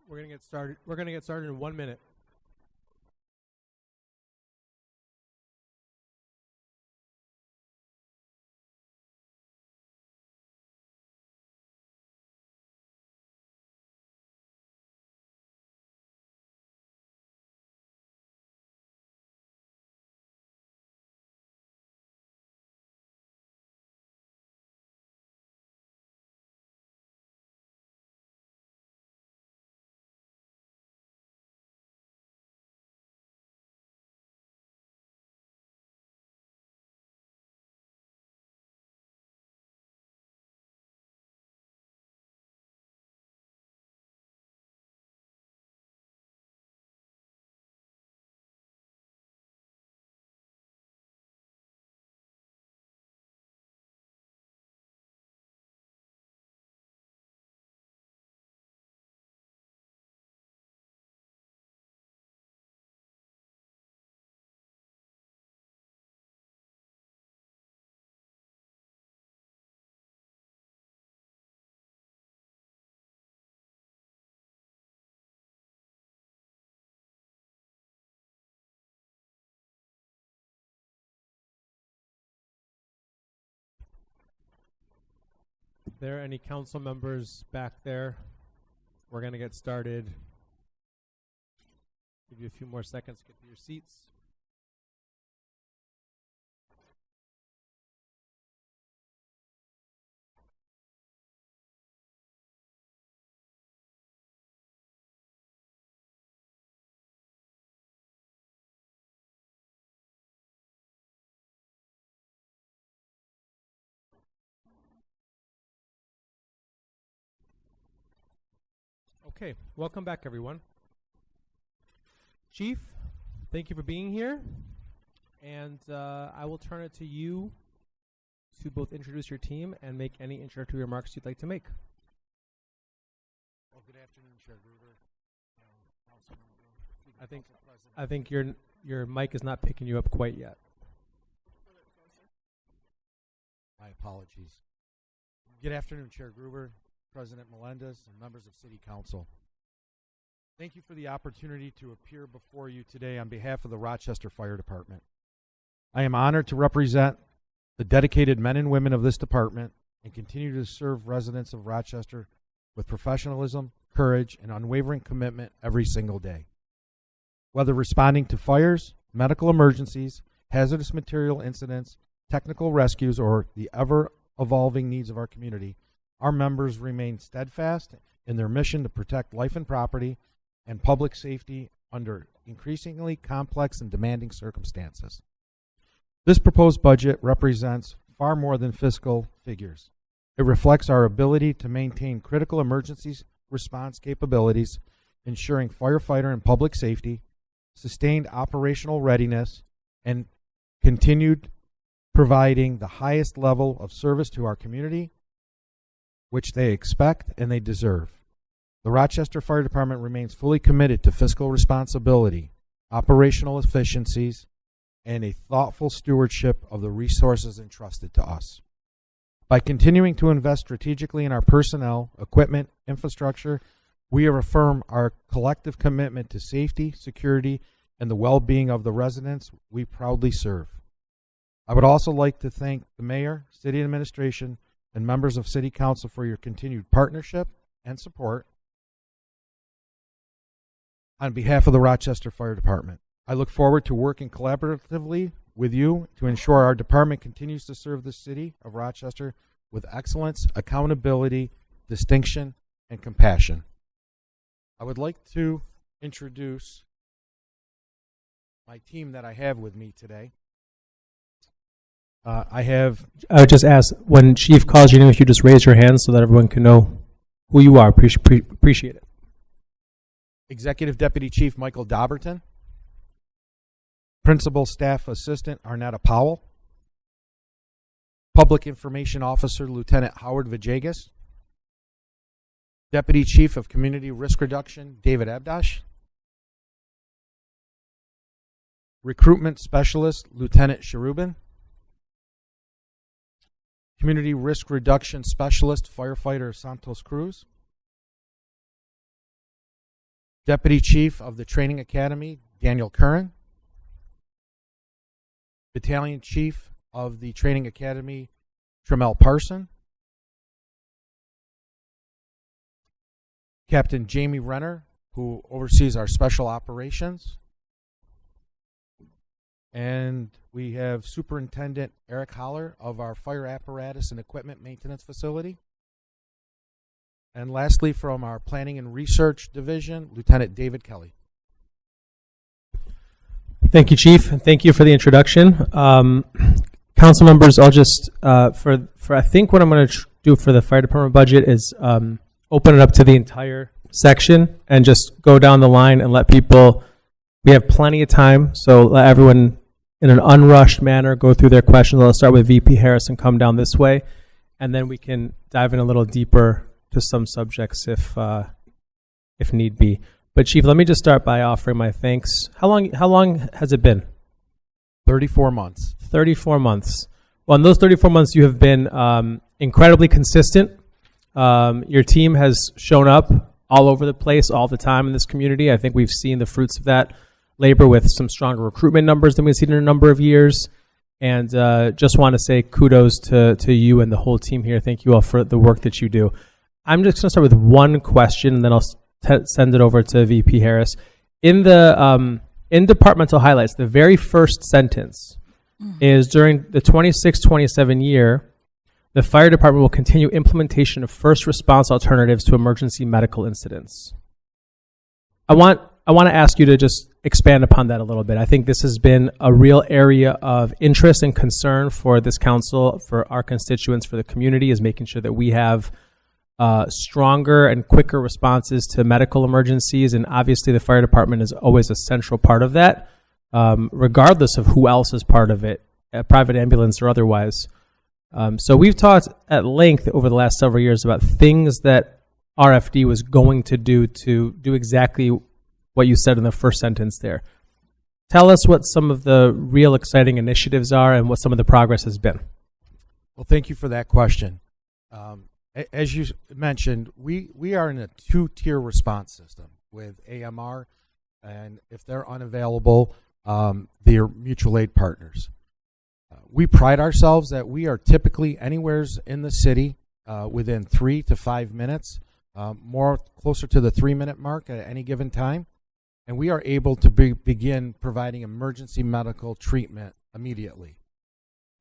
We're going to get started. We're going to get started in 1 minute. If there are any council members back there, we're going to get started. Give you a few more seconds to get to your seats. Okay, welcome back, everyone. Chief, thank you for being here. And I will turn it to you to both introduce your team and make any introductory remarks you'd like to make. Well, good afternoon, Chair Gruber. I think your mic is not picking you up quite yet. My apologies. Good afternoon, Chair Gruber, President Melendez, and members of City Council. Thank you for the opportunity to appear before you today on behalf of the Rochester Fire Department. I am honored to represent the dedicated men and women of this department and continue to serve residents of Rochester with professionalism, courage, and unwavering commitment every single day. Whether responding to fires, medical emergencies, hazardous material incidents, technical rescues, or the ever-evolving needs of our community, our members remain steadfast in their mission to protect life and property and public safety under increasingly complex and demanding circumstances. This proposed budget represents far more than fiscal figures. It reflects our ability to maintain critical emergency response capabilities, ensuring firefighter and public safety, sustained operational readiness, and continued providing the highest level of service to our community, which they expect and they deserve. The Rochester Fire Department remains fully committed to fiscal responsibility, operational efficiencies, and a thoughtful stewardship of the resources entrusted to us. By continuing to invest strategically in our personnel, equipment, infrastructure, we affirm our collective commitment to safety, security, and the well-being of the residents we proudly serve. I would also like to thank the Mayor, City Administration, and members of City Council for your continued partnership and support on behalf of the Rochester Fire Department. I look forward to working collaboratively with you to ensure our department continues to serve the city of Rochester with excellence, accountability, distinction, and compassion. I would like to introduce my team that I have with me today. I would just ask, when Chief calls your name, if you just raise your hand so that everyone can know who you are. Appreciate it. Executive Deputy Chief Michael Dobberton. Principal Staff Assistant Arnetta Powell. Public Information Officer Lieutenant Howard Vajegas. Deputy Chief of Community Risk Reduction David Abdash. Recruitment Specialist Lieutenant Cherubin. Community Risk Reduction Specialist Firefighter Santos Cruz. Deputy Chief of the Training Academy, Daniel Curran. Battalion Chief of the Training Academy, Tramel Parson. Captain Jamie Renner, who oversees our special operations. And we have Superintendent Eric Holler of our fire apparatus and equipment maintenance facility. And lastly, from our planning and research division, Lieutenant David Kelly. Thank you, Chief, and thank you for the introduction. Council members, I'll just, for I think what I'm going to do for the fire department budget is open it up to the entire section and just go down the line and let people, we have plenty of time, so let everyone in an unrushed manner go through their questions. I'll start with VP Harris and come down this way, and then we can dive in a little deeper to some subjects if need be. But Chief, let me just start by offering my thanks. How long has it been? 34 months. 34 months. Well, in those 34 months, you have been incredibly consistent. Your team has shown up all over the place, all the time in this community. I think we've seen the fruits of that labor with some stronger recruitment numbers than we've seen in a number of years. And just want to say kudos to you and the whole team here. Thank you all for the work that you do. I'm just going to start with one question, and then I'll send it over to VP Harris. In the in departmental highlights, the very first sentence is during the 26-27 year, the fire department will continue implementation of first response alternatives to emergency medical incidents. I want to ask you to just expand upon that a little bit. I think this has been a real area of interest and concern for this council, for our constituents, for the community, is making sure that we have stronger and quicker responses to medical emergencies. And obviously the fire department is always a central part of that, regardless of who else is part of it, a private ambulance or otherwise. So we've talked at length over the last several years about things that RFD was going to do exactly what you said in the first sentence there. Tell us what some of the real exciting initiatives are and what some of the progress has been. Well, thank you for that question. As you mentioned, we are in a two-tier response system with AMR, and if they're unavailable, they're mutual aid partners. We pride ourselves that we are typically anywhere in the city within 3 to 5 minutes, more closer to the 3-minute mark at any given time, and we are able to begin providing emergency medical treatment immediately.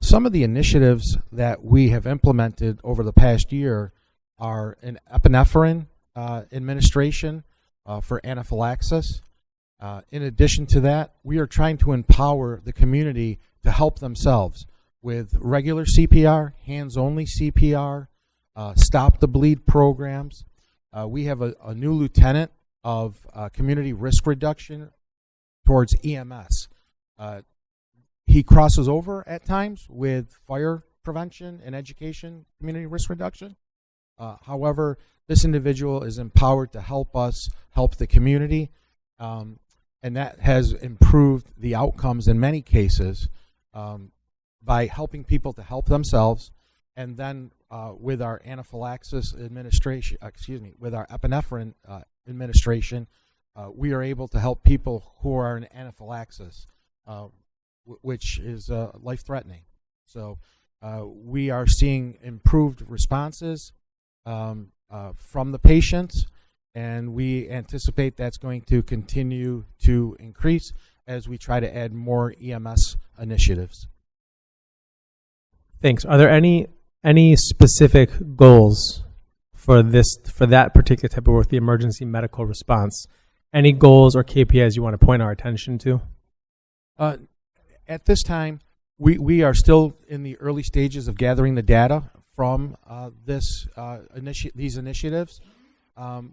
Some of the initiatives that we have implemented over the past year are an epinephrine administration for anaphylaxis. In addition to that, we are trying to empower the community to help themselves with regular CPR, hands-only CPR, stop the bleed programs. We have a new lieutenant of community risk reduction towards EMS. He crosses over at times with fire prevention and education, community risk reduction. However, this individual is empowered to help us help the community, and that has improved the outcomes in many cases by helping people to help themselves. And then with our anaphylaxis administration, with our epinephrine administration, we are able to help people who are in anaphylaxis, which is life-threatening. So we are seeing improved responses from the patients, and we anticipate that's going to continue to increase as we try to add more EMS initiatives. Thanks. Are there any specific goals for that particular type of work, the emergency medical response? Any goals or KPIs you want to point our attention to? At this time, we are still in the early stages of gathering the data from these initiatives.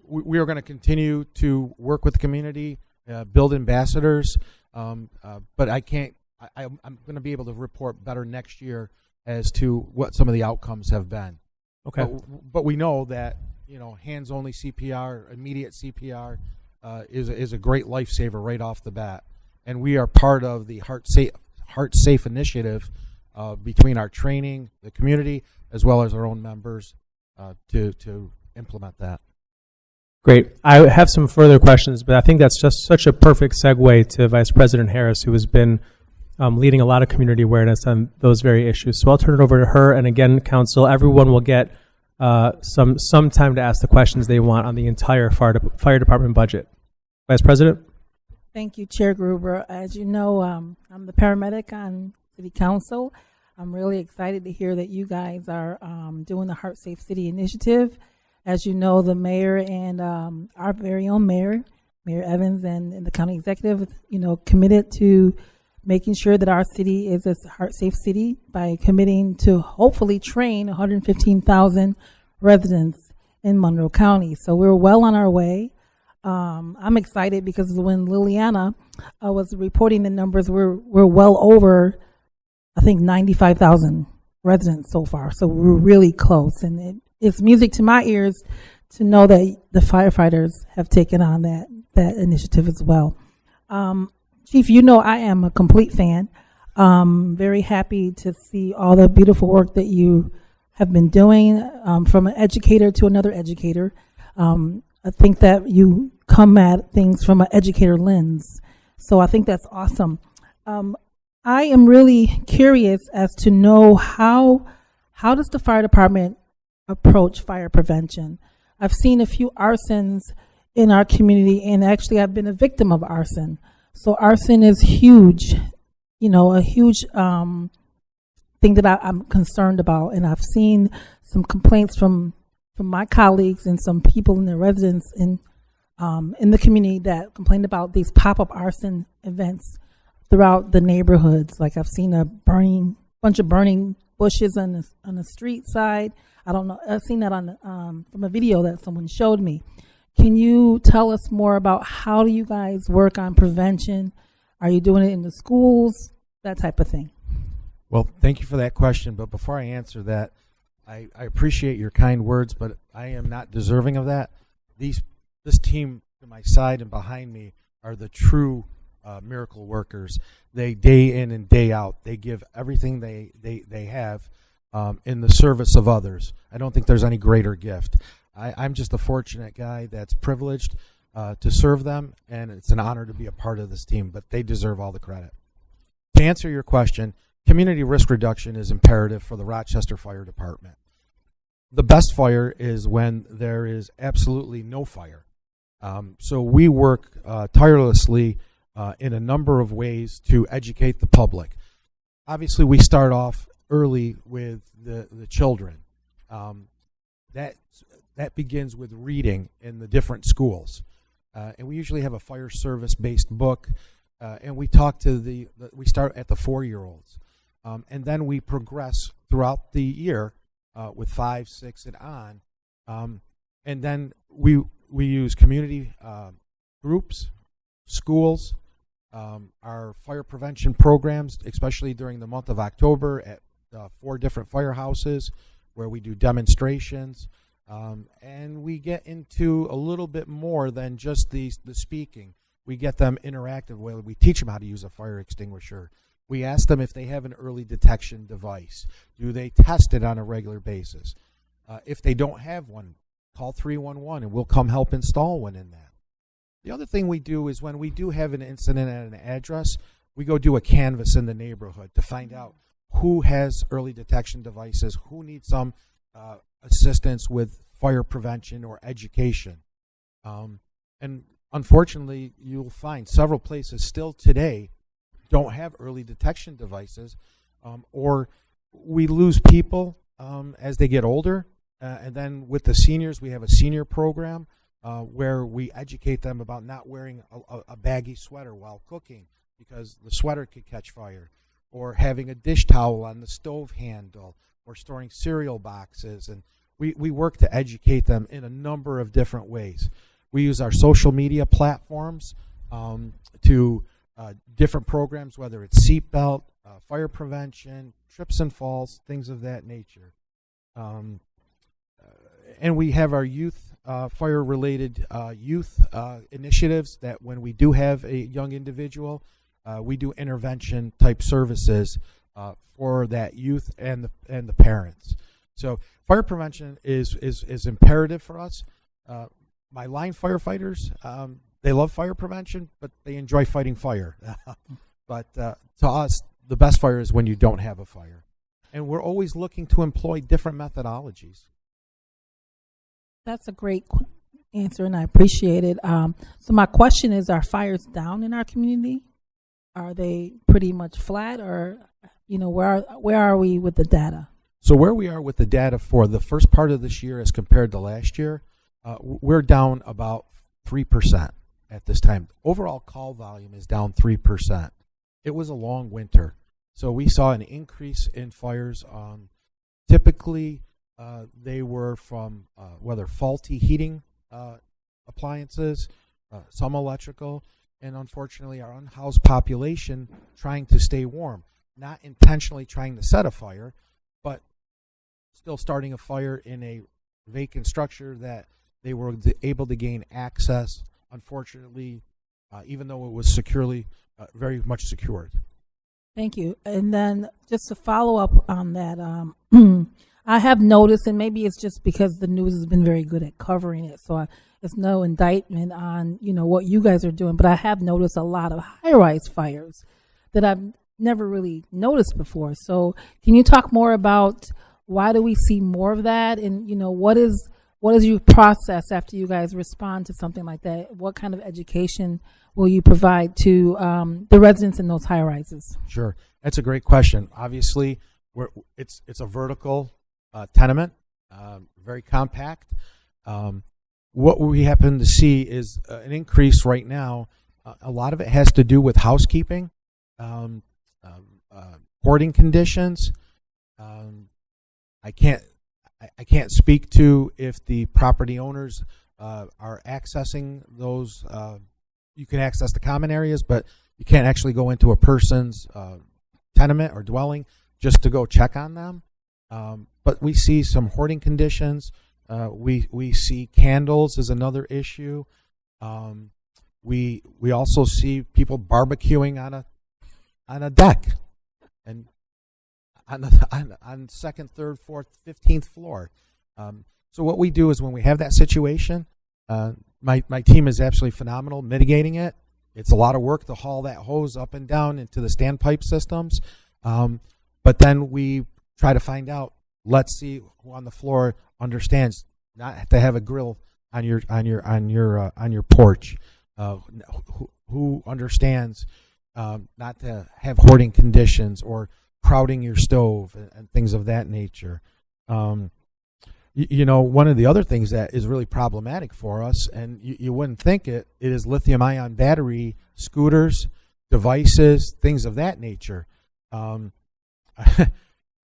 We are going to continue to work with the community, build ambassadors, but I'm going to be able to report better next year as to what some of the outcomes have been. Okay. But we know that hands-only CPR, immediate CPR, is a great lifesaver right off the bat, and we are part of the Heart Safe initiative between our training, the community, as well as our own members to implement that. Great. I have some further questions, but I think that's just such a perfect segue to Vice President Harris, who has been leading a lot of community awareness on those very issues. So I'll turn it over to her. And again, Council, everyone will get some time to ask the questions they want on the entire fire department budget. Vice President? Thank you, Chair Gruber. As you know, I'm the paramedic on City Council. I'm really excited to hear that you guys are doing the Heart Safe City initiative. As you know, the mayor and our very own mayor, Mayor Evans, and the county executive, committed to making sure that our city is a heart safe city by committing to hopefully train 115,000 residents in Monroe County. So we're well on our way. I'm excited because when Liliana was reporting the numbers, we're well over, I think, 95,000 residents so far. So we're really close, and it's music to my ears to know that the firefighters have taken on that initiative as well. Chief, I am a complete fan. Very happy to see all the beautiful work that you have been doing from an educator to another educator. I think that you come at things from an educator lens. So I think that's awesome. I am really curious as to know how does the fire department approach fire prevention? I've seen a few arsons in our community, and actually I've been a victim of arson. So arson is huge, a huge thing that I'm concerned about. And I've seen some complaints from my colleagues and some people in the residents in the community that complained about these pop-up arson events throughout the neighborhoods. Like I've seen a bunch of burning bushes on the street side. I don't know. I've seen that from a video that someone showed me. Can you tell us more about how do you guys work on prevention? Are you doing it in the schools? That type of thing. Well, thank you for that question. But before I answer that, I appreciate your kind words, but I am not deserving of that. This team to my side and behind me are the true miracle workers. They day in and day out, they give everything they have in the service of others. I don't think there's any greater gift. I'm just a fortunate guy that's privileged to serve them, and it's an honor to be a part of this team, but they deserve all the credit. To answer your question, community risk reduction is imperative for the Rochester Fire Department. The best fire is when there is absolutely no fire. So we work tirelessly in a number of ways to educate the public. Obviously, we start off early with the children. That begins with reading in the different schools. And we usually have a fire service-based book, and we talk to we start at the 4-year-olds. And then we progress throughout the year with 5, 6, and on. And then we use community groups, schools, our fire prevention programs, especially during the month of October at 4 different firehouses where we do demonstrations. And we get into a little bit more than just the speaking. We get them interactive where we teach them how to use a fire extinguisher. We ask them if they have an early detection device. Do they test it on a regular basis? If they don't have one, call 311 and we'll come help install one in that. The other thing we do is when we do have an incident at an address, we go do a canvass in the neighborhood to find out who has early detection devices, who needs some assistance with fire prevention or education. And unfortunately, you'll find several places still today don't have early detection devices, or we lose people as they get older. And then with the seniors, we have a senior program where we educate them about not wearing a baggy sweater while cooking because the sweater could catch fire, or having a dish towel on the stove handle, or storing cereal boxes. And we work to educate them in a number of different ways. We use our social media platforms to different programs, whether it's seatbelt, fire prevention, trips and falls, things of that nature. And we have our youth, fire-related youth initiatives that when we do have a young individual, we do intervention-type services for that youth and the parents. So fire prevention is imperative for us. my line firefighters, they love fire prevention, but they enjoy fighting fire. But to us, the best fire is when you don't have a fire. And we're always looking to employ different methodologies. That's a great answer, and I appreciate it. So my question is, are fires down in our community? Are they pretty much flat, or where are we with the data? So where we are with the data for the first part of this year as compared to last year, we're down about 3% at this time. Overall call volume is down 3%. It was a long winter, so we saw an increase in fires. Typically, they were from whether faulty heating appliances, some electrical, and unfortunately our unhoused population trying to stay warm, not intentionally trying to set a fire, but still starting a fire in a vacant structure that they were able to gain access, unfortunately, even though it was securely, very much secured. Thank you. And then just to follow up on that, I have noticed, and maybe it's just because the news has been very good at covering it, so it's no indictment on what you guys are doing, but I have noticed a lot of high-rise fires that I've never really noticed before. So can you talk more about why do we see more of that, and what is your process after you guys respond to something like that? What kind of education will you provide to the residents in those high rises? Sure, that's a great question. Obviously, it's a vertical tenement, very compact. What we happen to see is an increase right now. A lot of it has to do with housekeeping, hoarding conditions. I can't speak to if the property owners are accessing those. You can access the common areas, but you can't actually go into a person's tenement or dwelling just to go check on them. But we see some hoarding conditions. We see candles is another issue. We also see people barbecuing on a deck and on second, third, fourth, 15th floor. So what we do is when we have that situation, my team is absolutely phenomenal mitigating it. It's a lot of work to haul that hose up and down into the standpipe systems, but then we try to find out. Let's see who on the floor understands not to have a grill on your porch. Who understands not to have hoarding conditions or crowding your stove and things of that nature. One of the other things that is really problematic for us, and you wouldn't think it is lithium-ion battery scooters, devices, things of that nature.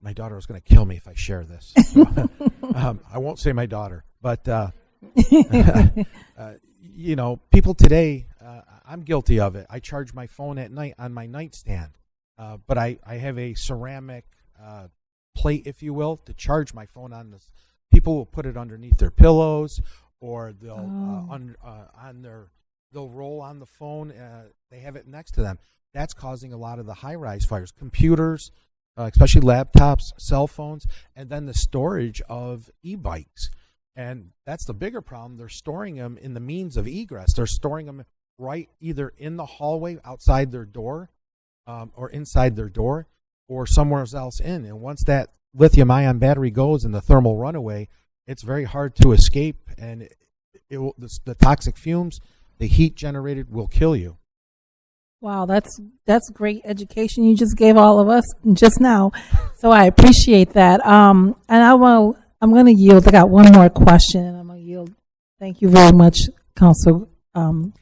My daughter was going to kill me if I share this. So, I won't say my daughter, but people today, I'm guilty of it. I charge my phone at night on my nightstand, but I have a ceramic plate, if you will, to charge my phone on. This, people will put it underneath their pillows, or they'll they'll roll on the phone. They have it next to them. That's causing a lot of the high-rise fires. Computers, especially laptops, cell phones, and then the storage of e-bikes. And that's the bigger problem. They're storing them in the means of egress. They're storing them right either in the hallway outside their door, or inside their door, or somewhere else in. And once that lithium-ion battery goes in the thermal runaway, it's very hard to escape, and the toxic fumes, the heat generated will kill you. Wow, that's great education you just gave all of us just now. So I appreciate that. And I'm going to yield. I got one more question, and I'm going to yield. Thank you very much, Council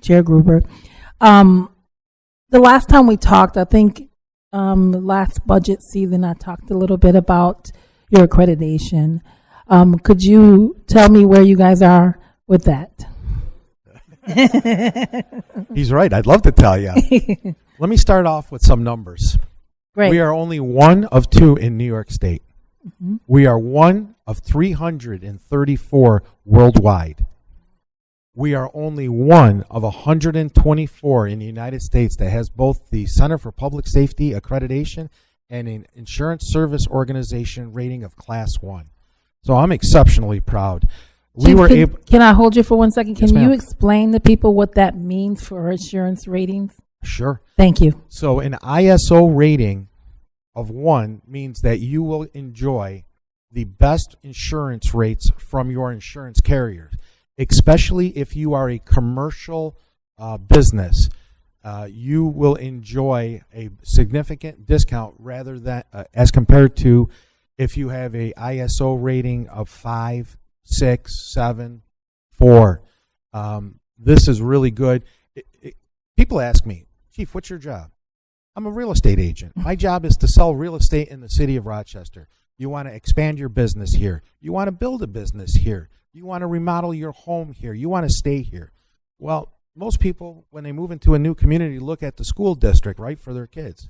Chair Gruber. The last time we talked, I think last budget season, I talked a little bit about your accreditation. Could you tell me where you guys are with that? He's right. I'd love to tell you. Let me start off with some numbers. Great. We are only one of two in New York State. Mm-hmm. We are one of 334 worldwide. We are only one of 124 in the United States that has both the Center for Public Safety accreditation and an insurance service organization rating of Class 1. So I'm exceptionally proud. we Chief, were able. can I hold you for 1 second? Can Yes, ma'am. you explain to people what that means for insurance ratings? Sure. Thank you. So an ISO rating of 1 means that you will enjoy the best insurance rates from your insurance carriers, especially if you are a commercial business. You will enjoy a significant discount rather than as compared to if you have a ISO rating of 5, 6, 7, 4. This is really good. People ask me, Chief, what's your job? I'm a real estate agent. My job is to sell real estate in the city of Rochester. You want to expand your business here. You want to build a business here. You want to remodel your home here. You want to stay here. Well, most people, when they move into a new community, look at the school district, right, for their kids.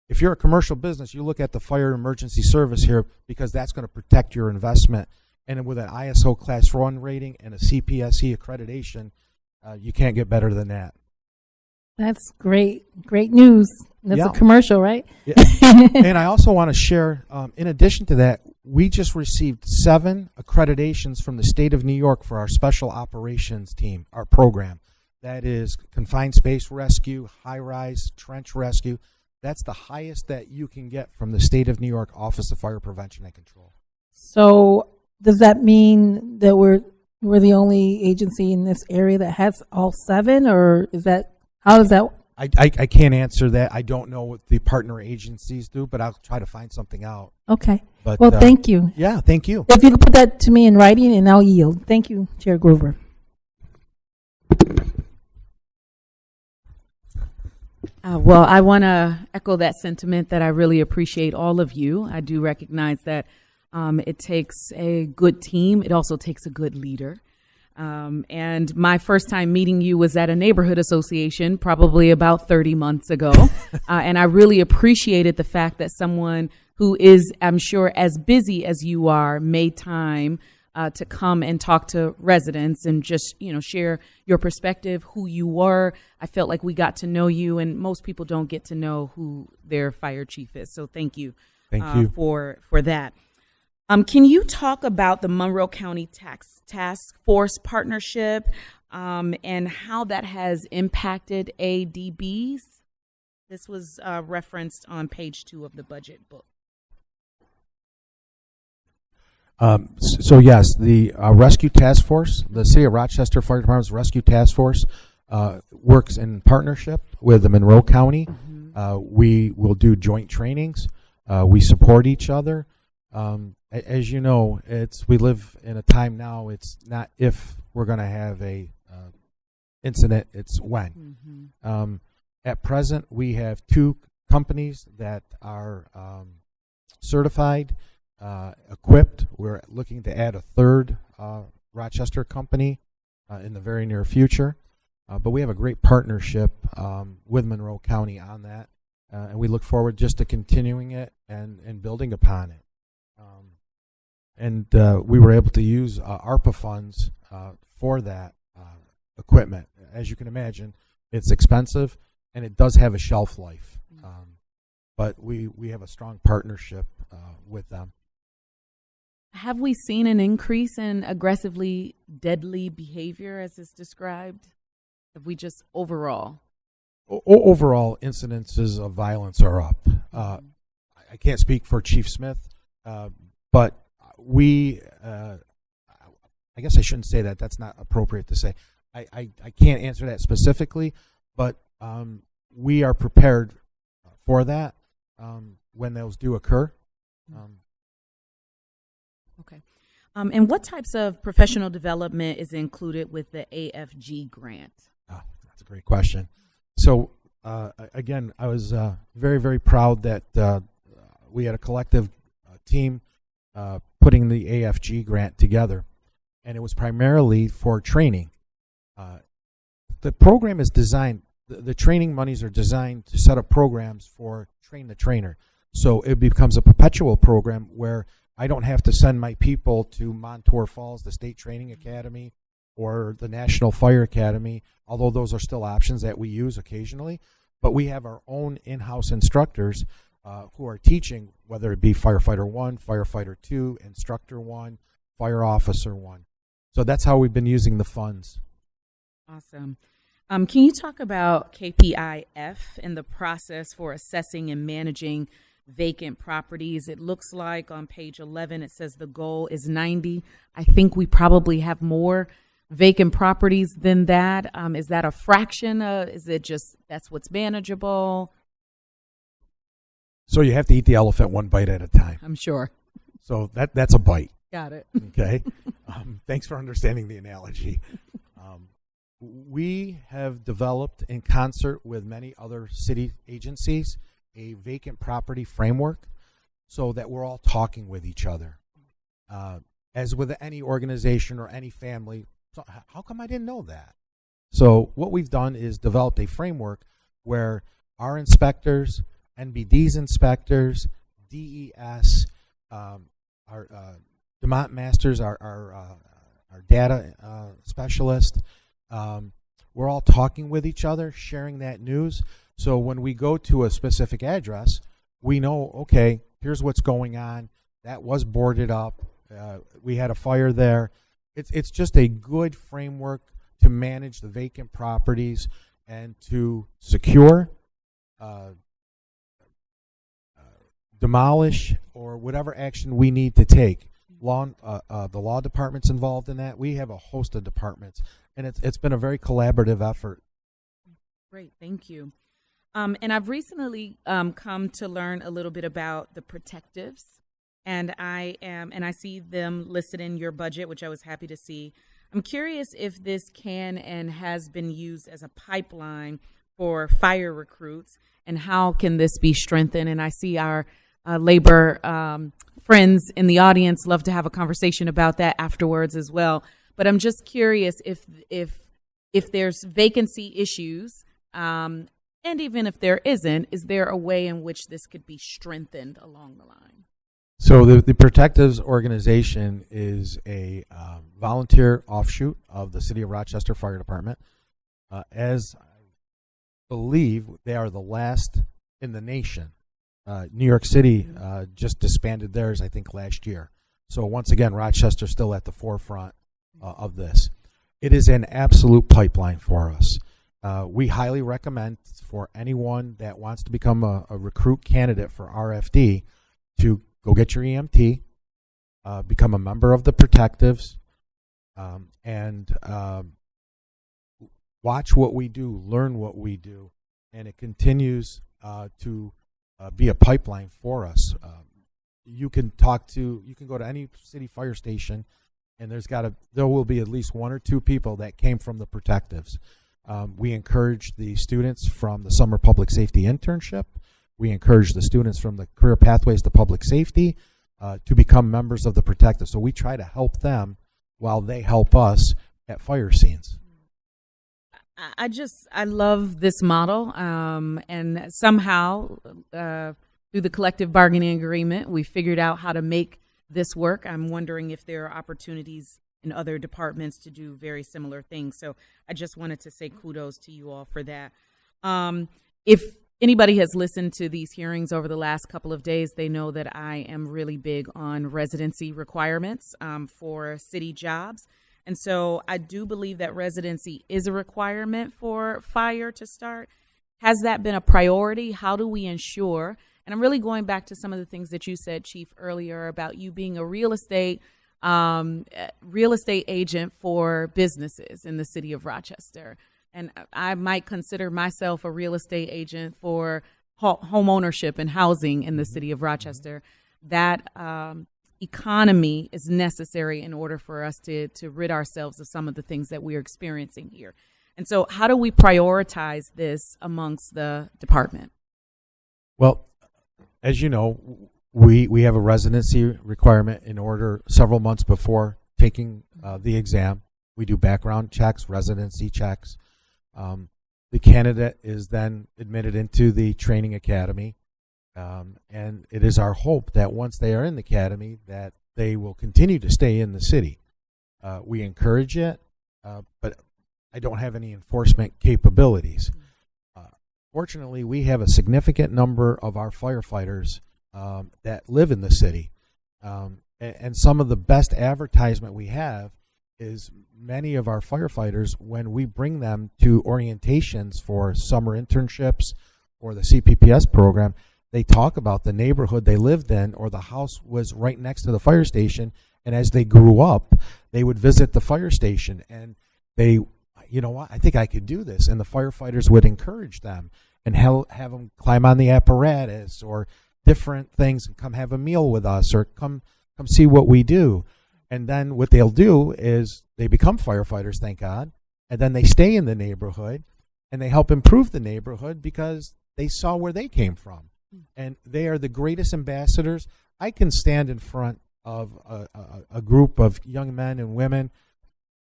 If you're a commercial business, you look at the fire emergency service here because that's going to protect your investment. And with an ISO Class 1 rating and a CPSE accreditation, you can't get better than that. That's great. Great news. That's Yeah. a commercial, right? Yeah. And I also want to share, in addition to that, we just received 7 accreditations from the state of New York for our special operations team, our program. That is confined space rescue, high-rise trench rescue. That's the highest that you can get from the state of New York Office of Fire Prevention and Control. So does that mean that we're the only agency in this area that has all 7, or is that, how does that? I can't answer that. I don't know what the partner agencies do, but I'll try to find something out. Okay. But, Well, thank you. Yeah, thank you. If you could put that to me in writing, and I'll yield. Thank you, Chair Groover. Well, I want to echo that sentiment that I really appreciate all of you. I do recognize that it takes a good team. It also takes a good leader. And my first time meeting you was at a neighborhood association, probably about 30 months ago. And I really appreciated the fact that someone who is, I'm sure, as busy as you are, made time to come and talk to residents and just, share your perspective, who you were. I felt like we got to know you, and most people don't get to know who their fire chief is. So thank you, for that. Can you talk about the Monroe County Task Force partnership and how that has impacted ADBs? This was referenced on page 2 of the budget book. So yes, the Rescue Task Force, the City of Rochester Fire Department's Rescue Task Force, works in partnership with the Monroe County. We will do joint trainings. We support each other. As you know, we live in a time now. It's not if we're going to have a incident; it's when. At present, we have 2 companies that are certified, equipped. We're looking to add a 3rd Rochester company in the very near future. But we have a great partnership with Monroe County on that, and we look forward just to continuing it and building upon it. And we were able to use ARPA funds for that equipment. As you can imagine, it's expensive, and it does have a shelf life. But we have a strong partnership with them. Have we seen an increase in aggressively deadly behavior as is described? Have we just overall? Overall, incidences of violence are up. I can't speak for Chief Smith, but we, I guess I shouldn't say that. That's not appropriate to say. I can't answer that specifically, but we are prepared for that when those do occur. Okay. And what types of professional development is included with the AFG grant? Oh, that's a great question. So, again, I was very, very proud that we had a collective team putting the AFG grant together, and it was primarily for training. The program is designed, the training monies are designed to set up programs for train the trainer. So it becomes a perpetual program where I don't have to send my people to Montour Falls, the State Training Academy, or the National Fire Academy, although those are still options that we use occasionally. But we have our own in-house instructors who are teaching, whether it be Firefighter 1, Firefighter 2, Instructor 1, Fire Officer 1. So that's how we've been using the funds. Awesome. Can you talk about KPIF and the process for assessing and managing vacant properties? It looks like on page 11 it says the goal is 90. I think we probably have more vacant properties than that. Is that a fraction? Is it just that's what's manageable? So you have to eat the elephant one bite at a time. I'm sure. So that's a bite. Got it. Okay. Thanks for understanding the analogy. We have developed, in concert with many other city agencies, a vacant property framework so that we're all talking with each other. As with any organization or any family, so how come I didn't know that? So what we've done is developed a framework where our inspectors, NBD's inspectors, DES, our DeMont Masters, our data specialist, we're all talking with each other, sharing that news. So when we go to a specific address, we know, okay, here's what's going on. That was boarded up. We had a fire there. It's just a good framework to manage the vacant properties and to secure, demolish, or whatever action we need to take. The law department's involved in that. We have a host of departments, and it's been a very collaborative effort. Great, thank you. And I've recently come to learn a little bit about the protectives, and I see them listed in your budget, which I was happy to see. I'm curious if this can and has been used as a pipeline for fire recruits, and how can this be strengthened? And I see our labor friends in the audience love to have a conversation about that afterwards as well. But I'm just curious if there's vacancy issues, and even if there isn't, is there a way in which this could be strengthened along the line? So the Protectives organization is a volunteer offshoot of the City of Rochester Fire Department. As I believe, they are the last in the nation. New York City just disbanded theirs, I think, last year. So once again, Rochester's still at the forefront of this. It is an absolute pipeline for us. We highly recommend for anyone that wants to become a recruit candidate for RFD to go get your EMT, become a member of the Protectives, and watch what we do, learn what we do, and it continues to be a pipeline for us. You can go to any city fire station, and there will be at least one or two people that came from the Protectives. We encourage the students from the summer public safety internship. We encourage the students from the career pathways to public safety to become members of the Protectives. So we try to help them while they help us at fire scenes. I love this model, and somehow through the collective bargaining agreement, we figured out how to make this work. I'm wondering if there are opportunities in other departments to do very similar things. So I just wanted to say kudos to you all for that. If anybody has listened to these hearings over the last couple of days, they know that I am really big on residency requirements for city jobs. And so I do believe that residency is a requirement for fire to start. Has that been a priority? How do we ensure? And I'm really going back to some of the things that you said, Chief, earlier about you being a real estate agent for businesses in the city of Rochester. And I might consider myself a real estate agent for home ownership and housing in the city of Rochester. That economy is necessary in order for us to rid ourselves of some of the things that we're experiencing here. And so how do we prioritize this amongst the department? Well, as you know, we have a residency requirement in order several months before taking the exam. We do background checks, residency checks. The candidate is then admitted into the training academy. And it is our hope that once they are in the academy that they will continue to stay in the city. We encourage it, but I don't have any enforcement capabilities. Fortunately, we have a significant number of our firefighters that live in the city. And some of the best advertisement we have is many of our firefighters, when we bring them to orientations for summer internships or the CPPS program, they talk about the neighborhood they lived in, or the house was right next to the fire station. And as they grew up, they would visit the fire station, and they, you know what, I think I could do this. And the firefighters would encourage them and have them climb on the apparatus or different things, and come have a meal with us, or come see what we do. And then what they'll do is they become firefighters, thank God, and then they stay in the neighborhood and they help improve the neighborhood because they saw where they came from. And they are the greatest ambassadors. I can stand in front of a group of young men and women,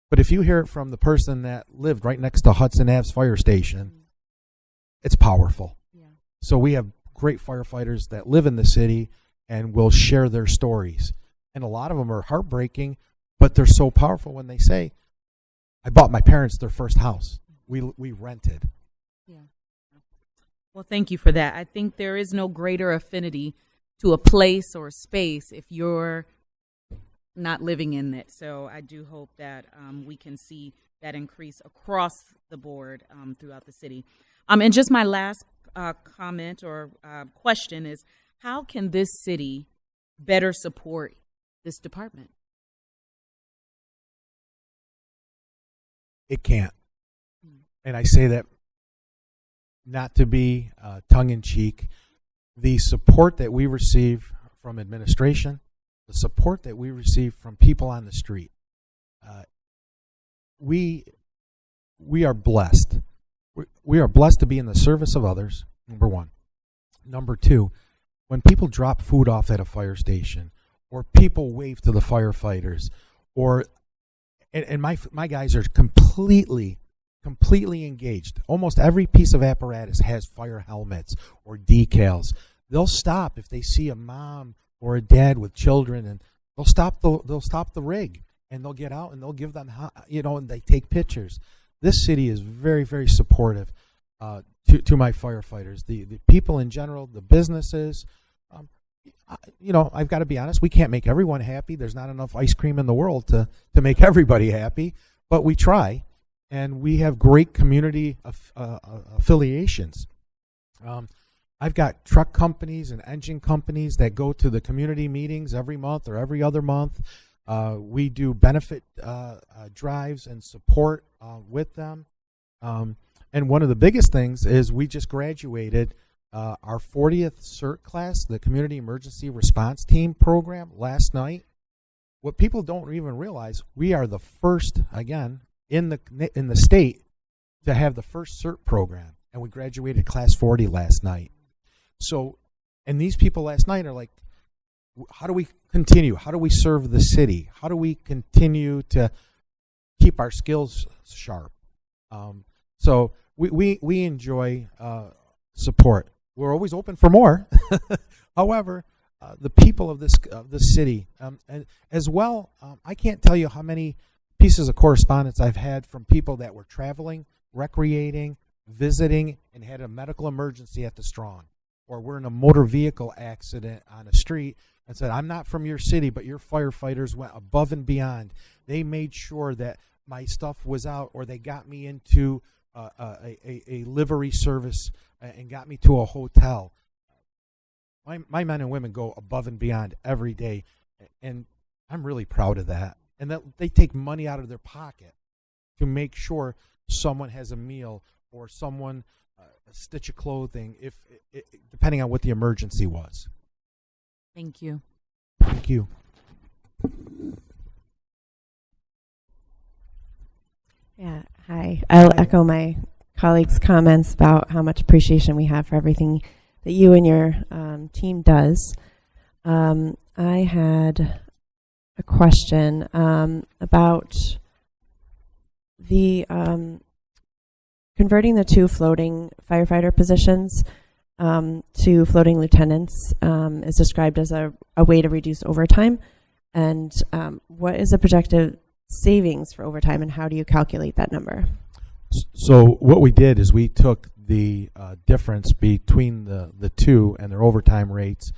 but if you hear it from the person that lived right next to Hudson Ave's fire station, it's powerful. Yeah. So we have great firefighters that live in the city and will share their stories. And a lot of them are heartbreaking, but they're so powerful when they say, I bought my parents their first house. We rented. Yeah. Well, thank you for that. I think there is no greater affinity to a place or a space if you're not living in it. So I do hope that we can see that increase across the board throughout the city. And just my last comment or question is, how can this city better support this department? It can't. And I say that not to be tongue-in-cheek. The support that we receive from administration, the support that we receive from people on the street, we are blessed. We are blessed to be in the service of others, number one. Number two, when people drop food off at a fire station, or people wave to the firefighters, or and my guys are completely engaged. Almost every piece of apparatus has fire helmets or decals. They'll stop if they see a mom or a dad with children, and they'll stop the rig, and they'll get out and they'll give them, and they take pictures. This city is very, very supportive to my firefighters, the people in general, the businesses. I've got to be honest, we can't make everyone happy. There's not enough ice cream in the world to make everybody happy, but we try, and we have great community affiliations. I've got truck companies and engine companies that go to the community meetings every month or every other month. We do benefit drives and support with them. And one of the biggest things is we just graduated our 40th CERT class, the Community Emergency Response Team program, last night. What people don't even realize, we are the first, again, in the state to have the first CERT program, and we graduated class 40 last night. So, and these people last night are like, how do we continue? How do we serve the city? How do we continue to keep our skills sharp? So we enjoy support. We're always open for more. However, the people of this city, and as well, I can't tell you how many pieces of correspondence I've had from people that were traveling, recreating, visiting, and had a medical emergency at the Strong, or were in a motor vehicle accident on a street and said, I'm not from your city, but your firefighters went above and beyond. They made sure that my stuff was out, or they got me into a livery service and got me to a hotel. My men and women go above and beyond every day, and I'm really proud of that. And that they take money out of their pocket to make sure someone has a meal, or someone a stitch of clothing, depending on what the emergency was. Thank you. Thank you. Yeah, hi. I'll echo my colleagues' comments about how much appreciation we have for everything that you and your team does. I had a question about the converting the 2 floating firefighter positions to floating lieutenants is described as a way to reduce overtime. And what is the projected savings for overtime, and how do you calculate that number? So what we did is we took the difference between the two and their overtime rates,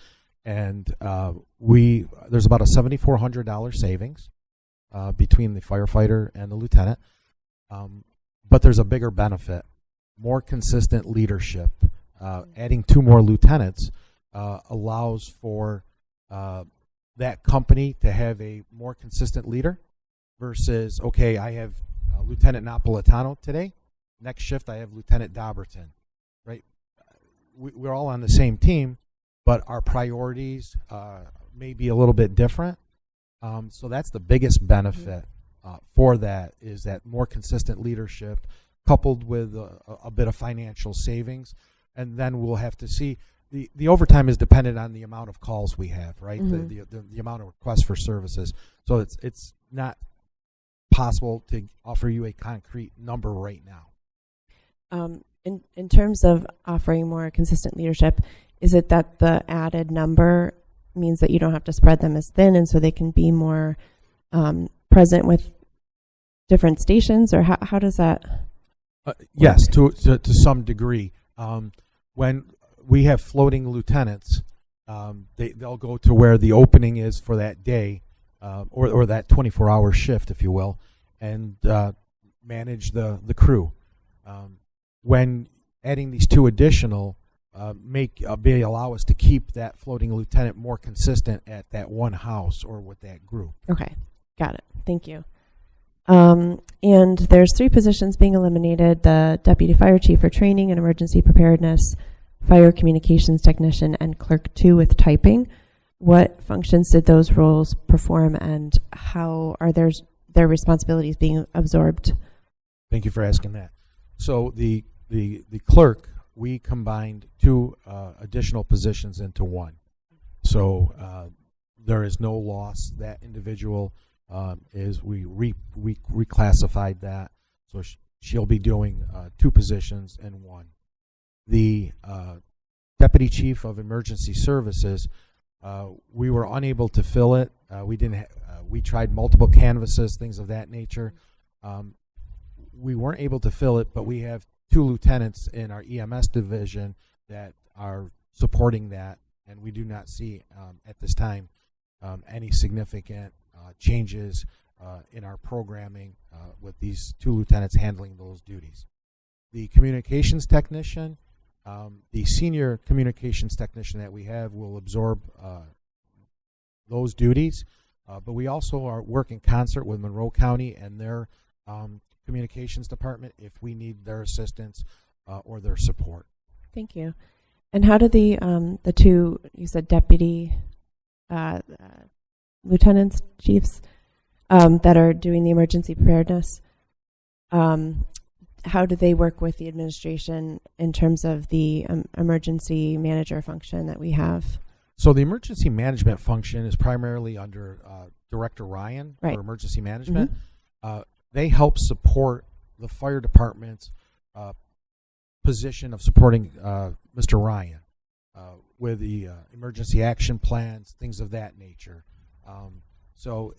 and there's about a $7,400 savings. between the firefighter and the lieutenant. But there's a bigger benefit, more consistent leadership. Adding 2 more lieutenants allows for that company to have a more consistent leader versus, okay, I have Lieutenant Napolitano today. Next shift, I have Lieutenant Dobberton, right? We're all on the same team, but our priorities may be a little bit different. So that's the biggest benefit for that, is that more consistent leadership coupled with a bit of financial savings. And then we'll have to see. The overtime is dependent on the amount of calls we have, right? The amount of requests for services. So it's not possible to offer you a concrete number right now. In terms of offering more consistent leadership, is it that the added number means that you don't have to spread them as thin, and so they can be more present with different stations, or how does that? Yes, to some degree. When we have floating lieutenants, they'll go to where the opening is for that day, or that 24-hour shift, if you will, and manage the crew. When adding these 2 additional, allow us to keep that floating lieutenant more consistent at that one house or with that group. Okay, got it. Thank you. And there's 3 positions being eliminated: the deputy fire chief for training and emergency preparedness, fire communications technician, and clerk 2 with typing. What functions did those roles perform, and how are their responsibilities being absorbed? Thank you for asking that. So the clerk, we combined 2 additional positions into one. So there is no loss. That individual we reclassified that, so she'll be doing 2 positions in one. The deputy chief of emergency services, we were unable to fill it. We tried multiple canvases, things of that nature. We weren't able to fill it, but we have 2 lieutenants in our EMS division that are supporting that, and we do not see at this time any significant changes in our programming with these 2 lieutenants handling those duties. The communications technician, the senior communications technician that we have will absorb those duties, but we also are working in concert with Monroe County and their communications department if we need their assistance or their support. Thank you. And how do the 2, you said deputy lieutenants, chiefs, that are doing the emergency preparedness, how do they work with the administration in terms of the emergency manager function that we have? So the emergency management function is primarily under Director Ryan Right. for emergency management. They help support the fire department's position of supporting Mr. Ryan with the emergency action plans, things of that nature. So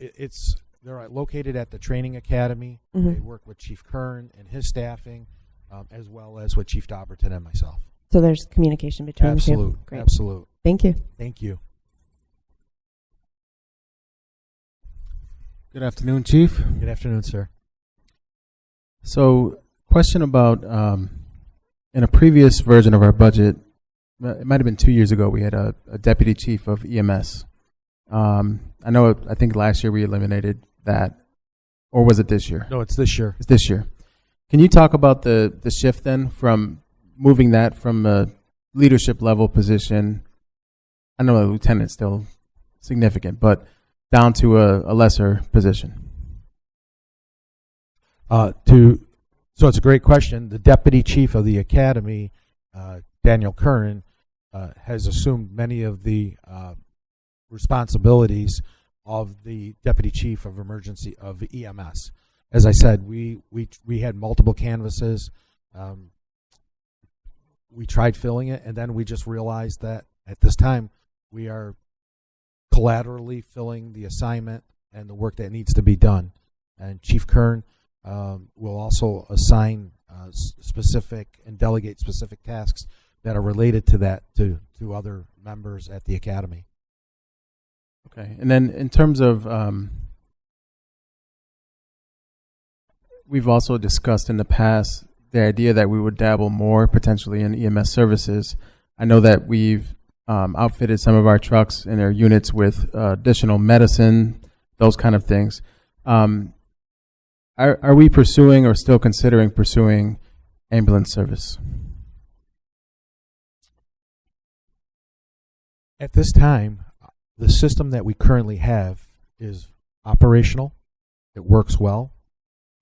they're located at the training academy. They work with Chief Kern and his staffing, as well as with Chief Dobberton and myself. So there's communication between the 2. Great. Absolute. Thank you. Thank you. Good afternoon, Chief. Good afternoon, sir. So, question about in a previous version of our budget, it might have been 2 years ago, we had a deputy chief of EMS. I think last year we eliminated that, or was it this year? No, it's this year. It's this year. Can you talk about the shift then from moving that from a leadership level position? I know a lieutenant's still significant, but down to a lesser position. So it's a great question. The deputy chief of the academy, Daniel Curran, has assumed many of the responsibilities of the deputy chief of emergency of EMS. As I said, we had multiple canvases. We tried filling it, and then we just realized that at this time we are collaterally filling the assignment and the work that needs to be done. And Chief Kern will also assign specific and delegate specific tasks that are related to that to other members at the academy. Okay, and then in terms of we've also discussed in the past the idea that we would dabble more potentially in EMS services. I know that we've outfitted some of our trucks and our units with additional medicine, those kind of things. Are we pursuing or still considering pursuing ambulance service? At this time, the system that we currently have is operational. It works well.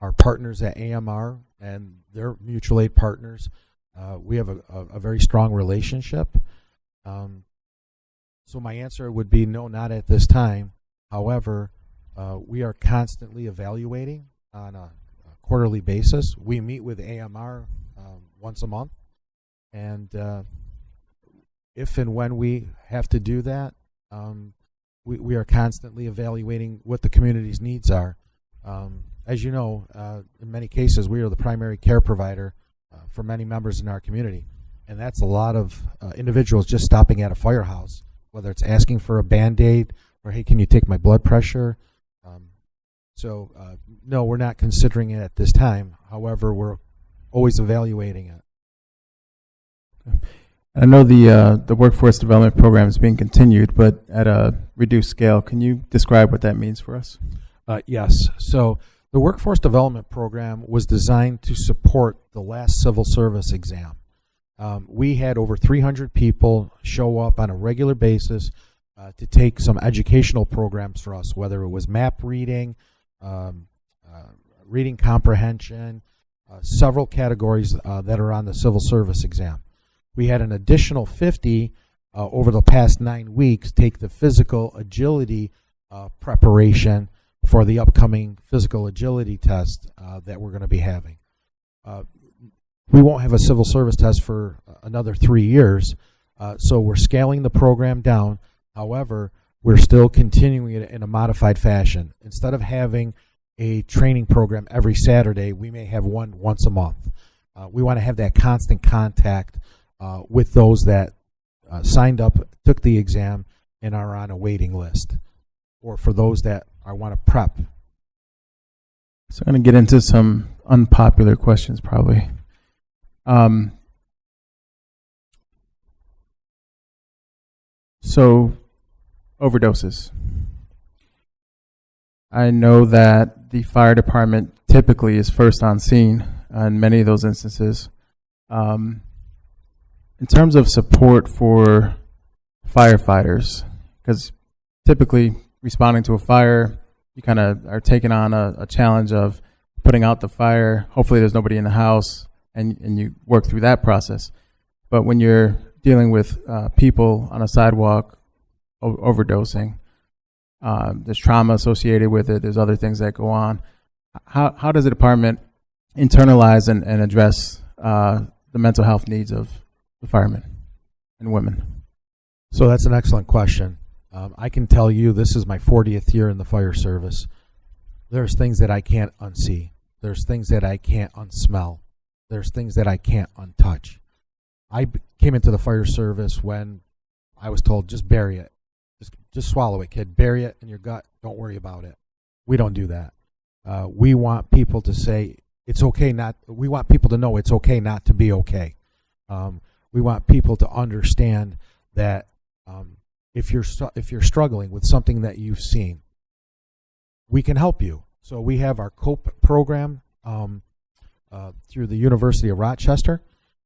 Our partners at AMR and their mutual aid partners, we have a very strong relationship. So my answer would be no, not at this time. However, we are constantly evaluating on a quarterly basis. We meet with AMR once a month, and if and when we have to do that, we are constantly evaluating what the community's needs are. As you know, in many cases, we are the primary care provider for many members in our community, and that's a lot of individuals just stopping at a firehouse, whether it's asking for a Band-Aid or, hey, can you take my blood pressure? So no, we're not considering it at this time. However, we're always evaluating it. I know the workforce development program is being continued, but at a reduced scale. Can you describe what that means for us? Yes. So the workforce development program was designed to support the last civil service exam. We had over 300 people show up on a regular basis to take some educational programs for us, whether it was map reading, reading comprehension, several categories that are on the civil service exam. We had an additional 50 over the past 9 weeks take the physical agility preparation for the upcoming physical agility test that we're going to be having. We won't have a civil service test for another 3 years, so we're scaling the program down. However, we're still continuing it in a modified fashion. Instead of having a training program every Saturday, we may have one once a month. We want to have that constant contact with those that signed up, took the exam, and are on a waiting list, or for those that want to prep. So I'm going to get into some unpopular questions probably. So overdoses. I know that the fire department typically is first on scene in many of those instances. In terms of support for firefighters, because typically responding to a fire, you kind of are taking on a challenge of putting out the fire. Hopefully there's nobody in the house, and you work through that process. But when you're dealing with people on a sidewalk overdosing, there's trauma associated with it. There's other things that go on. How does the department internalize and address the mental health needs of the firemen and women? So that's an excellent question. I can tell you this is my 40th year in the fire service. There's things that I can't unsee. There's things that I can't unsmell. There's things that I can't untouch. I came into the fire service when I was told, just bury it. Just swallow it, kid. Bury it in your gut. Don't worry about it. We don't do that. We want people to say it's okay not. We want people to know it's okay not to be okay. We want people to understand that if you're struggling with something that you've seen, we can help you. So we have our COPE program through the University of Rochester,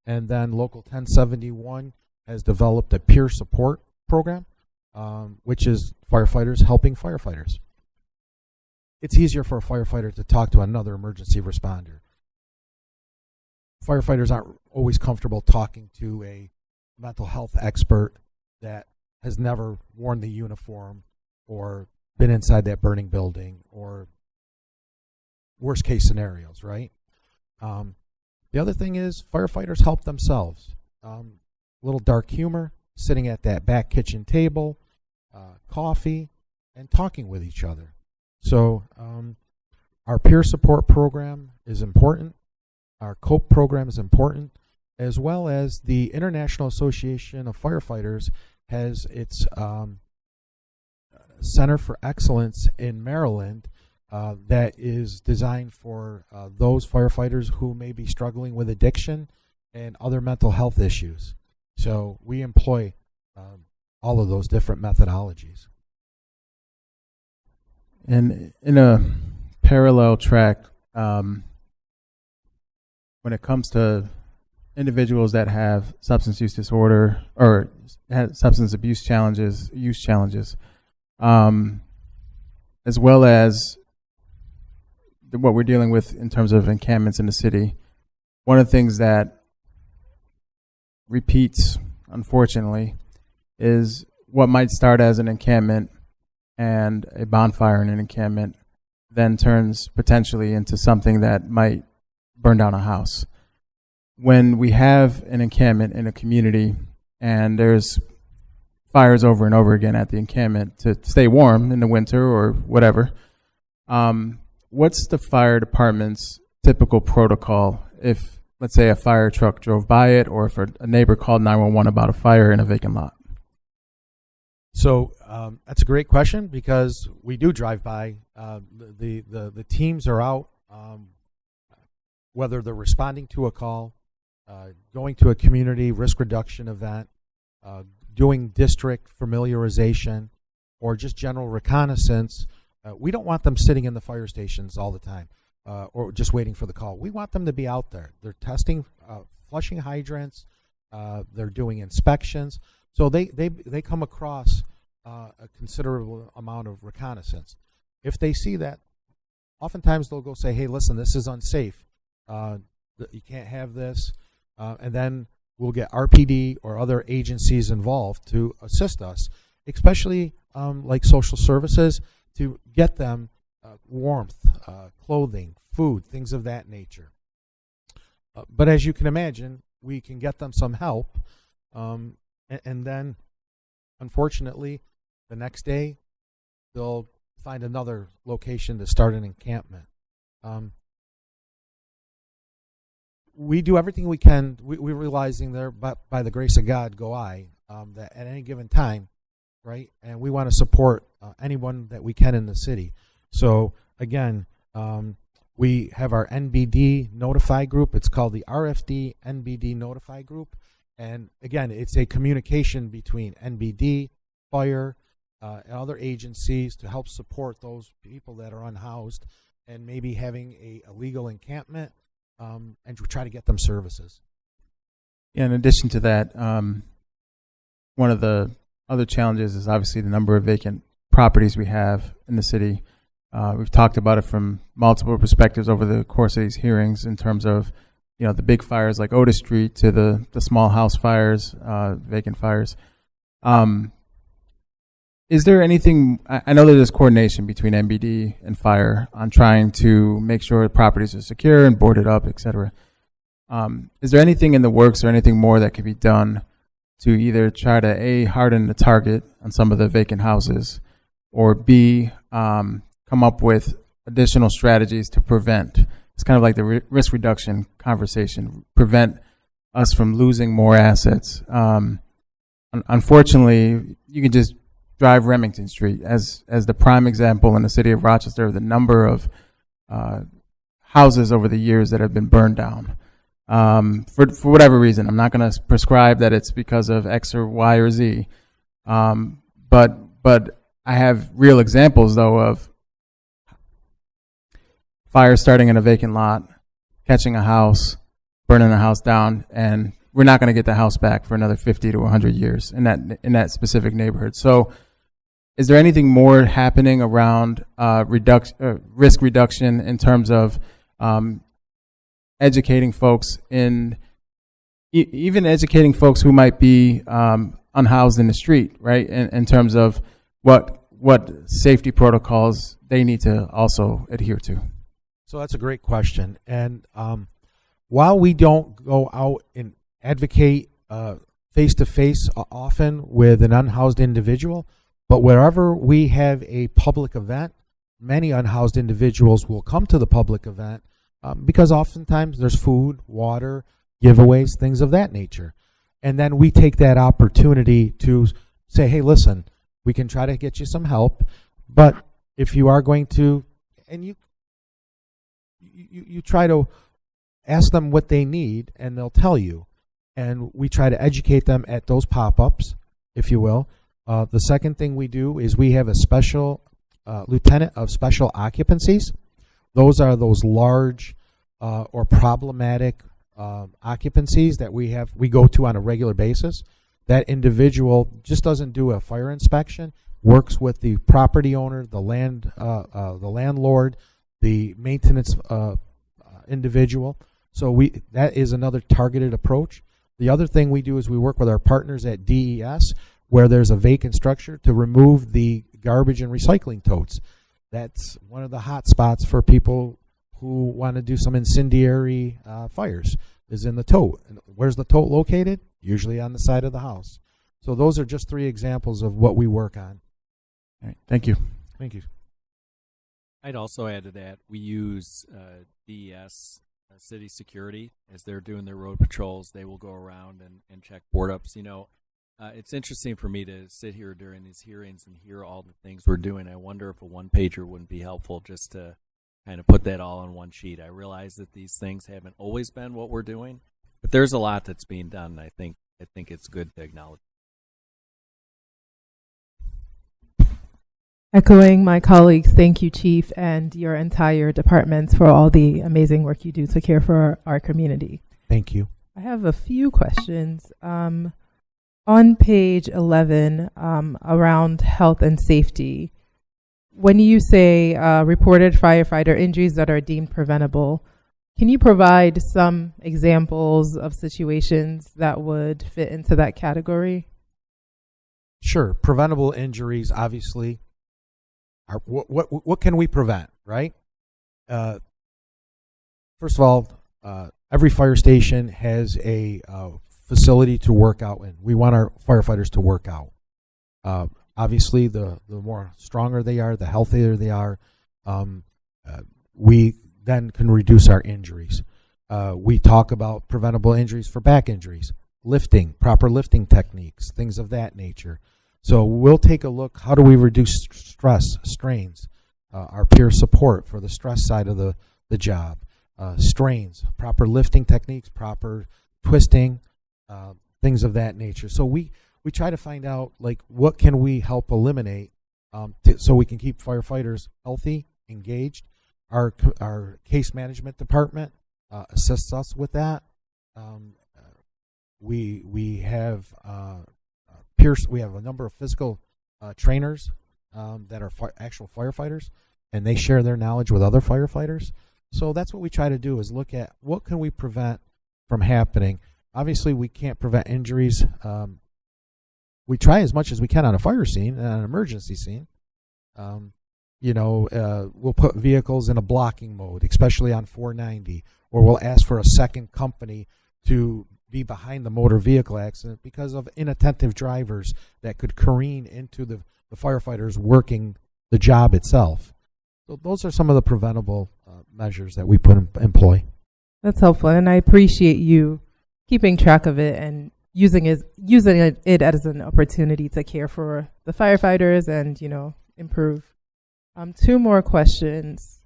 and then Local 1071 has developed a peer support program, which is firefighters helping firefighters. It's easier for a firefighter to talk to another emergency responder. Firefighters aren't always comfortable talking to a mental health expert that has never worn the uniform or been inside that burning building, or worst case scenarios, right? The other thing is firefighters help themselves. Little dark humor, sitting at that back kitchen table, coffee, and talking with each other. So our peer support program is important. Our COPE program is important, as well as the International Association of Firefighters has its Center for Excellence in Maryland that is designed for those firefighters who may be struggling with addiction and other mental health issues. So we employ all of those different methodologies. And in a parallel track, when it comes to individuals that have substance use disorder or have substance abuse challenges, use challenges, as well as what we're dealing with in terms of encampments in the city, one of the things that repeats, unfortunately, is what might start as an encampment and a bonfire in an encampment then turns potentially into something that might burn down a house. When we have an encampment in a community and there's fires over and over again at the encampment to stay warm in the winter or whatever, what's the fire department's typical protocol if, let's say, a fire truck drove by it, or if a neighbor called 911 about a fire in a vacant lot? So that's a great question, because we do drive by. The teams are out, whether they're responding to a call, going to a community risk reduction event, doing district familiarization, or just general reconnaissance. We don't want them sitting in the fire stations all the time or just waiting for the call. We want them to be out there. They're testing, flushing hydrants. They're doing inspections. So they come across a considerable amount of reconnaissance. If they see that, oftentimes they'll go say, hey, listen, this is unsafe. You can't have this. And then we'll get RPD or other agencies involved to assist us, especially like social services, to get them warmth, clothing, food, things of that nature. But as you can imagine, we can get them some help. And then, unfortunately, the next day, they'll find another location to start an encampment. We do everything we can. We're realizing there, but by the grace of God, go I, that at any given time, right? And we want to support anyone that we can in the city. So again, we have our NBD Notify group. It's called the RFD NBD Notify group. And again, it's a communication between NBD, fire, and other agencies to help support those people that are unhoused and maybe having a illegal encampment, and try to get them services. Yeah, in addition to that, one of the other challenges is obviously the number of vacant properties we have in the city. We've talked about it from multiple perspectives over the course of these hearings in terms of, you know, the big fires like Otis Street to the small house fires, vacant fires. Is there anything, I know that there's coordination between NBD and fire on trying to make sure properties are secure and boarded up, et cetera. Is there anything in the works or anything more that could be done to either try to A, harden the target on some of the vacant houses, or B, come up with additional strategies to prevent? It's kind of like the risk reduction conversation, prevent us from losing more assets. Unfortunately, you can just drive Remington Street as the prime example in the city of Rochester, the number of houses over the years that have been burned down. For whatever reason, I'm not going to prescribe that it's because of X or Y or Z. But I have real examples, though, of fire starting in a vacant lot, catching a house, burning a house down, and we're not going to get the house back for another 50 to 100 years in that specific neighborhood. So is there anything more happening around risk reduction in terms of educating folks even educating folks who might be unhoused in the street, right? In terms of what safety protocols they need to also adhere to? So that's a great question. And while we don't go out and advocate face-to-face often with an unhoused individual, but wherever we have a public event, many unhoused individuals will come to the public event because oftentimes there's food, water, giveaways, things of that nature. And then we take that opportunity to say, hey, listen, we can try to get you some help, but if you are going to and you try to ask them what they need, and they'll tell you. And we try to educate them at those pop-ups, if you will. The second thing we do is we have a special lieutenant of special occupancies. Those are those large or problematic occupancies that we go to on a regular basis. That individual just doesn't do a fire inspection, works with the property owner, the landlord, the maintenance individual. So that is another targeted approach. The other thing we do is we work with our partners at DES, where there's a vacant structure, to remove the garbage and recycling totes. That's one of the hot spots for people who want to do some incendiary fires, is in the tote. And where's the tote located? Usually on the side of the house. So those are just 3 examples of what we work on. All right, thank you. Thank you. I'd also add to that, we use DES city security as they're doing their road patrols. They will go around and check board ups. It's interesting for me to sit here during these hearings and hear all the things we're doing. I wonder if a one-pager wouldn't be helpful, just to kind of put that all on one sheet. I realize that these things haven't always been what we're doing, but there's a lot that's being done, and I think it's good to acknowledge. Echoing my colleagues, thank you, Chief, and your entire departments for all the amazing work you do to care for our community. Thank you. I have a few questions. On page 11, around health and safety, when you say reported firefighter injuries that are deemed preventable, can you provide some examples of situations that would fit into that category? Sure. Preventable injuries, obviously, are what can we prevent, right? First of all, every fire station has a facility to work out in. We want our firefighters to work out. Obviously, the more stronger they are, the healthier they are, we then can reduce our injuries. We talk about preventable injuries for back injuries, lifting, proper lifting techniques, things of that nature. So we'll take a look, how do we reduce stress, strains, our peer support for the stress side of the job, strains, proper lifting techniques, proper twisting, things of that nature. So we try to find out, like, what can we help eliminate so we can keep firefighters healthy, engaged. Our case management department assists us with that. We have we have a number of physical trainers that are actual firefighters, and they share their knowledge with other firefighters. So that's what we try to do, is look at what can we prevent from happening. Obviously, we can't prevent injuries. We try as much as we can on a fire scene and on an emergency scene. We'll put vehicles in a blocking mode, especially on 490, or we'll ask for a second company to be behind the motor vehicle accident because of inattentive drivers that could careen into the firefighters working the job itself. So those are some of the preventable measures that we employ. That's helpful, and I appreciate you keeping track of it and using it as an opportunity to care for the firefighters and, improve. 2 more questions.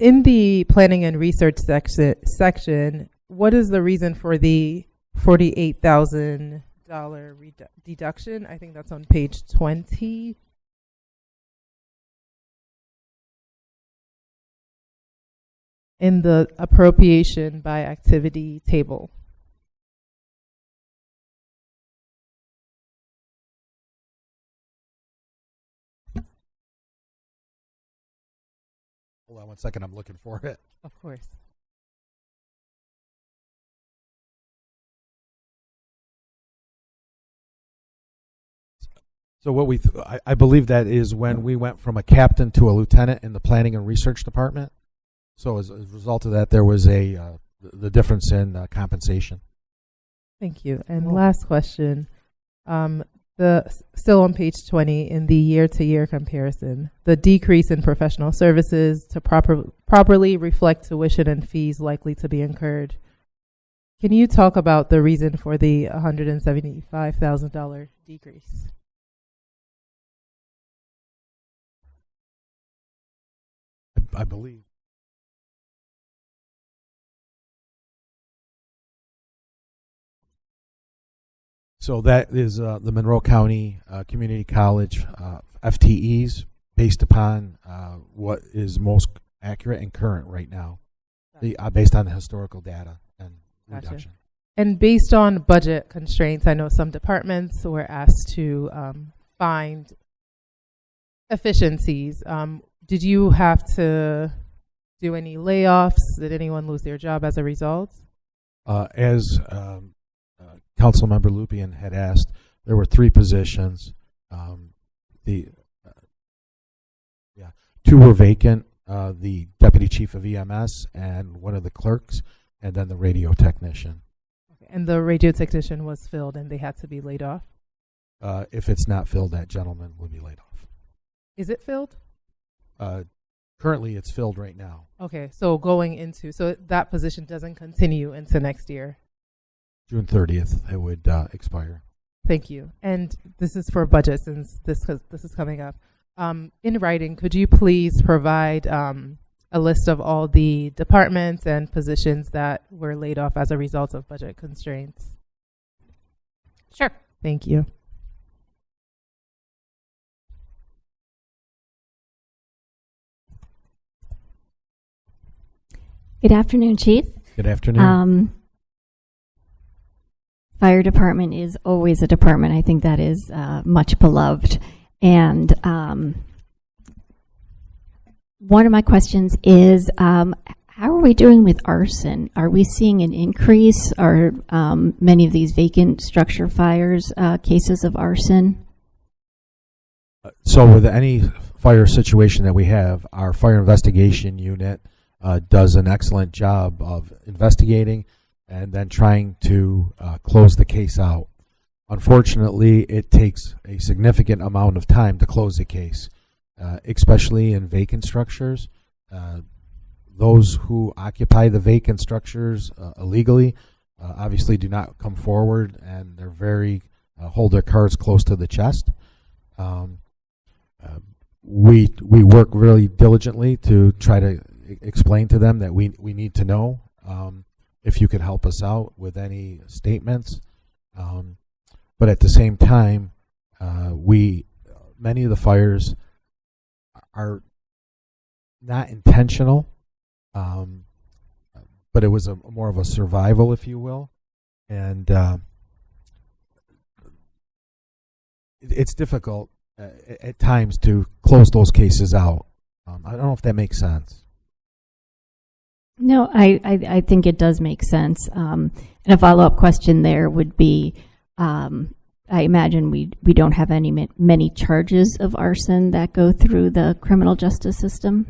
In the planning and research section, what is the reason for the $48,000 deduction? I think that's on page 20. In the appropriation by activity table. Hold on one second, I'm looking for it. Of course. So I believe that is when we went from a captain to a lieutenant in the planning and research department. So as a result of that, there was the difference in compensation. Thank you. And last question, still on page 20, in the year-to-year comparison, the decrease in professional services to properly reflect tuition and fees likely to be incurred. Can you talk about the reason for the $175,000 decrease? I believe. So that is the Monroe County Community College FTEs based upon what is most accurate and current right now, based on the historical data and reduction. And based on budget constraints, I know some departments were asked to find efficiencies. Did you have to do any layoffs? Did anyone lose their job as a result? As Councilmember Lupien had asked, there were 3 positions. Two were vacant, the deputy chief of EMS and one of the clerks, and then the radio technician. Okay. And the radio technician was filled and they had to be laid off? If it's not filled, that gentleman will be laid off. Is it filled? Currently, it's filled right now. Okay, so so that position doesn't continue into next year? June 30th, it would expire. Thank you. And this is for budget, since this is coming up. In writing, could you please provide a list of all the departments and positions that were laid off as a result of budget constraints? Sure. Thank you. Good afternoon, Chief. Good afternoon. Fire department is always a department. I think that is much beloved. And one of my questions is, how are we doing with arson? Are we seeing an increase? Are many of these vacant structure fires cases of arson? So with any fire situation that we have, our fire investigation unit does an excellent job of investigating and then trying to close the case out. Unfortunately, it takes a significant amount of time to close a case, especially in vacant structures. Those who occupy the vacant structures illegally obviously do not come forward, and they're very hold their cards close to the chest. We work really diligently to try to explain to them that we need to know. If you could help us out with any statements. But at the same time, many of the fires are not intentional, but it was more of a survival, if you will. And it's difficult at times to close those cases out. I don't know if that makes sense. No, I think it does make sense. And a follow-up question there would be, I imagine we don't have many charges of arson that go through the criminal justice system.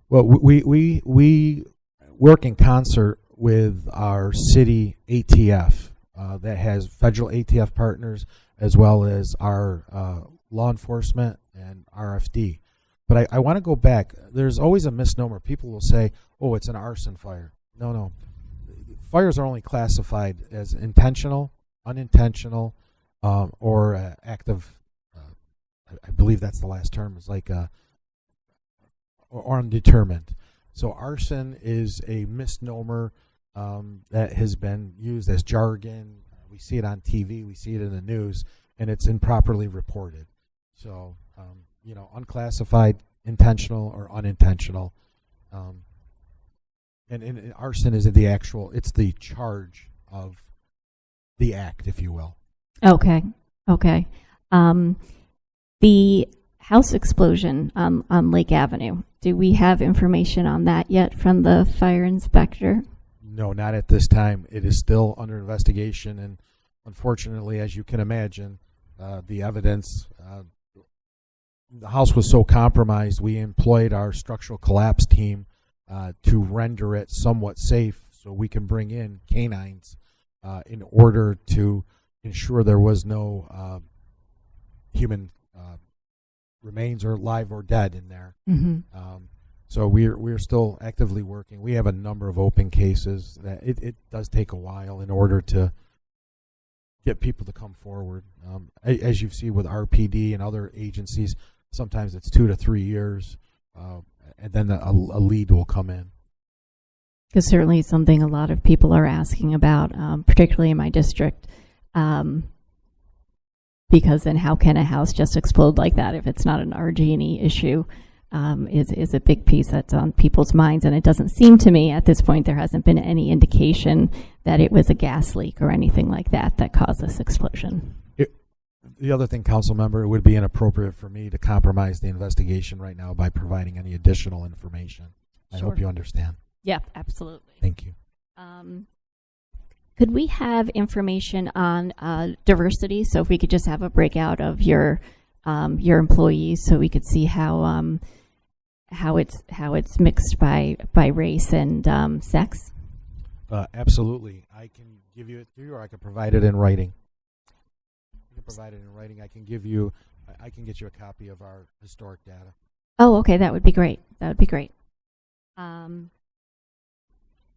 Well, we work in concert with our city ATF that has federal ATF partners, as well as our law enforcement and RFD. But I want to go back. There's always a misnomer. People will say, oh, it's an arson fire. No. Fires are only classified as intentional, unintentional, or active. I believe that's the last term. It's like or undetermined. So arson is a misnomer that has been used as jargon. We see it on TV. We see it in the news, and it's improperly reported. So, unclassified, intentional, or unintentional. And arson is it's the charge of the act, if you will. Okay. The house explosion on Lake Avenue, do we have information on that yet from the fire inspector? No, not at this time. It is still under investigation, and unfortunately, as you can imagine, the evidence, the house was so compromised, we employed our structural collapse team to render it somewhat safe so we can bring in canines in order to ensure there was no human remains, or live or dead, in there. Mm-hmm. So we're still actively working. We have a number of open cases that it does take a while in order to get people to come forward. As you see with RPD and other agencies, sometimes it's 2 to 3 years and then a lead will come in. Because certainly something a lot of people are asking about, particularly in my district. Because then how can a house just explode like that if it's not an RG&E issue? Is a big piece that's on people's minds. And it doesn't seem to me at this point there hasn't been any indication that it was a gas leak or anything like that that caused this explosion. The other thing, council member, it would be inappropriate for me to compromise the investigation right now by providing any additional information. I Sure. hope you understand. Yeah, absolutely. Thank you. Could we have information on diversity? So if we could just have a breakout of your employees, so we could see how it's mixed by race and sex. Absolutely. I can give you it to you, or I can provide it in writing. I can provide it in writing. I can get you a copy of our historic data. Oh, okay, that would be great. That would be great.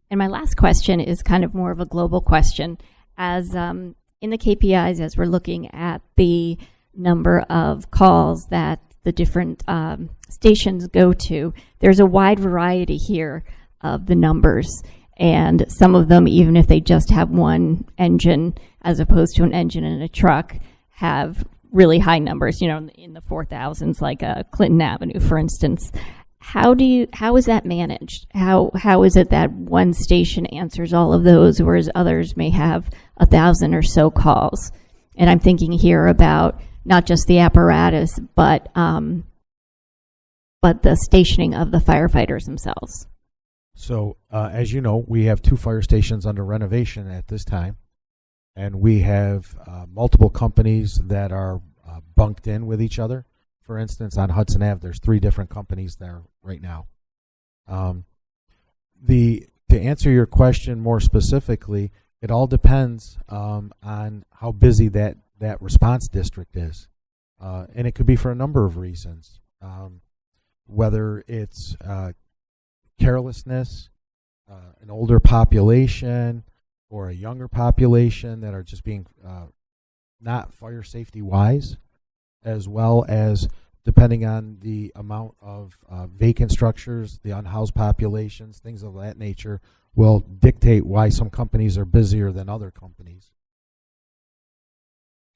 And my last question is kind of more of a global question. As in the KPIs, as we're looking at the number of calls that the different stations go to, there's a wide variety here of the numbers. And some of them, even if they just have one engine as opposed to an engine in a truck, have really high numbers, in the 4,000s, like Clinton Avenue, for instance. How is that managed? How is it that one station answers all of those, whereas others may have 1,000 or so calls? And I'm thinking here about not just the apparatus, but the stationing of the firefighters themselves. So, as you know, we have 2 fire stations under renovation at this time, and we have multiple companies that are bunked in with each other. For instance, on Hudson Ave, there's 3 different companies there right now. To answer your question more specifically, it all depends on how busy that response district is, and it could be for a number of reasons. Whether it's carelessness, an older population, or a younger population that are just being not fire safety wise, as well as depending on the amount of vacant structures, the unhoused populations, things of that nature, will dictate why some companies are busier than other companies.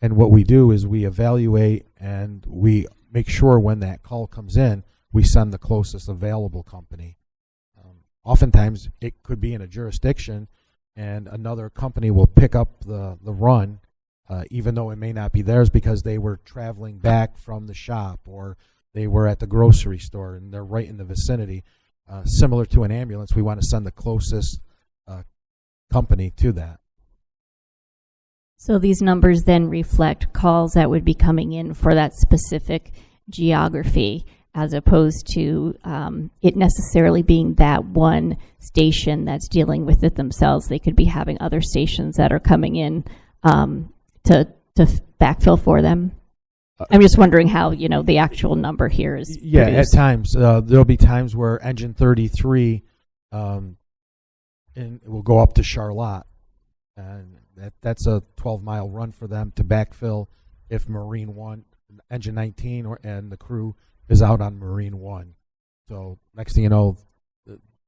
And what we do is we evaluate and we make sure when that call comes in, we send the closest available company. Oftentimes, it could be in a jurisdiction, and another company will pick up the run, even though it may not be theirs, because they were traveling back from the shop or they were at the grocery store and they're right in the vicinity. Similar to an ambulance, we want to send the closest company to that. So these numbers then reflect calls that would be coming in for that specific geography, as opposed to it necessarily being that one station that's dealing with it themselves. They could be having other stations that are coming in to backfill for them. I'm just wondering how, the actual number here is produced. At times. There'll be times where engine 33 and it will go up to Charlotte. And that's a 12-mile run for them to backfill if Marine 1, engine 19, and the crew is out on Marine 1. So next thing you know,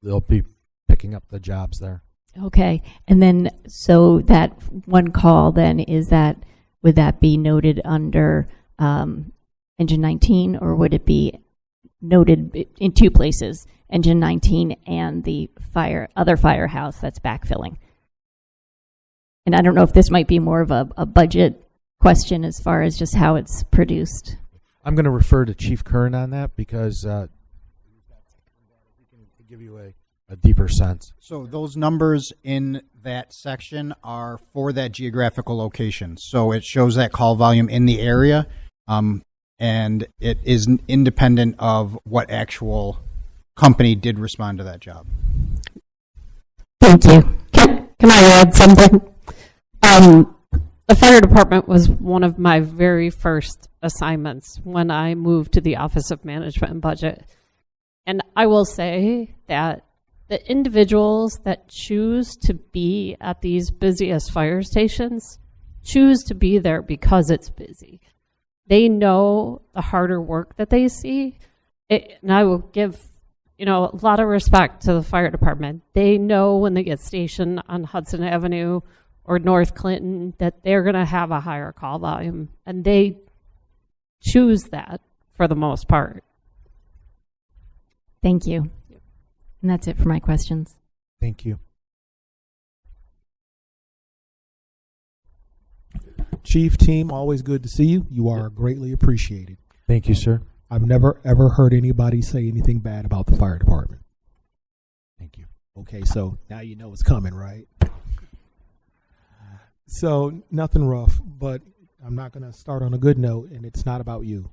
they'll be picking up the jobs there. Okay. And then, so that one call then, would that be noted under engine 19, or would it be noted in 2 places, engine 19 and the other firehouse that's backfilling? And I don't know if this might be more of a budget question as far as just how it's produced. I'm going to refer to Chief Kern on that because he can give you a deeper sense. So those numbers in that section are for that geographical location. So it shows that call volume in the area, and it is independent of what actual company did respond to that job. Thank you. Can I add something? The fire department was one of my very first assignments when I moved to the Office of Management and Budget. And I will say that the individuals that choose to be at these busiest fire stations choose to be there because it's busy. They know the harder work that they see. And I will give you know, a lot of respect to the fire department. They know when they get stationed on Hudson Avenue or North Clinton that they're going to have a higher call volume, and they choose that for the most part. Thank you. And that's it for my questions. Thank you. Chief, team, always good to see you. You are greatly appreciated. Thank you, sir. I've never, ever heard anybody say anything bad about the fire department. Thank you. Okay, so now you know it's coming, right? So nothing rough, but I'm not going to start on a good note, and it's not about you.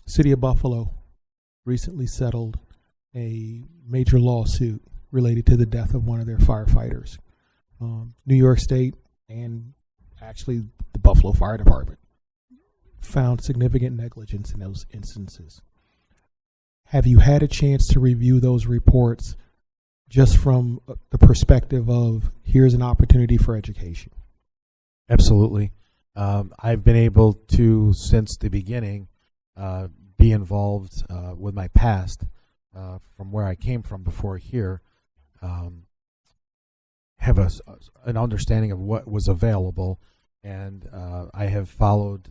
City of Buffalo recently settled a major lawsuit related to the death of one of their firefighters. New York State and actually the Buffalo Fire Department found significant negligence in those instances. Have you had a chance to review those reports just from the perspective of here's an opportunity for education? Absolutely. I've been able to, since the beginning, be involved with my past from where I came from before here, have an understanding of what was available, and I have followed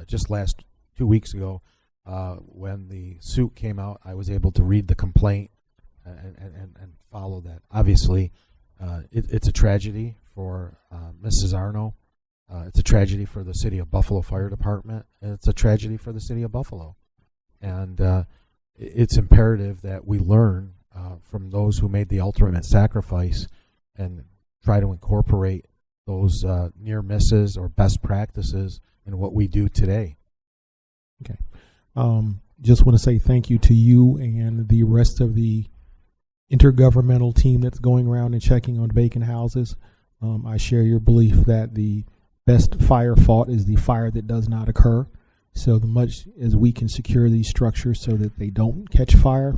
just last 2 weeks ago when the suit came out. I was able to read the complaint and follow that. Obviously, it's a tragedy for Mrs. Arno. It's a tragedy for the City of Buffalo Fire Department, and it's a tragedy for the City of Buffalo. And it's imperative that we learn from those who made the ultimate sacrifice and try to incorporate those near misses or best practices in what we do today. Okay. Just want to say thank you to you and the rest of the intergovernmental team that's going around and checking on vacant houses. I share your belief that the best fire fought is the fire that does not occur. So the much as we can secure these structures so that they don't catch fire,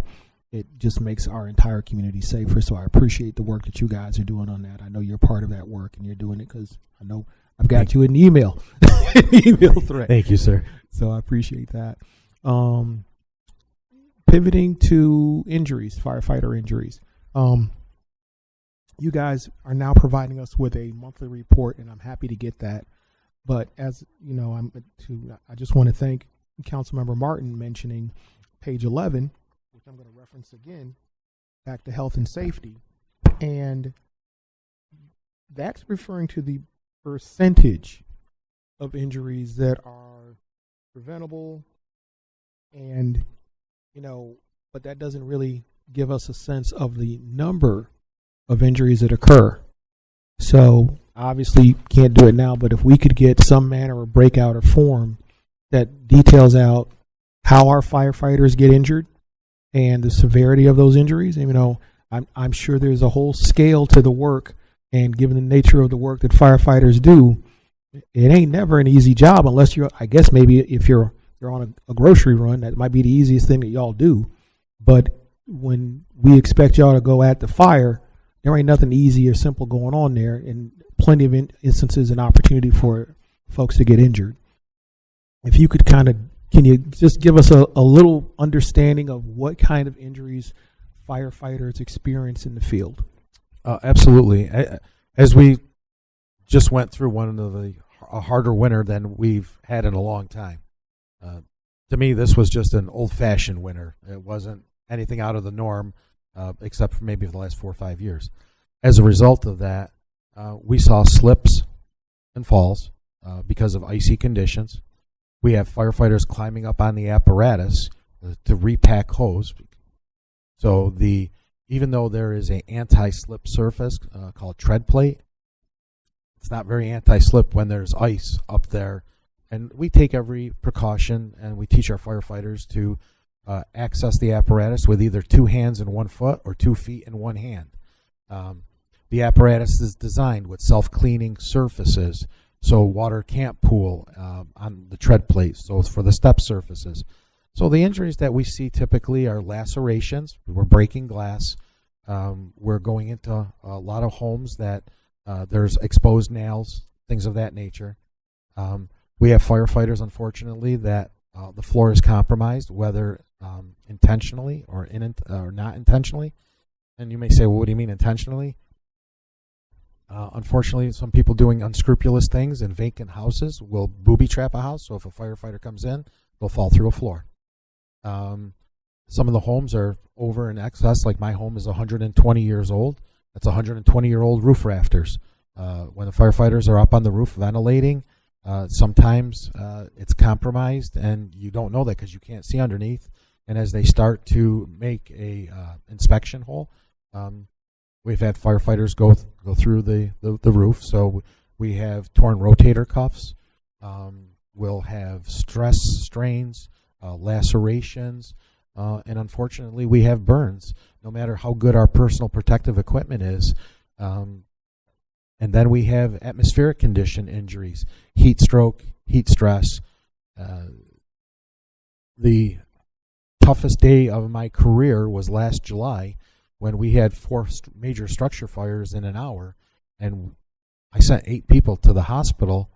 it just makes our entire community safer. So I appreciate the work that you guys are doing on that. I know you're part of that work, and you're doing it because I know I've got you an email, email thread. Thank you, sir. So I appreciate that. Pivoting to injuries, firefighter injuries. You guys are now providing us with a monthly report, and I'm happy to get that. But as you know, I just want to thank Councilmember Martin mentioning page 11, which I'm going to reference again, back to health and safety. And that's referring to the percentage of injuries that are preventable. And, you know, but that doesn't really give us a sense of the number of injuries that occur. So obviously can't do it now, but if we could get some manner of breakout or form that details out how our firefighters get injured and the severity of those injuries, you know, I'm sure there's a whole scale to the work, and given the nature of the work that firefighters do, it ain't never an easy job unless you're, I guess maybe if you're on a grocery run, that might be the easiest thing that y'all do. But when we expect y'all to go at the fire, there ain't nothing easy or simple going on there, and plenty of instances and opportunity for folks to get injured. If you could can you just give us a little understanding of what kind of injuries firefighters experience in the field? Absolutely. As we just went through a harder winter than we've had in a long time. To me, this was just an old-fashioned winter. It wasn't anything out of the norm, except for maybe the last 4 or 5 years. As a result of that, we saw slips and falls because of icy conditions. We have firefighters climbing up on the apparatus to repack hose. So even though there is an anti-slip surface called tread plate, it's not very anti-slip when there's ice up there. And we take every precaution, and we teach our firefighters to access the apparatus with either 2 hands and 1 foot or 2 feet and 1 hand. The apparatus is designed with self-cleaning surfaces, so water can't pool on the tread plate, so it's for the step surfaces. So the injuries that we see typically are lacerations. We're breaking glass. We're going into a lot of homes that there's exposed nails, things of that nature. We have firefighters, unfortunately, that the floor is compromised, whether intentionally or or not intentionally. And you may say, well, what do you mean intentionally? Unfortunately, some people doing unscrupulous things in vacant houses will booby trap a house. So if a firefighter comes in, they'll fall through a floor. Some of the homes are over in excess. Like my home is 120 years old. That's 120-year-old roof rafters. When the firefighters are up on the roof ventilating, sometimes it's compromised, and you don't know that because you can't see underneath. And as they start to make a inspection hole, we've had firefighters go through the roof. So we have torn rotator cuffs. We'll have stress strains, lacerations, and unfortunately we have burns, no matter how good our personal protective equipment is. And then we have atmospheric condition injuries, heat stroke, heat stress. The toughest day of my career was last July when we had 4 major structure fires in an hour, and I sent 8 people to the hospital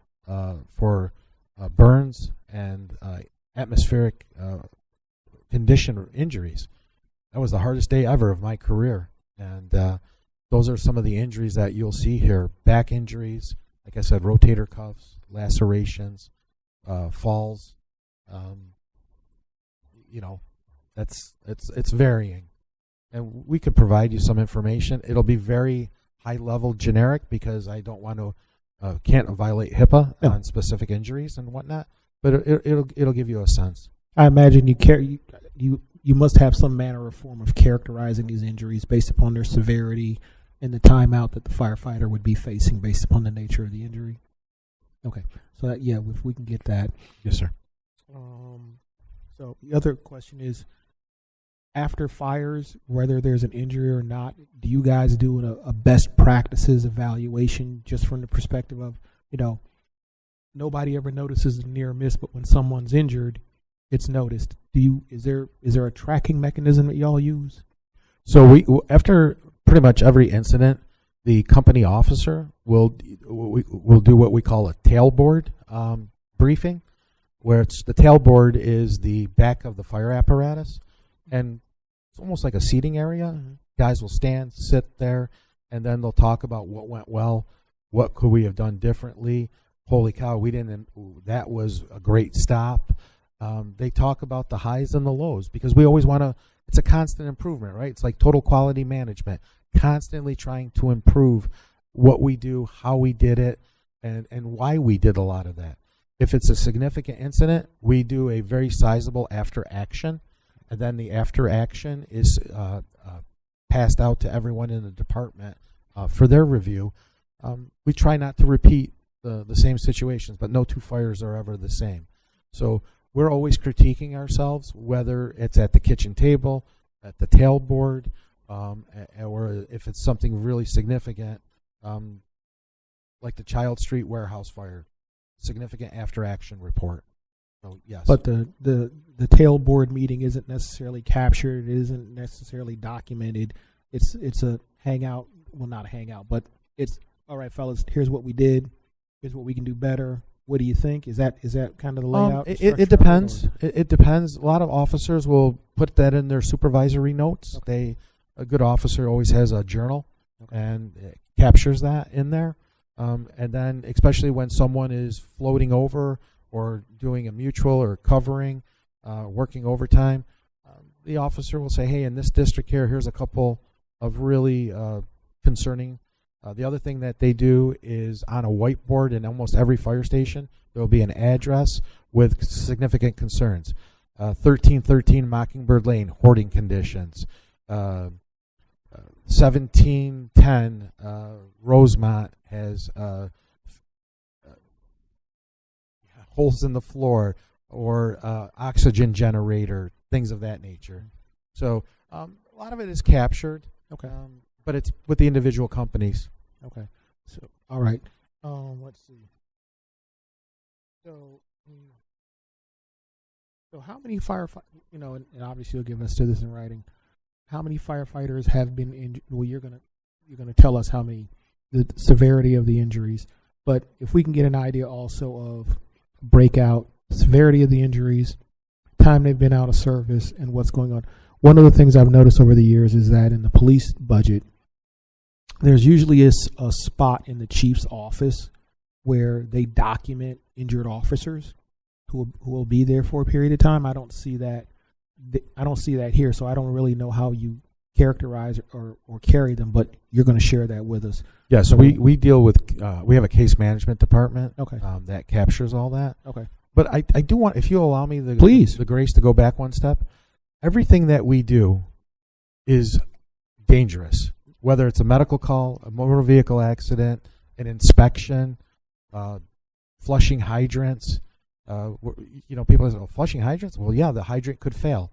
for burns and atmospheric condition injuries. That was the hardest day ever of my career, and those are some of the injuries that you'll see here. Back injuries, like I said, rotator cuffs, lacerations, falls. It's varying. And we could provide you some information. It'll be very high level generic because I don't want to can't violate HIPAA on specific injuries and whatnot. But it'll give you a sense. I imagine you must have some manner or form of characterizing these injuries based upon their severity and the timeout that the firefighter would be facing based upon the nature of the injury. Okay, so if we can get that. Yes, sir. So the other question is, after fires, whether there's an injury or not, do you guys do a best practices evaluation just from the perspective of, nobody ever notices a near miss, but when someone's injured, it's noticed. Is there a tracking mechanism that y'all use? So we, after pretty much every incident, the company officer will do what we call a tailboard briefing, where the tailboard is the back of the fire apparatus, and it's almost like a seating area. Mm-hmm. Guys will stand, sit there, and then they'll talk about what went well, what could we have done differently. Holy cow, that was a great stop. They talk about the highs and the lows because we always want to, it's a constant improvement, right? It's like total quality management, constantly trying to improve what we do, how we did it, and why we did a lot of that. If it's a significant incident, we do a very sizable after action, and then the after action is passed out to everyone in the department for their review. We try not to repeat the same situations, but no 2 fires are ever the same. So we're always critiquing ourselves, whether it's at the kitchen table, at the tailboard, or if it's something really significant, like the Child Street warehouse fire, significant after action report. So yes. But the tailboard meeting isn't necessarily captured. It isn't necessarily documented. It's a hangout. Well, not a hangout, but it's all right, fellas. Here's what we did. Here's what we can do better. What do you think? Is that kind of the layout? It depends. It depends. A lot of officers will put that in their supervisory notes. Okay. A good officer always has a journal, and it captures that in there. And then, especially when someone is floating over or doing a mutual or covering, working overtime, the officer will say, "Hey, in this district here, here's a couple of really concerning." The other thing that they do is on a whiteboard in almost every fire station, there will be an address with significant concerns. 1313 Mockingbird Lane, hoarding conditions. 1710 Rosemont has holes in the floor or oxygen generator, things of that nature. So a lot of it is captured. Okay. But it's with the individual companies. Okay. So all right. Let's see. So how many firefighters? And obviously you'll give us to this in writing. How many firefighters have been injured? Well, you're gonna tell us how many, the severity of the injuries. But if we can get an idea also of breakout severity of the injuries, time they've been out of service and what's going on. One of the things I've noticed over the years is that in the police budget, there's usually a spot in the chief's office where they document injured officers who will be there for a period of time. I don't see that. I don't see that here, so I don't really know how you characterize or carry them. But you're going to share that with us. Yeah. So we deal with we have a case management department. Okay. That captures all that. Okay. But I do want, if you allow me Please. the grace to go back one step, everything that we do is dangerous. Whether it's a medical call, a motor vehicle accident, an inspection, flushing hydrants. People say, "Oh, flushing hydrants?" Well, yeah, the hydrant could fail.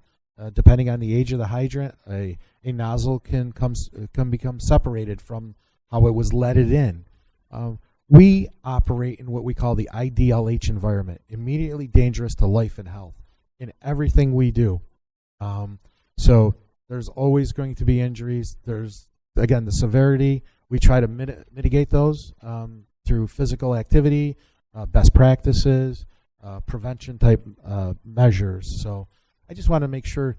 Depending on the age of the hydrant, a nozzle can become separated from how it was leaded in. We operate in what we call the IDLH environment, immediately dangerous to life and health, in everything we do. So there's always going to be injuries. There's, again, the severity. We try to mitigate those through physical activity, best practices, prevention type measures. So I just want to make sure,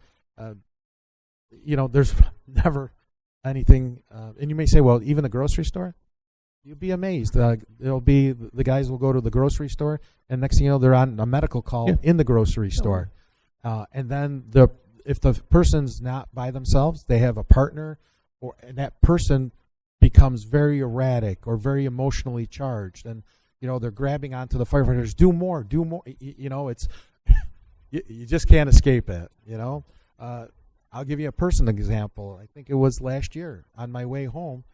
there's never anything. And you may say, well, even the grocery store? You'll be amazed. It'll be the guys will go to the grocery store, and next thing you know, they're on a medical call in the grocery store. And then if the person's not by themselves, they have a partner, and that person becomes very erratic or very emotionally charged, and they're grabbing onto the firefighters. Do more. It's you just can't escape it. I'll give you a personal example. I think it was last year on my way home.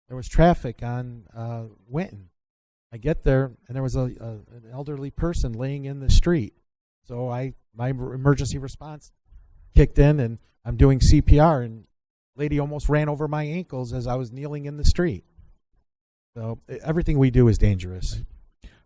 There was traffic on Winton. I get there, and there was an elderly person laying in the street. So my emergency response kicked in, and I'm doing CPR, and lady almost ran over my ankles as I was kneeling in the street. So everything we do is dangerous.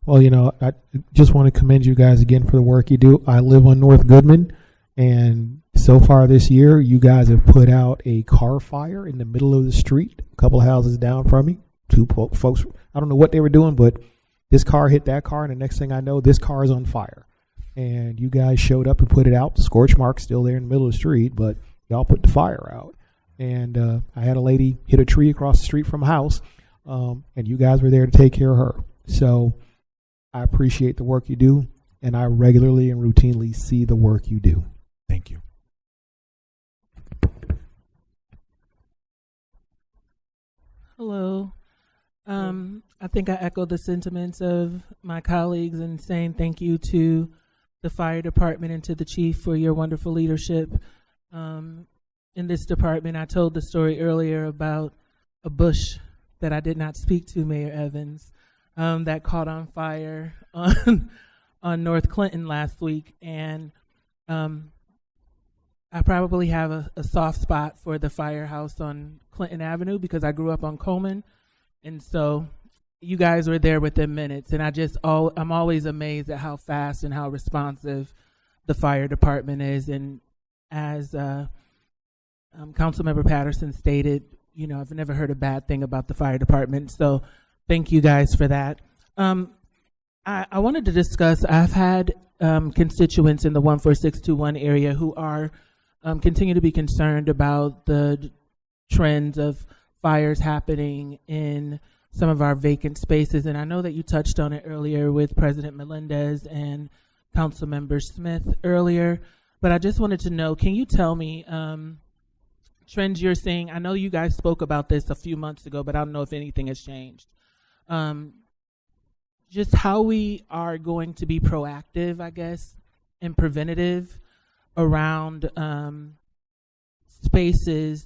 Well, I just want to commend you guys again for the work you do. I live on North Goodman, and so far this year, you guys have put out a car fire in the middle of the street, a couple of houses down from me. Two folks, I don't know what they were doing, but this car hit that car, and the next thing I know, this car is on fire. And you guys showed up and put it out. The scorch mark's still there in the middle of the street, but y'all put the fire out. And I had a lady hit a tree across the street from a house, and you guys were there to take care of her. So I appreciate the work you do, and I regularly and routinely see the work you do. Thank you. Hello. I think I echo the sentiments of my colleagues in saying thank you to the fire department and to the chief for your wonderful leadership in this department. I told the story earlier about a bush that I did not speak to, Mayor Evans, that caught on fire on North Clinton last week. And I probably have a soft spot for the firehouse on Clinton Avenue because I grew up on Coleman. And so you guys were there within minutes. And I'm always amazed at how fast and how responsive the fire department is. And as Councilmember Patterson stated, I've never heard a bad thing about the fire department. So thank you guys for that. I wanted to discuss, I've had constituents in the 14621 area who are continue to be concerned about the trends of fires happening in some of our vacant spaces. And I know that you touched on it earlier with President Melendez and Councilmember Smith earlier, but I just wanted to know, can you tell me trends you're seeing? I know you guys spoke about this a few months ago, but I don't know if anything has changed. Just how we are going to be proactive, I guess, and preventative around spaces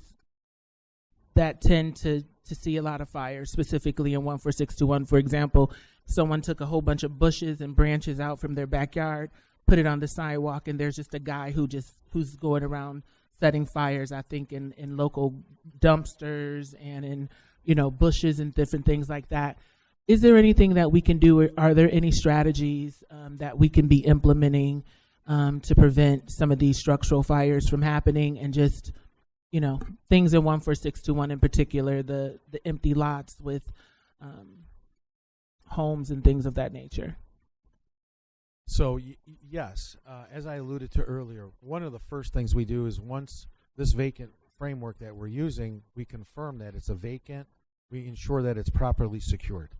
that tend to see a lot of fires, specifically in 14621. For example, someone took a whole bunch of bushes and branches out from their backyard, put it on the sidewalk, and there's just a guy who's going around setting fires, I think, in local dumpsters and in bushes and different things like that. Is there anything that we can do, or are there any strategies that we can be implementing to prevent some of these structural fires from happening, and just things in 14621 in particular, the empty lots with homes and things of that nature? So yes, as I alluded to earlier, one of the first things we do is once this vacant framework that we're using, we confirm that it's a vacant. We ensure that it's properly secured.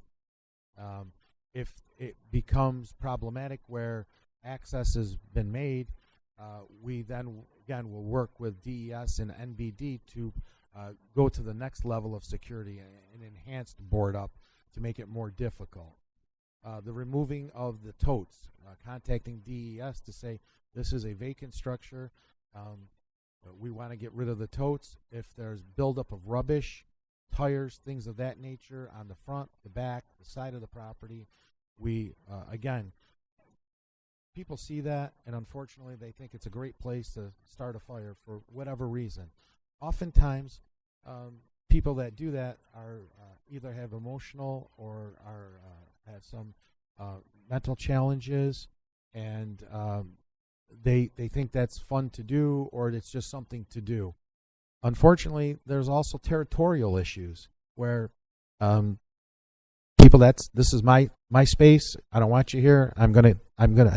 If it becomes problematic where access has been made, we then again will work with DES and NBD to go to the next level of security and enhance the board up to make it more difficult. The removing of the totes, contacting DES to say this is a vacant structure. We want to get rid of the totes. If there's buildup of rubbish, tires, things of that nature on the front, the back, the side of the property, we, again, people see that, and unfortunately they think it's a great place to start a fire for whatever reason. Oftentimes, people that do that are either have emotional or are have some mental challenges, and they think that's fun to do, or it's just something to do. Unfortunately, there's also territorial issues where people, this is my space. I don't want you here. I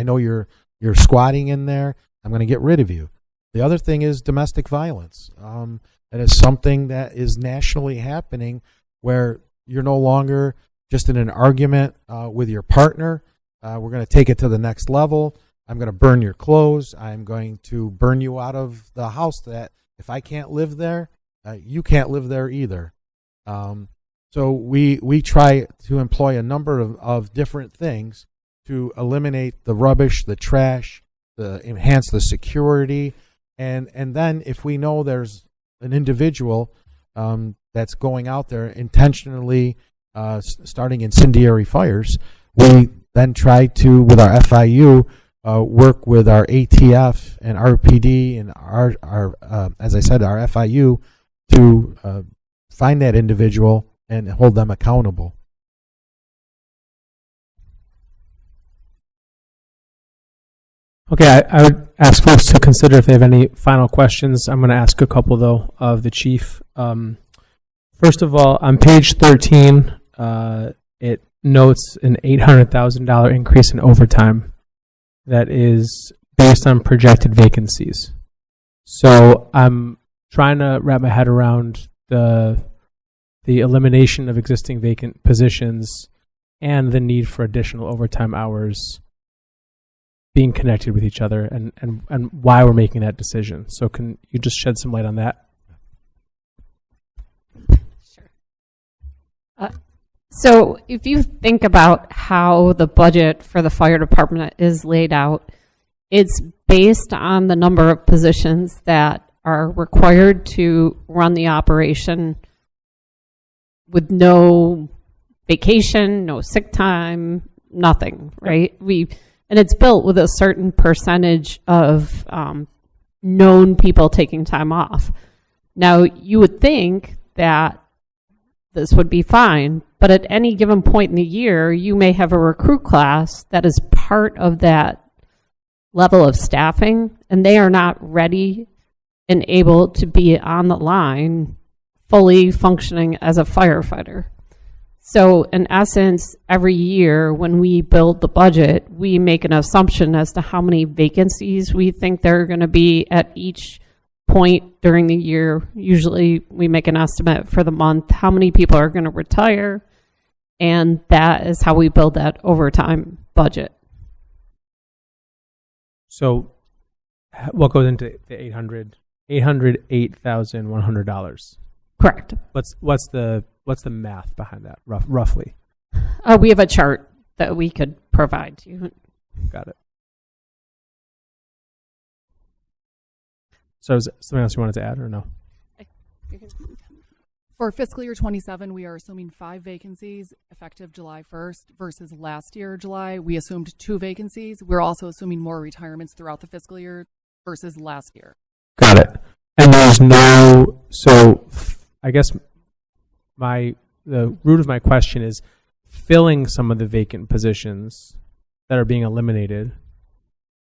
know you're squatting in there. I'm gonna get rid of you. The other thing is domestic violence. That is something that is nationally happening, where you're no longer just in an argument with your partner. We're going to take it to the next level. I'm going to burn your clothes. I'm going to burn you out of the house. That if I can't live there, you can't live there either. So we try to employ a number of different things to eliminate the rubbish, the trash, enhance the security, and then if we know there's an individual that's going out there intentionally starting incendiary fires, we then try to, with our FIU, work with our ATF and RPD and our as I said, our FIU to find that individual and hold them accountable. Okay, I would ask folks to consider if they have any final questions. I'm going to ask a couple, though, of the chief. First of all, on page 13, it notes an $800,000 increase in overtime that is based on projected vacancies. So I'm trying to wrap my head around the elimination of existing vacant positions and the need for additional overtime hours being connected with each other, and why we're making that decision. So can you just shed some light on that? Sure. So if you think about how the budget for the fire department is laid out, it's based on the number of positions that are required to run the operation with no vacation, no sick time, nothing, right? And it's built with a certain percentage of known people taking time off. Now, you would think that this would be fine, but at any given point in the year, you may have a recruit class that is part of that level of staffing, and they are not ready and able to be on the line fully functioning as a firefighter. So in essence, every year when we build the budget, we make an assumption as to how many vacancies we think there are going to be at each point during the year. Usually we make an estimate for the month, how many people are going to retire, and that is how we build that overtime budget. So what goes into the $808,100? Correct. What's the math behind that, roughly? We have a chart that we could provide to you. Got it. So is there something else you wanted to add, or no? For fiscal year 27, we are assuming 5 vacancies effective July 1st versus last year, July. We assumed 2 vacancies. We're also assuming more retirements throughout the fiscal year versus last year. Got it. And there's no, so I guess the root of my question is filling some of the vacant positions that are being eliminated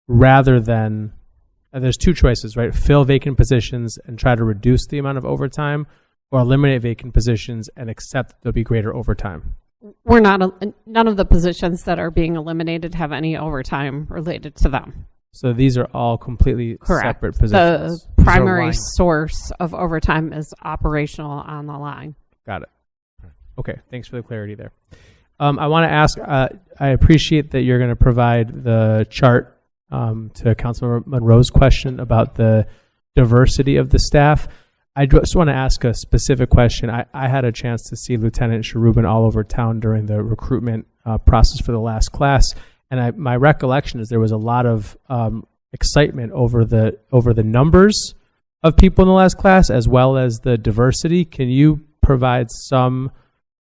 rather than, there's 2 choices, right? Fill vacant positions and try to reduce the amount of overtime, or eliminate vacant positions and accept that there'll be greater overtime. we're not, none of the positions that are being eliminated have any overtime related to them. So these are all completely Correct. separate positions. The primary source of overtime is operational on the line. Got it. Okay, thanks for the clarity there. I want to ask, I appreciate that you're going to provide the chart to Councilmember Monroe's question about the diversity of the staff. I just want to ask a specific question. I had a chance to see Lieutenant Cherubin all over town during the recruitment process for the last class, and my recollection is there was a lot of excitement over the numbers of people in the last class as well as the diversity. Can you provide some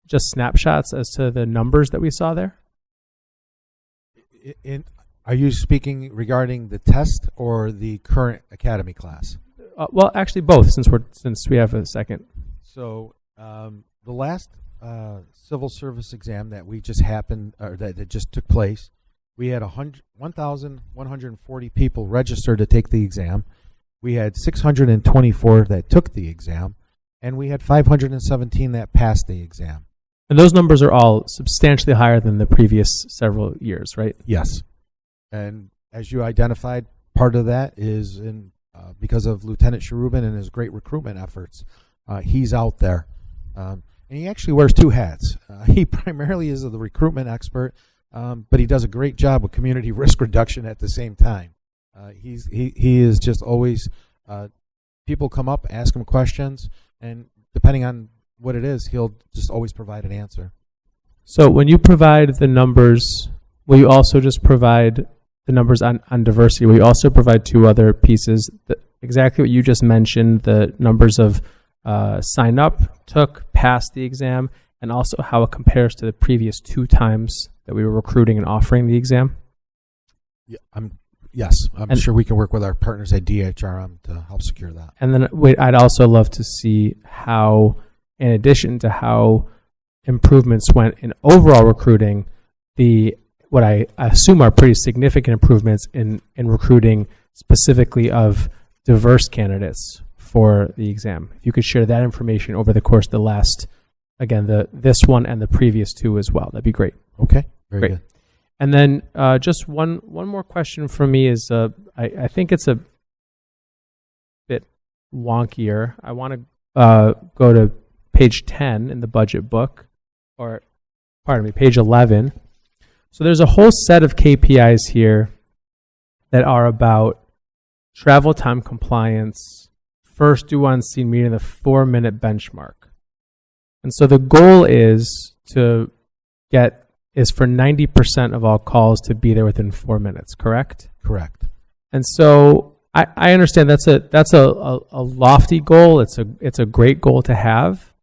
just snapshots as to the numbers that we saw there? Are you speaking regarding the test or the current academy class? Well, actually both, since we have a second. So the last civil service exam that we just happened, or that just took place, we had 1,140 people registered to take the exam. We had 624 that took the exam, and we had 517 that passed the exam. And those numbers are all substantially higher than the previous several years, right? Yes. And as you identified, part of that is because of Lieutenant Cherubin and his great recruitment efforts. He's out there. And he actually wears two hats. He primarily is the recruitment expert, but he does a great job with community risk reduction at the same time. He is just always, people come up, ask him questions, and depending on what it is, he'll just always provide an answer. So when you provide the numbers, will you also just provide the numbers on diversity? Will you also provide two other pieces, exactly what you just mentioned, the numbers of sign up, took, passed the exam, and also how it compares to the previous 2 times that we were recruiting and offering the exam? Yeah, I'm sure we can work with our partners at DHRM to help secure that. And then I'd also love to see how, in addition to how improvements went in overall recruiting, what I assume are pretty significant improvements in recruiting specifically of diverse candidates for the exam. If you could share that information over the course of the last, again, this one and the previous 2 as well, that'd be great. Okay, very great. good. And then just one more question from me is, I think it's a bit wonkier. I want to go to page 10 in the budget book, or pardon me, page 11. So there's a whole set of KPIs here that are about travel time compliance, first due on scene meeting, the 4-minute benchmark. And so the goal is for 90% of all calls to be there within 4 minutes, correct? Correct. And so I understand that's a lofty goal. It's a great goal to have.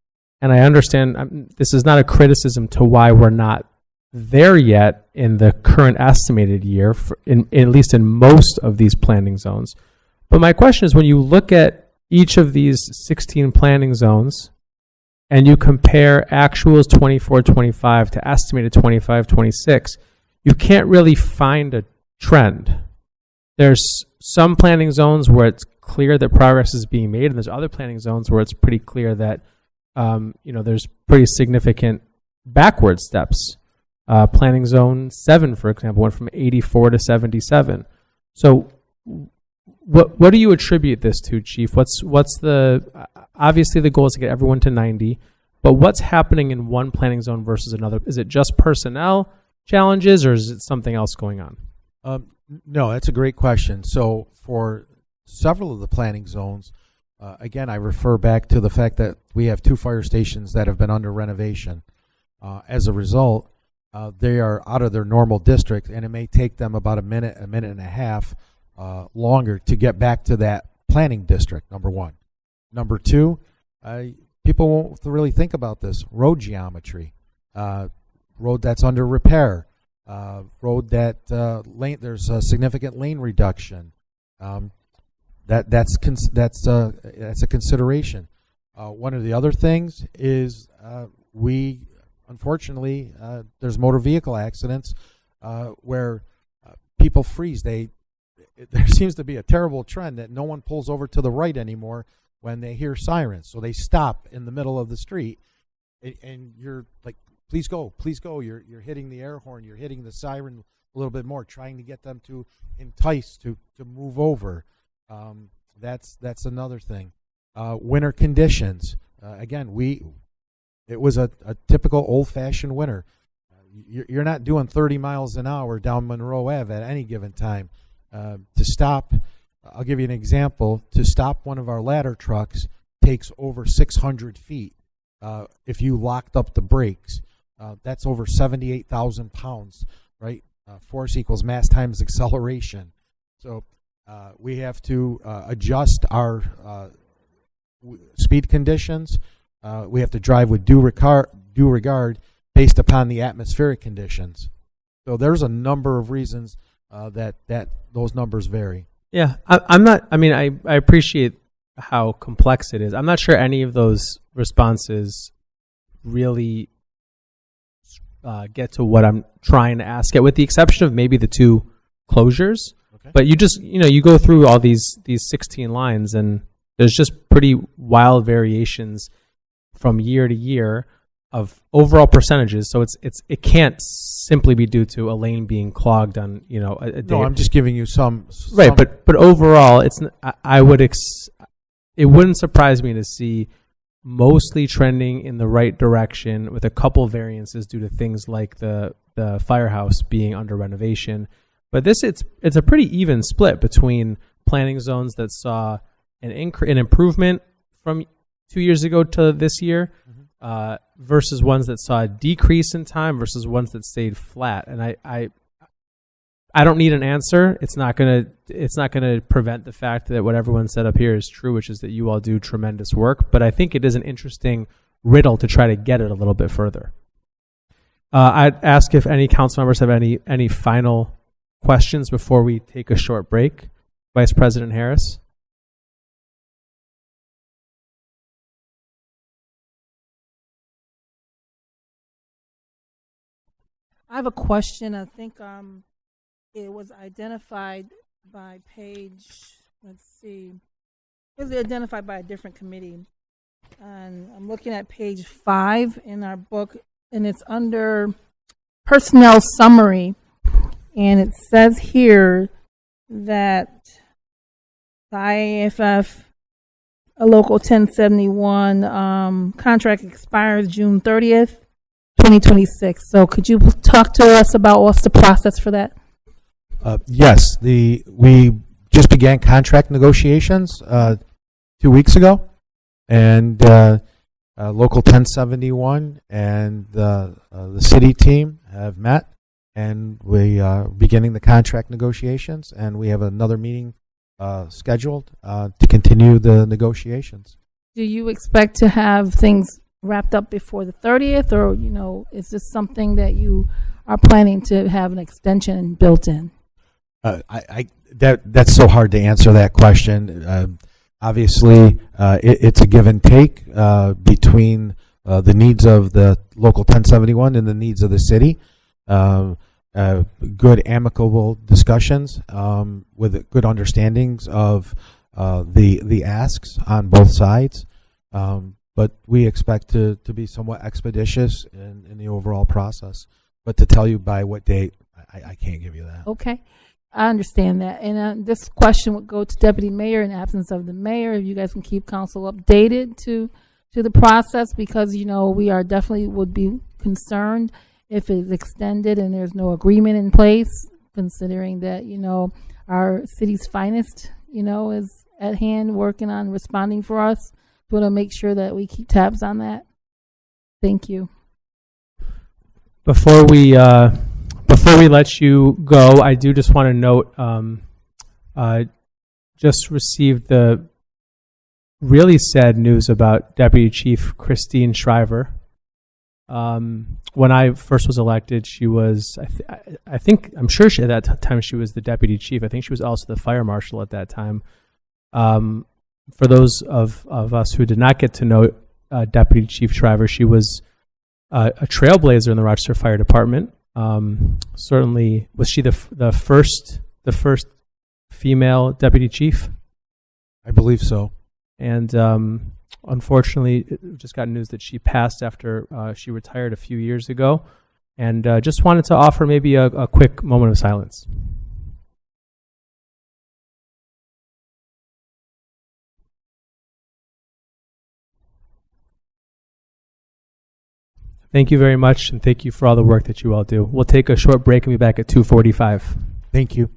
And I understand this is not a criticism to why we're not there yet in the current estimated year, at least in most of these planning zones. But my question is, when you look at each of these 16 planning zones and you compare actuals 24-25 to estimated 25-26, you can't really find a trend. There's some planning zones where it's clear that progress is being made, and there's other planning zones where it's pretty clear that there's pretty significant backward steps. Planning zone 7, for example, went from 84 to 77. So what do you attribute this to, Chief? What's obviously the goal is to get everyone to 90, but what's happening in one planning zone versus another? Is it just personnel challenges, or is it something else going on? No, that's a great question. So for several of the planning zones, again, I refer back to the fact that we have 2 fire stations that have been under renovation. As a result, they are out of their normal district, and it may take them about a minute and a half longer to get back to that planning district, number 1. Number 2, people won't really think about this. Road geometry, road that's under repair, road that there's a significant lane reduction. That's a consideration. One of the other things is unfortunately, there's motor vehicle accidents where people freeze. There seems to be a terrible trend that no one pulls over to the right anymore when they hear sirens. So they stop in the middle of the street, and you're like, please go, please go. You're hitting the air horn, you're hitting the siren a little bit more, trying to get them to entice to move over. That's another thing. Winter conditions. Again, it was a typical old-fashioned winter. You're not doing 30 miles an hour down Monroe Ave at any given time. To stop, I'll give you an example. To stop one of our ladder trucks takes over 600 feet. If you locked up the brakes, that's over 78,000 pounds, right? Force equals mass times acceleration. So we have to adjust our speed conditions. We have to drive with due regard based upon the atmospheric conditions. So there's a number of reasons that those numbers vary. Yeah, I'm not. I mean, I appreciate how complex it is. I'm not sure any of those responses really get to what I'm trying to ask at, with the exception of maybe the two closures. Okay. But you just, you go through all these 16 lines, and there's just pretty wild variations from year to year of overall percentages. So it can't simply be due to a lane being clogged on a day. No, I'm just giving you some right. But overall, it wouldn't surprise me to see mostly trending in the right direction, with a couple variances due to things like the firehouse being under renovation. But it's a pretty even split between planning zones that saw an improvement from 2 years ago to this year, versus ones that saw a decrease in time versus ones that stayed flat. And I don't need an answer. It's not gonna prevent the fact that what everyone said up here is true, which is that you all do tremendous work. But I think it is an interesting riddle to try to get it a little bit further. I'd ask if any council members have any final questions before we take a short break. Vice President Harris. I have a question. I think it was identified by page, let's see, it was identified by a different committee. And I'm looking at page 5 in our book, and it's under personnel summary. And it says here that the IAFF, a local 1071 contract expires June 30th, 2026. So could you talk to us about what's the process for that? Yes, we just began contract negotiations 2 weeks ago, and local 1071 and the city team have met, and we are beginning the contract negotiations, and we have another meeting scheduled to continue the negotiations. Do you expect to have things wrapped up before the 30th, or is this something that you are planning to have an extension built in? That's so hard to answer that question. Obviously, it's a give and take between the needs of the local 1071 and the needs of the city. Good amicable discussions with good understandings of the asks on both sides. But we expect to be somewhat expeditious in the overall process. But to tell you by what date, I can't give you that. Okay. I understand that. And this question would go to Deputy Mayor in absence of the mayor. If you guys can keep council updated to the process, because, we are definitely would be concerned if it's extended and there's no agreement in place, considering that, our city's finest, is at hand working on responding for us. We want to make sure that we keep tabs on that. Thank you. Before we let you go, I do just want to note, just received the really sad news about Deputy Chief Christine Shriver. When I first was elected, she was, I'm sure at that time she was the Deputy Chief. I think she was also the Fire Marshal at that time. For those of us who did not get to know Deputy Chief Shriver, she was a trailblazer in the Rochester Fire Department. Certainly, was she the first female deputy chief? I believe so. And unfortunately, just got news that she passed after she retired a few years ago. And just wanted to offer maybe a quick moment of silence. Thank you very much, and thank you for all the work that you all do. We'll take a short break and be back at 2:45. Thank you.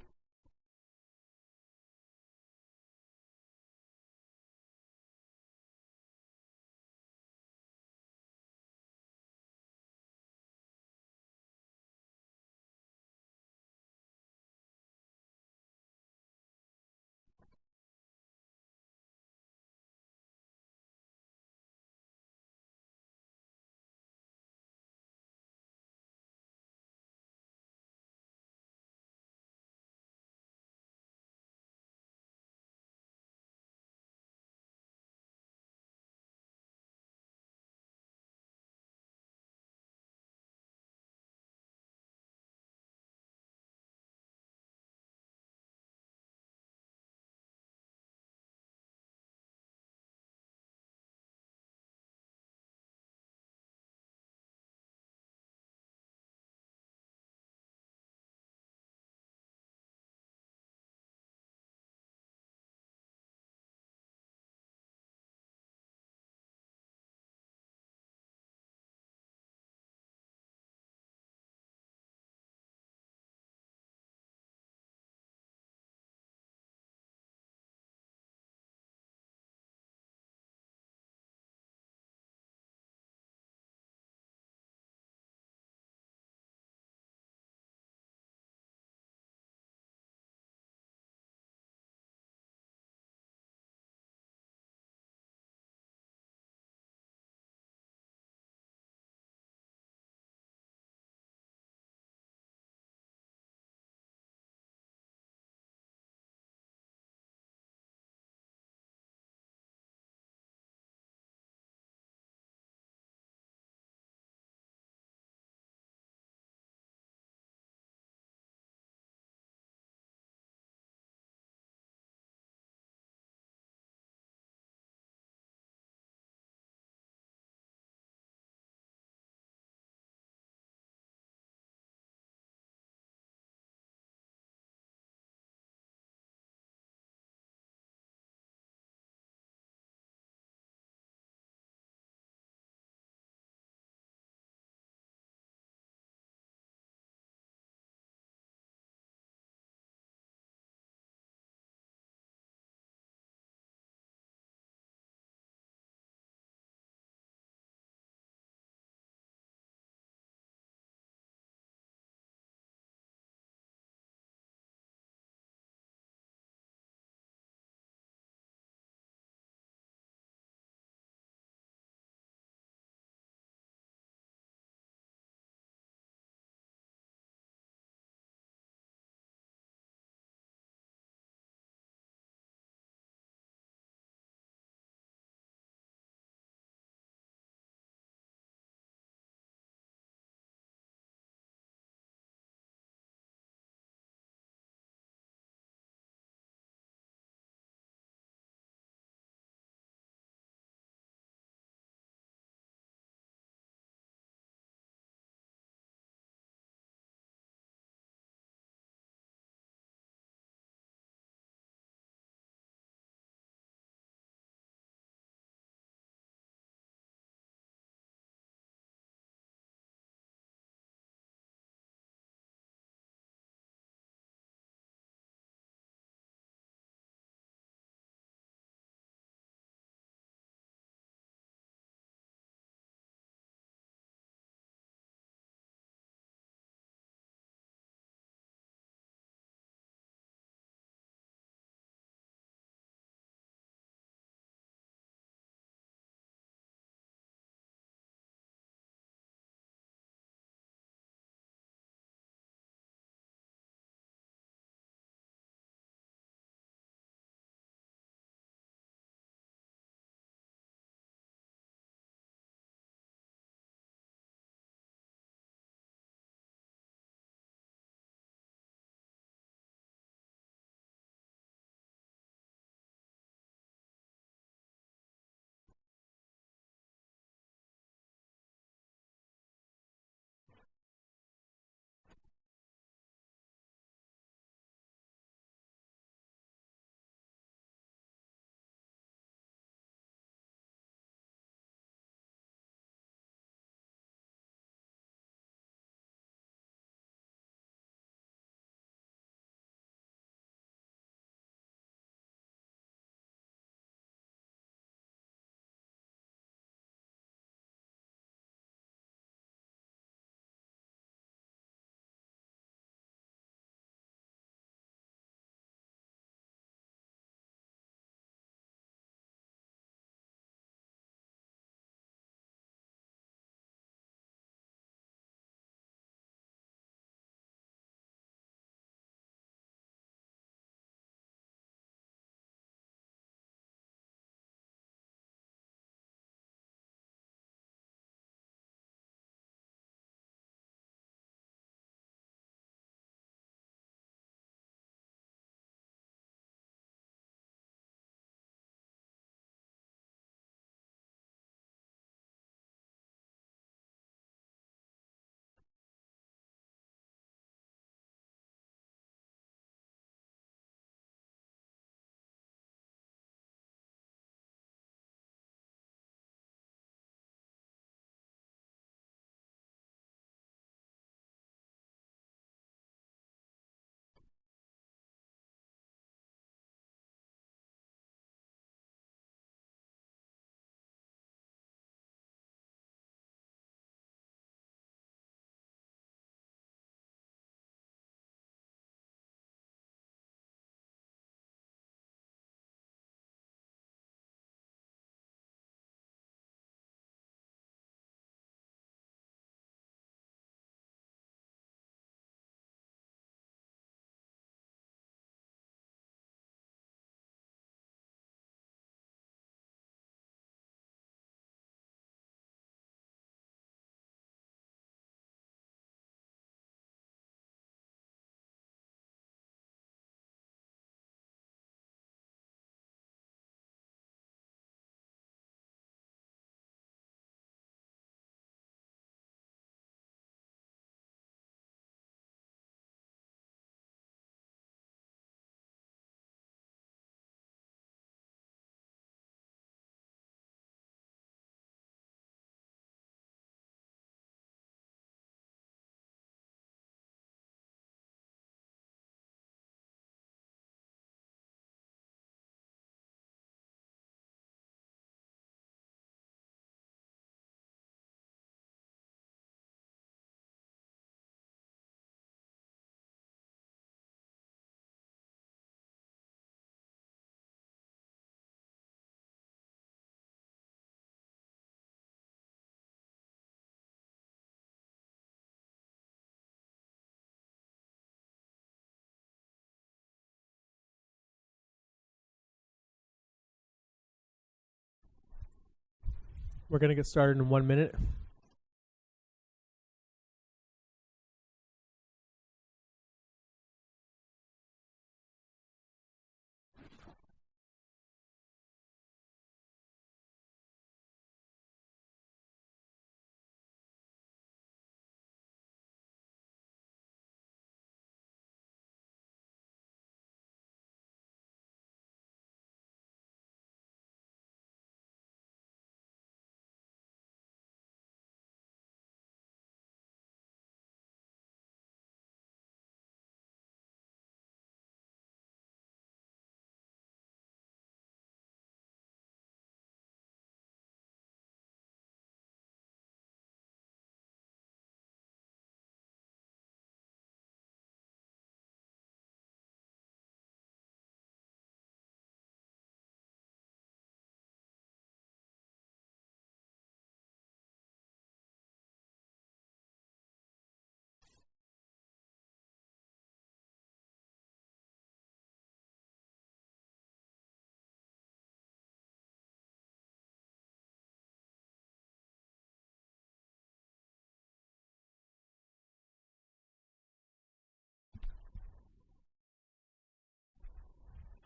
We're going to get started in 1 minute.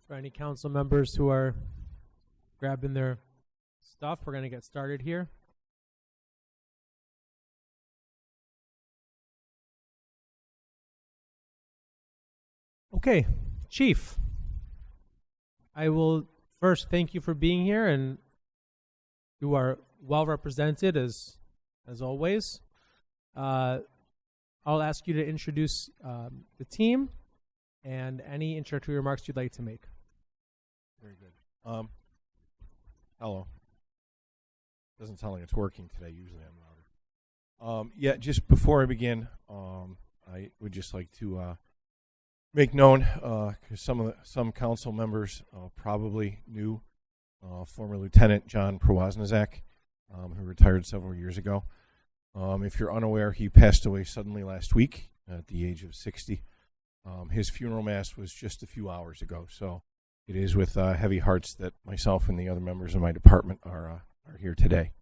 For any council members who are grabbing their stuff, we're going to get started here. Okay, Chief, I will first thank you for being here, and you are well represented as always. I'll ask you to introduce the team and any introductory remarks you'd like to make. Very good. Hello. Doesn't sound like it's working today. Usually I'm louder. Yeah, just before I begin, I would just like to make known, because some council members probably knew former Lieutenant John Prowazniak, who retired several years ago. If you're unaware, he passed away suddenly last week at the age of 60. His funeral mass was just a few hours ago, so it is with heavy hearts that myself and the other members of my department are here today.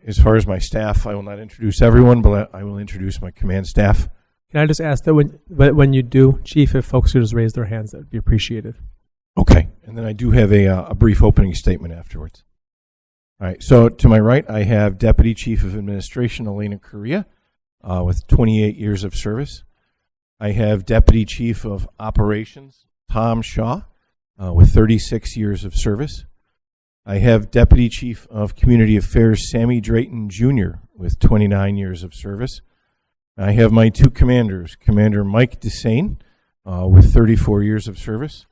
As far as my staff, I will not introduce everyone, but I will introduce my command staff. Can I just ask that when you do, Chief, if folks could just raise their hands, that would be appreciated. Okay, and then I do have a brief opening statement afterwards. All right, so to my right, I have Deputy Chief of Administration Elena Correa with 28 years of service. I have Deputy Chief of Operations Tom Shaw with 36 years of service. I have Deputy Chief of Community Affairs Sammy Drayton Jr. with 29 years of service. I have my two commanders, Commander Mike Desane with 34 years of service,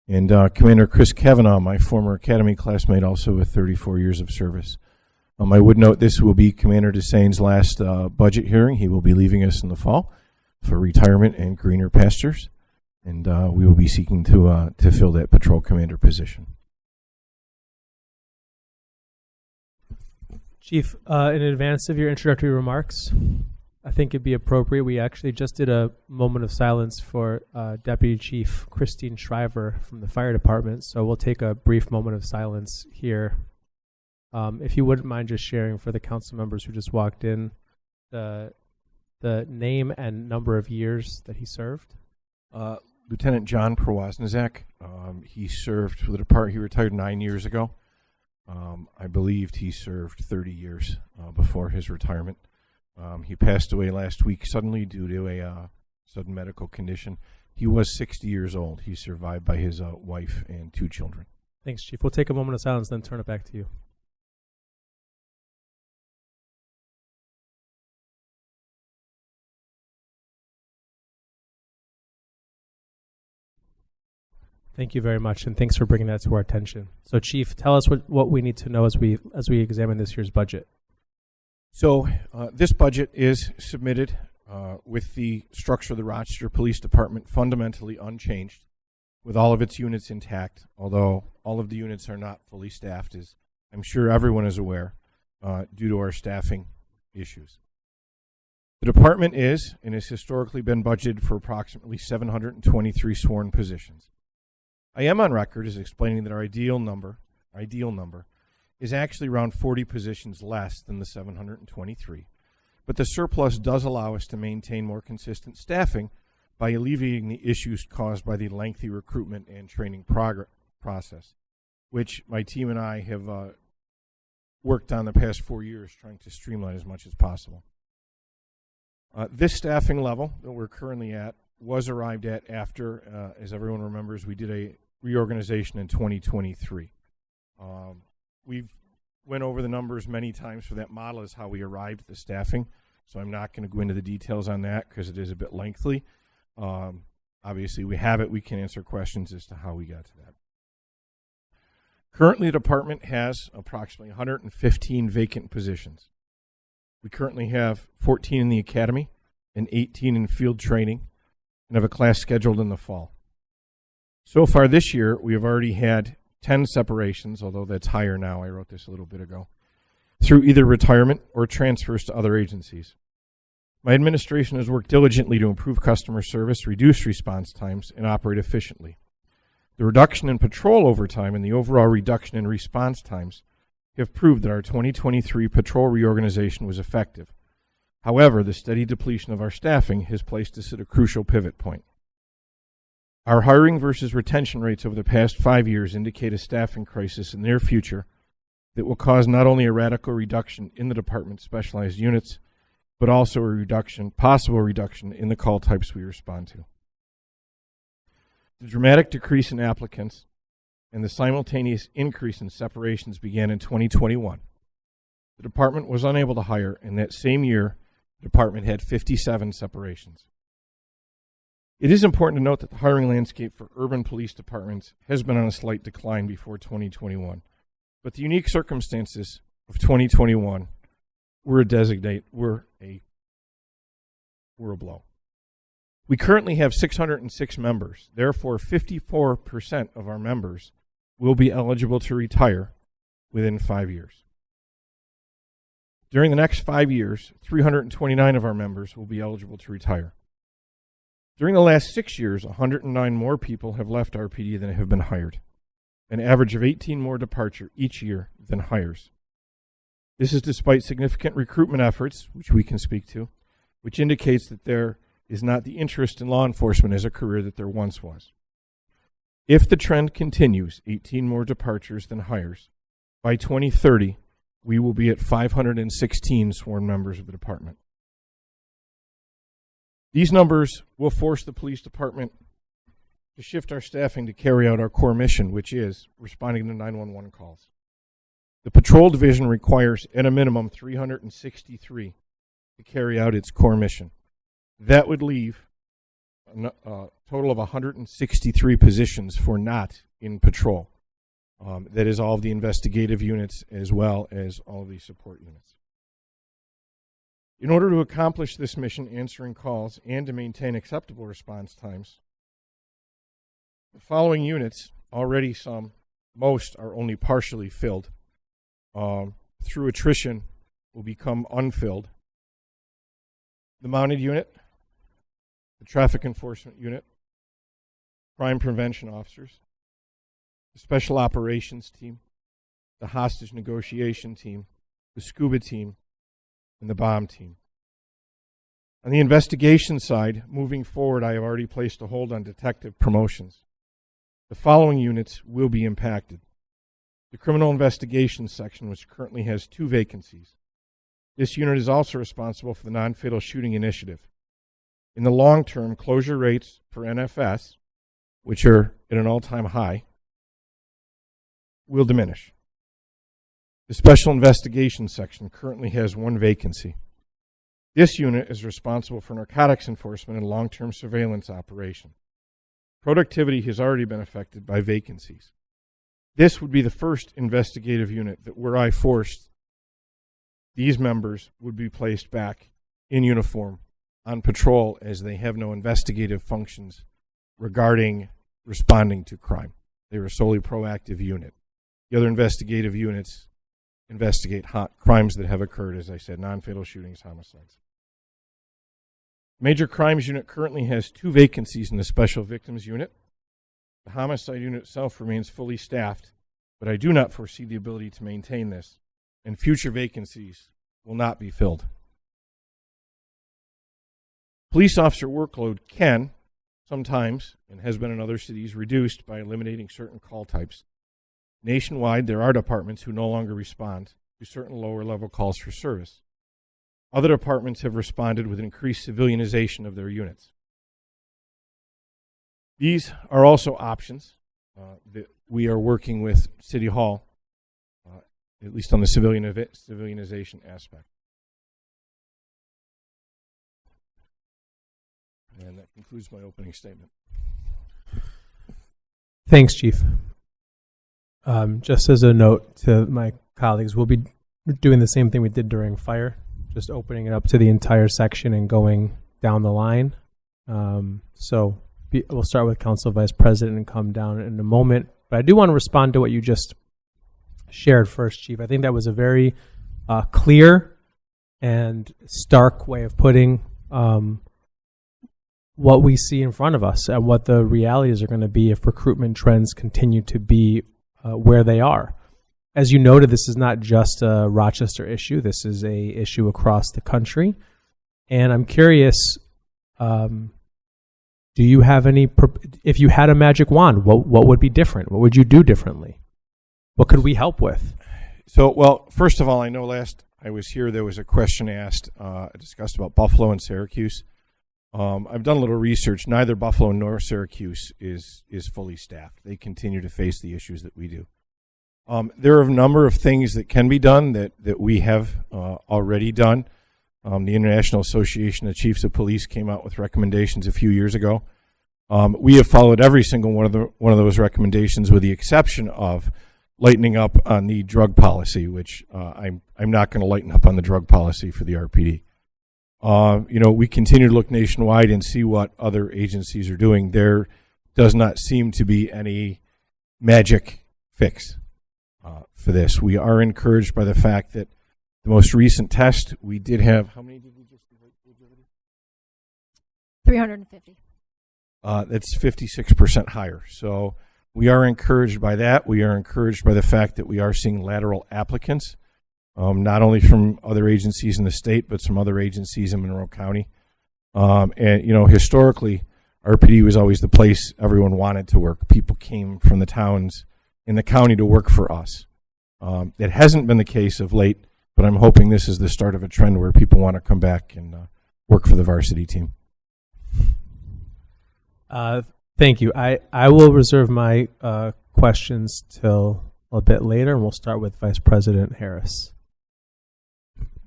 and Commander Chris Kavanaugh, my former academy classmate, also with 34 years of service. I would note this will be Commander Desane's last budget hearing. He will be leaving us in the fall for retirement and greener pastures, and we will be seeking to fill that patrol commander position. Chief, in advance of your introductory remarks, I think it'd be appropriate. We actually just did a moment of silence for Deputy Chief Christine Shriver from the fire department, so we'll take a brief moment of silence here. If you wouldn't mind just sharing for the council members who just walked in the name and number of years that he served. Lieutenant John Prowazniak, he served for the department. He retired 9 years ago. I believed he served 30 years before his retirement. He passed away last week suddenly due to a sudden medical condition. He was 60 years old. He's survived by his wife and 2 children. Thanks, Chief. We'll take a moment of silence, then turn it back to you. Thank you very much, and thanks for bringing that to our attention. So, Chief, tell us what we need to know as we examine this year's budget. So, this budget is submitted with the structure of the Rochester Police Department fundamentally unchanged, with all of its units intact, although all of the units are not fully staffed, as I'm sure everyone is aware, due to our staffing issues. The department is, and has historically been budgeted for approximately 723 sworn positions. I am on record as explaining that our ideal number is actually around 40 positions less than the 723. But the surplus does allow us to maintain more consistent staffing by alleviating the issues caused by the lengthy recruitment and training process, which my team and I have worked on the past 4 years, trying to streamline as much as possible. This staffing level that we're currently at was arrived at after, as everyone remembers, we did a reorganization in 2023. We've went over the numbers many times for that model as how we arrived at the staffing, so I'm not going to go into the details on that because it is a bit lengthy. Obviously, we have it. We can answer questions as to how we got to that. Currently, the department has approximately 115 vacant positions. We currently have 14 in the academy and 18 in field training and have a class scheduled in the fall. So far this year, we have already had 10 separations, although that's higher now. I wrote this a little bit ago, through either retirement or transfers to other agencies. My administration has worked diligently to improve customer service, reduce response times, and operate efficiently. The reduction in patrol overtime and the overall reduction in response times have proved that our 2023 patrol reorganization was effective. However, the steady depletion of our staffing has placed us at a crucial pivot point. Our hiring versus retention rates over the past 5 years indicate a staffing crisis in the near future that will cause not only a radical reduction in the department's specialized units, but also a possible reduction in the call types we respond to. The dramatic decrease in applicants and the simultaneous increase in separations began in 2021. The department was unable to hire, and that same year, the department had 57 separations. It is important to note that the hiring landscape for urban police departments has been on a slight decline before 2021. But the unique circumstances of 2021 were a blow. We currently have 606 members. Therefore, 54% of our members will be eligible to retire within 5 years. During the next 5 years, 329 of our members will be eligible to retire. During the last 6 years, 109 more people have left RPD than have been hired, an average of 18 more departure each year than hires. This is despite significant recruitment efforts, which we can speak to, which indicates that there is not the interest in law enforcement as a career that there once was. If the trend continues, 18 more departures than hires, by 2030, we will be at 516 sworn members of the department. These numbers will force the police department to shift our staffing to carry out our core mission, which is responding to 911 calls. The patrol division requires at a minimum 363 to carry out its core mission. That would leave a total of 163 positions for not in patrol. That is all of the investigative units as well as all of the support units. In order to accomplish this mission, answering calls, and to maintain acceptable response times, the following units, already most are only partially filled, through attrition will become unfilled. The mounted unit, the traffic enforcement unit, crime prevention officers, the special operations team, the hostage negotiation team, the scuba team, and the bomb team. On the investigation side, moving forward, I have already placed a hold on detective promotions. The following units will be impacted. The criminal investigations section, which currently has 2 vacancies. This unit is also responsible for the non-fatal shooting initiative. In the long term, closure rates for NFS, which are at an all-time high, will diminish. The special investigations section currently has 1 vacancy. This unit is responsible for narcotics enforcement and long-term surveillance operation. Productivity has already been affected by vacancies. This would be the first investigative unit that where I forced these members would be placed back in uniform on patrol, as they have no investigative functions regarding responding to crime. They were a solely proactive unit. The other investigative units investigate crimes that have occurred, as I said, non-fatal shootings, homicides. Major Crimes Unit currently has 2 vacancies in the Special Victims Unit. The Homicide Unit itself remains fully staffed but I do not foresee the ability to maintain this, and future vacancies will not be filled. Police officer workload can sometimes, and has been in other cities, reduced by eliminating certain call types. Nationwide, there are departments who no longer respond to certain lower level calls for service. Other departments have responded with increased civilianization of their units. These are also options that we are working with City Hall, at least on the civilianization aspect. And that concludes my opening statement. Thanks, Chief. Just as a note to my colleagues, we'll be doing the same thing we did during fire, just opening it up to the entire section and going down the line. We'll start with Council Vice President and come down in a moment. But I do want to respond to what you just shared first, Chief. I think that was a very clear and stark way of putting what we see in front of us and what the realities are going to be if recruitment trends continue to be where they are. As you noted, this is not just a Rochester issue. This is a issue across the country. And I'm curious, do you have any, if you had a magic wand, what would be different? What would you do differently? What could we help with? So, well, first of all, I know last I was here, there was a question asked, discussed about Buffalo and Syracuse. I've done a little research. Neither Buffalo nor Syracuse is fully staffed. They continue to face the issues that we do. There are a number of things that can be done that we have already done. The International Association of Chiefs of Police came out with recommendations a few years ago. We have followed every single one of those recommendations, with the exception of lightening up on the drug policy, which I'm not going to lighten up on the drug policy for the RPD. We continue to look nationwide and see what other agencies are doing. There does not seem to be any magic fix for this. We are encouraged by the fact that the most recent test, we did have, how many did we just do? 350. That's 56% higher. So we are encouraged by that. We are encouraged by the fact that we are seeing lateral applicants. Not only from other agencies in the state, but some other agencies in Monroe County. Historically, RPD was always the place everyone wanted to work. People came from the towns in the county to work for us. It hasn't been the case of late, but I'm hoping this is the start of a trend where people want to come back and work for the varsity team. Thank you. I will reserve my questions till a bit later, and we'll start with Vice President Harris.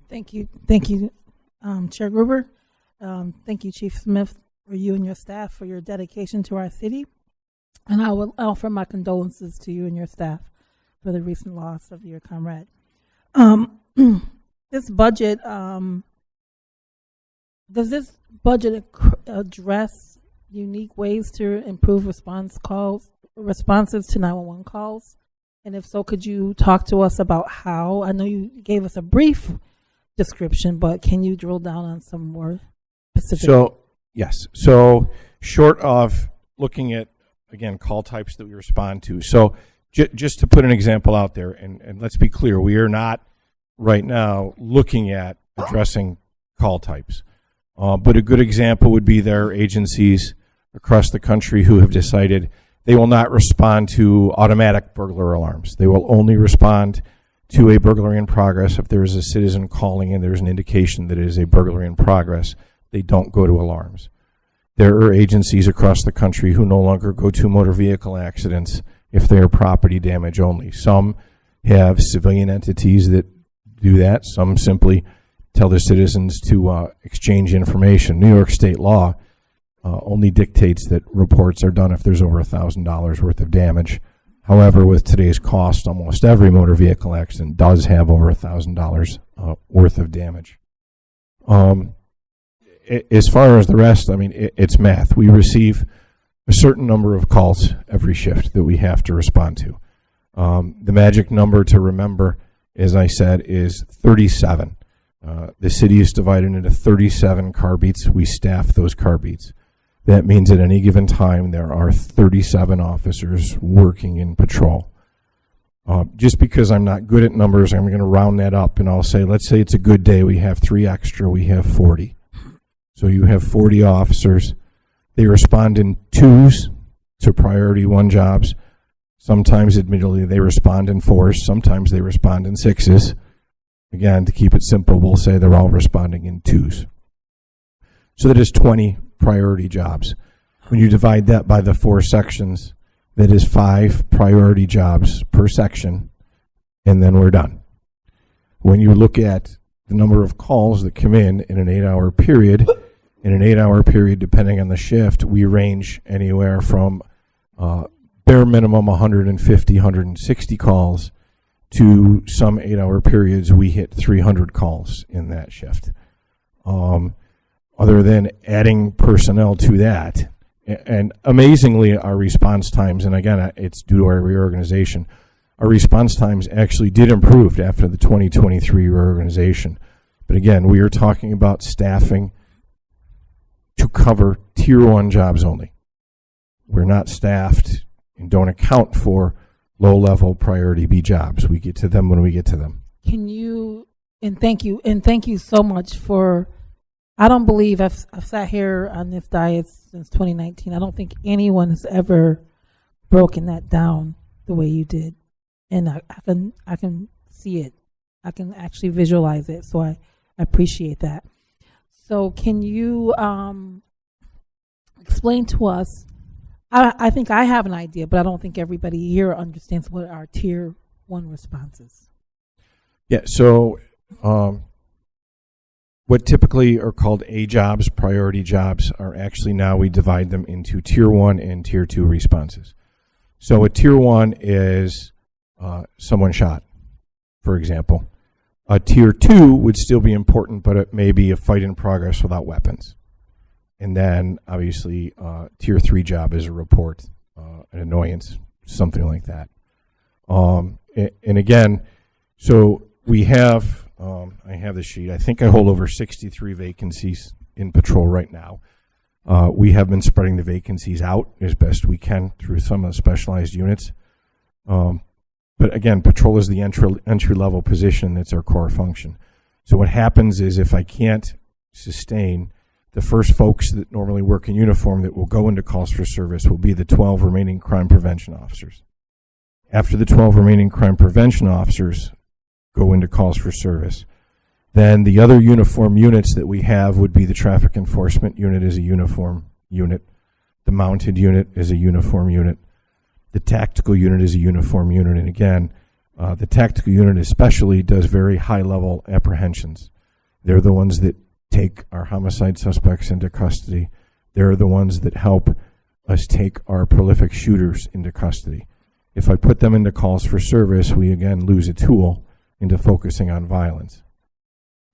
Thank you, Chair Gruber. Thank you, Chief Smith, for you and your staff for your dedication to our city. And I will offer my condolences to you and your staff for the recent loss of your comrade. This budget, does this budget address unique ways to improve responses to 911 calls? And if so, could you talk to us about how? I know you gave us a brief description, but can you drill down on some more specific? So, yes. So, short of looking at, again, call types that we respond to. So, just to put an example out there, and let's be clear, we are not right now looking at addressing call types. But a good example would be there are agencies across the country who have decided they will not respond to automatic burglar alarms. They will only respond to a burglary in progress if there is a citizen calling and there's an indication that it is a burglary in progress. They don't go to alarms. There are agencies across the country who no longer go to motor vehicle accidents if they are property damage only. Some have civilian entities that do that. Some simply tell their citizens to exchange information. New York state law only dictates that reports are done if there's over $1,000 worth of damage. However, with today's cost, almost every motor vehicle accident does have over $1,000 worth of damage. As far as the rest, I mean, it's math. We receive a certain number of calls every shift that we have to respond to. The magic number to remember, as I said, is 37. The city is divided into 37 car beats. We staff those car beats. That means at any given time there are 37 officers working in patrol. Just because I'm not good at numbers, I'm going to round that up and I'll say, let's say it's a good day. We have 3 extra. We have 40. So you have 40 officers. They respond in 2s to priority 1 jobs. Sometimes, admittedly, they respond in 4s. Sometimes they respond in 6s. Again, to keep it simple, we'll say they're all responding in 2s. So that is 20 priority jobs. When you divide that by the 4 sections, that is 5 priority jobs per section, and then we're done. When you look at the number of calls that come in an 8-hour period, depending on the shift, we range anywhere from bare minimum 150, 160 calls to some 8-hour periods we hit 300 calls in that shift. Other than adding personnel to that, and amazingly our response times, and again it's due to our reorganization, our response times actually did improve after the 2023 reorganization. But again, we are talking about staffing to cover Tier 1 jobs only. We're not staffed and don't account for low-level priority B jobs. We get to them when we get to them. Can you, and thank you so much for, I don't believe I've sat here on this dais since 2019. I don't think anyone has ever broken that down the way you did. And I can see it. I can actually visualize it. So I appreciate that. So can you explain to us, I think I have an idea, but I don't think everybody here understands what our Tier 1 response is. Yeah, so what typically are called A jobs, priority jobs, are actually now we divide them into Tier 1 and Tier 2 responses. So a Tier 1 is someone shot, for example. A Tier 2 would still be important, but it may be a fight in progress without weapons. And then, obviously, Tier 3 job is a report, an annoyance, something like that. And again, so we have, I have the sheet. I think I hold over 63 vacancies in patrol right now. We have been spreading the vacancies out as best we can through some of the specialized units. But again, patrol is the entry-level position. That's our core function. So what happens is if I can't sustain, the first folks that normally work in uniform that will go into calls for service will be the 12 remaining crime prevention officers. After the 12 remaining crime prevention officers go into calls for service, then the other uniform units that we have would be the traffic enforcement unit is a uniform unit, the mounted unit is a uniform unit, the tactical unit is a uniform unit, and again, the tactical unit especially does very high-level apprehensions. They're the ones that take our homicide suspects into custody. They're the ones that help us take our prolific shooters into custody. If I put them into calls for service, we again lose a tool into focusing on violence.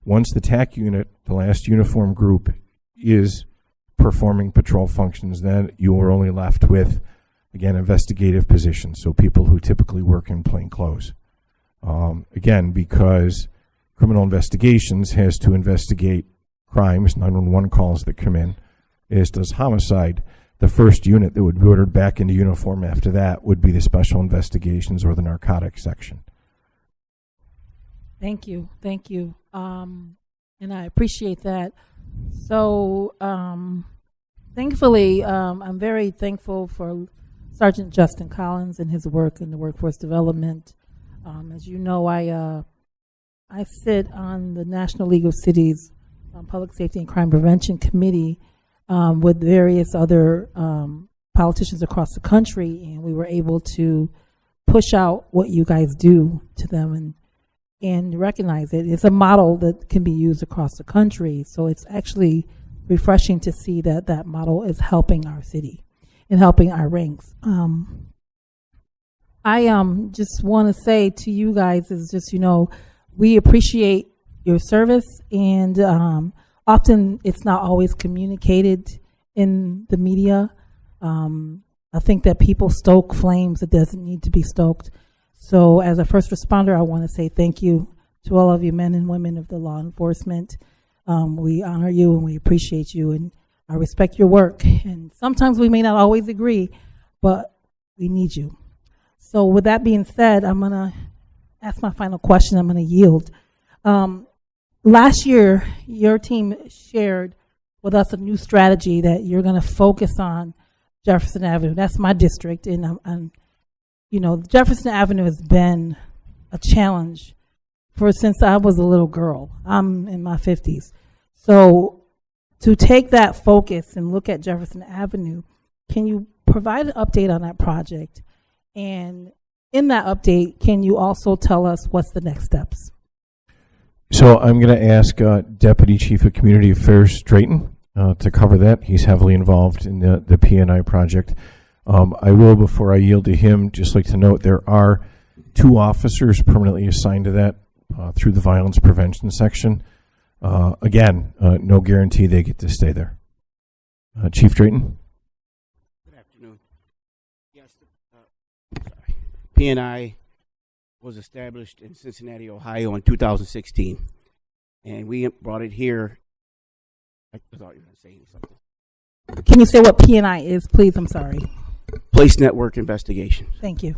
Once the TAC unit, the last uniform group, is performing patrol functions, then you are only left with, again, investigative positions, so people who typically work in plain clothes. Again, because criminal investigations has to investigate crimes, 911 calls that come in, as does homicide. The first unit that would be ordered back into uniform after that would be the special investigations or the narcotics section. Thank you. And I appreciate that. So thankfully, I'm very thankful for Sergeant Justin Collins and his work in the workforce development. As you know, I sit on the National League of Cities Public Safety and Crime Prevention Committee with various other politicians across the country, and we were able to push out what you guys do to them and recognize it. It's a model that can be used across the country, so it's actually refreshing to see that that model is helping our city and helping our ranks. I just want to say to you guys is just, we appreciate your service, and often it's not always communicated in the media. I think that people stoke flames that doesn't need to be stoked. So as a first responder, I want to say thank you to all of you men and women of the law enforcement. We honor you and we appreciate you, and I respect your work. And sometimes we may not always agree, but we need you. So with that being said, I'm going to ask my final question. I'm going to yield. Last year, your team shared with us a new strategy that you're going to focus on Jefferson Avenue. That's my district, and Jefferson Avenue has been a challenge since I was a little girl. I'm in my 50s. So to take that focus and look at Jefferson Avenue, can you provide an update on that project? And in that update, can you also tell us what's the next steps? So I'm going to ask Deputy Chief of Community Affairs Drayton to cover that. He's heavily involved in the P&I project. I will, before I yield to him, just like to note there are 2 officers permanently assigned to that through the violence prevention section. Again, no guarantee they get to stay there. Chief Drayton? Good afternoon. Yes, P&I was established in Cincinnati, Ohio in 2016. And we brought it here. I thought you were going to say something. Can you say what P&I is, please? I'm sorry. Place Network Investigation. Thank you.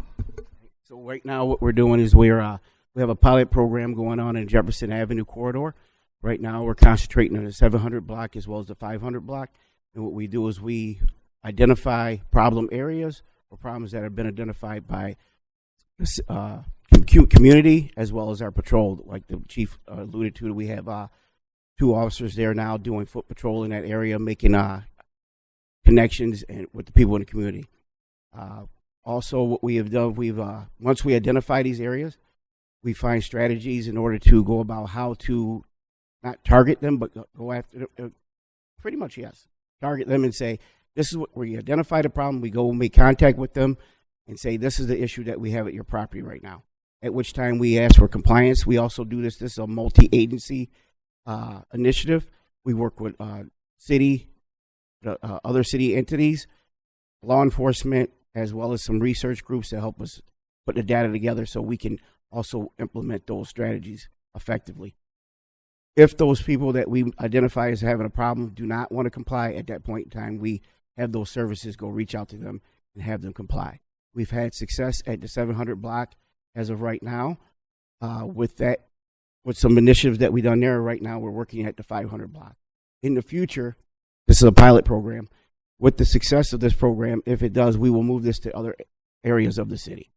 So right now what we're doing is we have a pilot program going on in Jefferson Avenue corridor. Right now we're concentrating on the 700 block as well as the 500 block. And what we do is we identify problem areas or problems that have been identified by community as well as our patrol. Like the chief alluded to, we have 2 officers there now doing foot patrol in that area, making connections with the people in the community. Also, what we have done, once we identify these areas, we find strategies in order to go about how to not target them, but go after them. Pretty much, yes. Target them and say, this is what we identify the problem. We go make contact with them and say, this is the issue that we have at your property right now. At which time we ask for compliance. We also do this. This is a multi-agency initiative. We work with other city entities, law enforcement, as well as some research groups to help us put the data together so we can also implement those strategies effectively. If those people that we identify as having a problem do not want to comply at that point in time, we have those services go reach out to them and have them comply. We've had success at the 700 block as of right now. With some initiatives that we've done there right now, we're working at the 500 block. In the future, this is a pilot program. With the success of this program, if it does, we will move this to other areas of the city.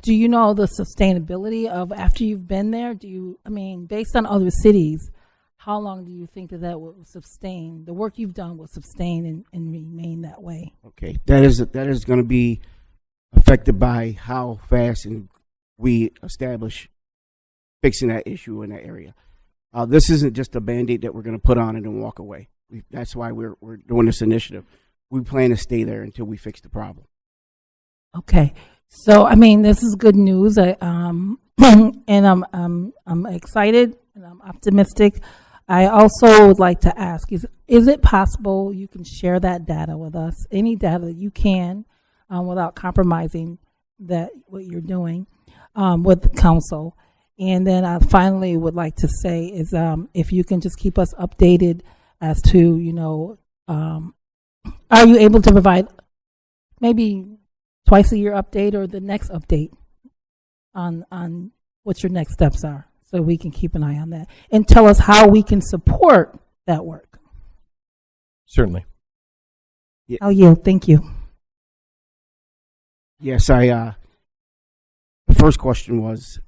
Do you know the sustainability of after you've been there? Based on other cities, how long do you think that will sustain? The work you've done will sustain and remain that way? Okay, that is going to be affected by how fast we establish fixing that issue in that area. This isn't just a Band-Aid that we're going to put on and then walk away. That's why we're doing this initiative. We plan to stay there until we fix the problem. Okay, so this is good news. And I'm excited and I'm optimistic. I also would like to ask: is it possible you can share that data with us? Any data that you can, without compromising what you're doing with the council. And then I finally would like to say is if you can just keep us updated as to, are you able to provide maybe twice a year update or the next update on what your next steps are, so we can keep an eye on that and tell us how we can support that work. Certainly. Yeah. I'll yield. Thank you. Yes, the first question was,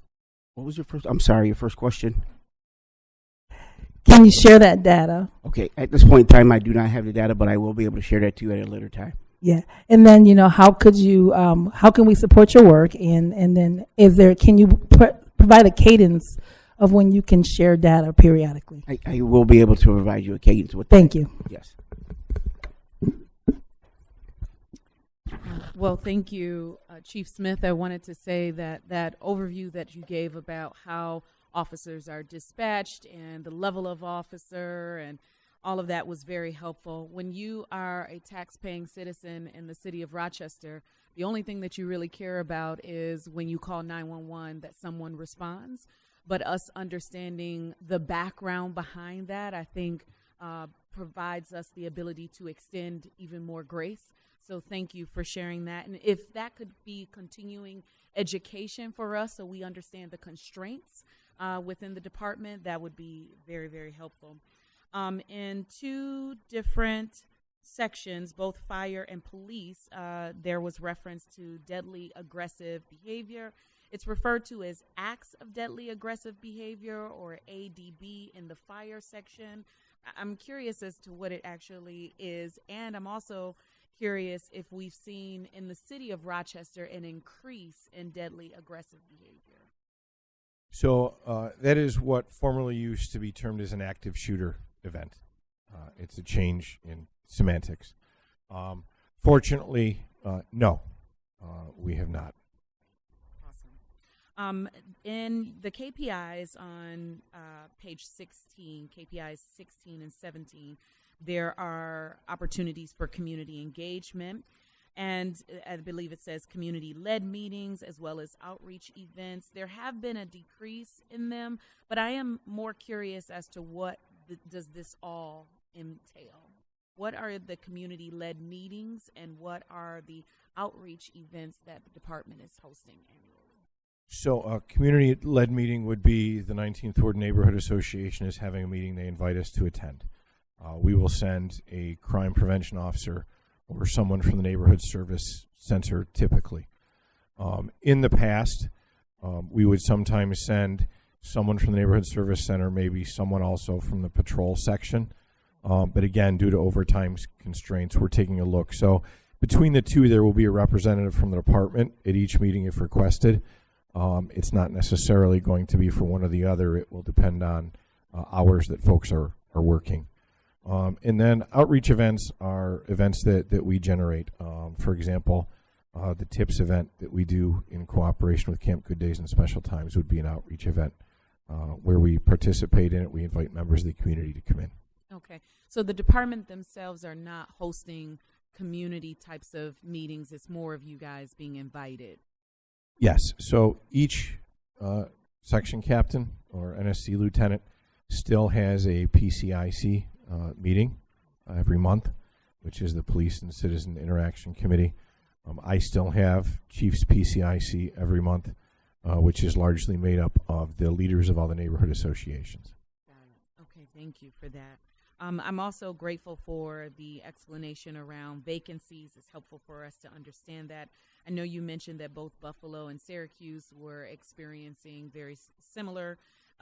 what was your first? I'm sorry, your first question. Can you share that data? Okay, at this point in time, I do not have the data, but I will be able to share that to you at a later time. Yeah, and then how can we support your work, and then can you provide a cadence of when you can share data periodically? I will be able to provide you a cadence with that. Thank you. Yes. Well, thank you, Chief Smith. I wanted to say that overview that you gave about how officers are dispatched and the level of officer and all of that was very helpful. When you are a tax-paying citizen in the city of Rochester, the only thing that you really care about is when you call 911 that someone responds. But us understanding the background behind that, I think provides us the ability to extend even more grace. So thank you for sharing that. And if that could be continuing education for us so we understand the constraints within the department, that would be very, very helpful. In two different sections, both fire and police, there was reference to deadly aggressive behavior. It's referred to as acts of deadly aggressive behavior, or ADB, in the fire section. I'm curious as to what it actually is, and I'm also curious if we've seen in the city of Rochester an increase in deadly aggressive behavior. So that is what formerly used to be termed as an active shooter event. It's a change in semantics. Fortunately, no, we have not. Awesome. In the KPIs on page 16, KPIs 16 and 17, there are opportunities for community engagement. And I believe it says community-led meetings as well as outreach events. There have been a decrease in them, but I am more curious as to what does this all entail? What are the community-led meetings and what are the outreach events that the department is hosting annually? So a community-led meeting would be the 19th Ward Neighborhood Association is having a meeting they invite us to attend. We will send a crime prevention officer or someone from the neighborhood service center typically. In the past, we would sometimes send someone from the neighborhood service center, maybe someone also from the patrol section. But again, due to overtime constraints, we're taking a look. So between the two, there will be a representative from the department at each meeting if requested. It's not necessarily going to be for one or the other. It will depend on hours that folks are working. And then outreach events are events that we generate. For example, the TIPS event that we do in cooperation with Camp Good Days and Special Times would be an outreach event where we participate in it. We invite members of the community to come in. Okay. So the department themselves are not hosting community types of meetings. It's more of you guys being invited. Yes. So each section captain or NSC lieutenant still has a PCIC meeting every month, which is the Police and Citizen Interaction Committee. I still have Chief's PCIC every month, which is largely made up of the leaders of all the neighborhood associations. Got it. Okay, thank you for that. I'm also grateful for the explanation around vacancies. It's helpful for us to understand that. I know you mentioned that both Buffalo and Syracuse were experiencing very similar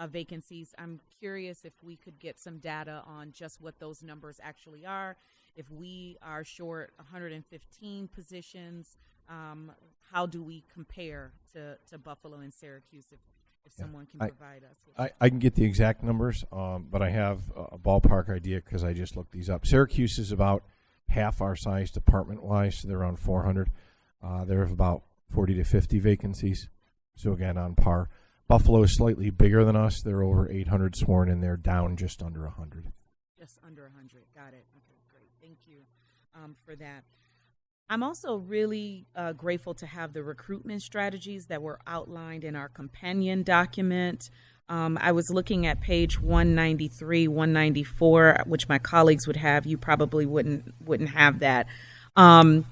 vacancies. I'm curious if we could get some data on just what those numbers actually are. If we are short 115 positions, how do we compare to Buffalo and Syracuse if someone can provide us with I can get the exact numbers, but I have a ballpark idea because I just looked these up. Syracuse is about half our size department-wise, so they're around 400. They have about 40 to 50 vacancies, so again, on par. Buffalo is slightly bigger than us. They're over 800 sworn, and they're down just under 100. Just under 100. Got it. Okay, great. Thank you for that. I'm also really grateful to have the recruitment strategies that were outlined in our companion document. I was looking at page 193, 194, which my colleagues would have. You probably wouldn't have that. I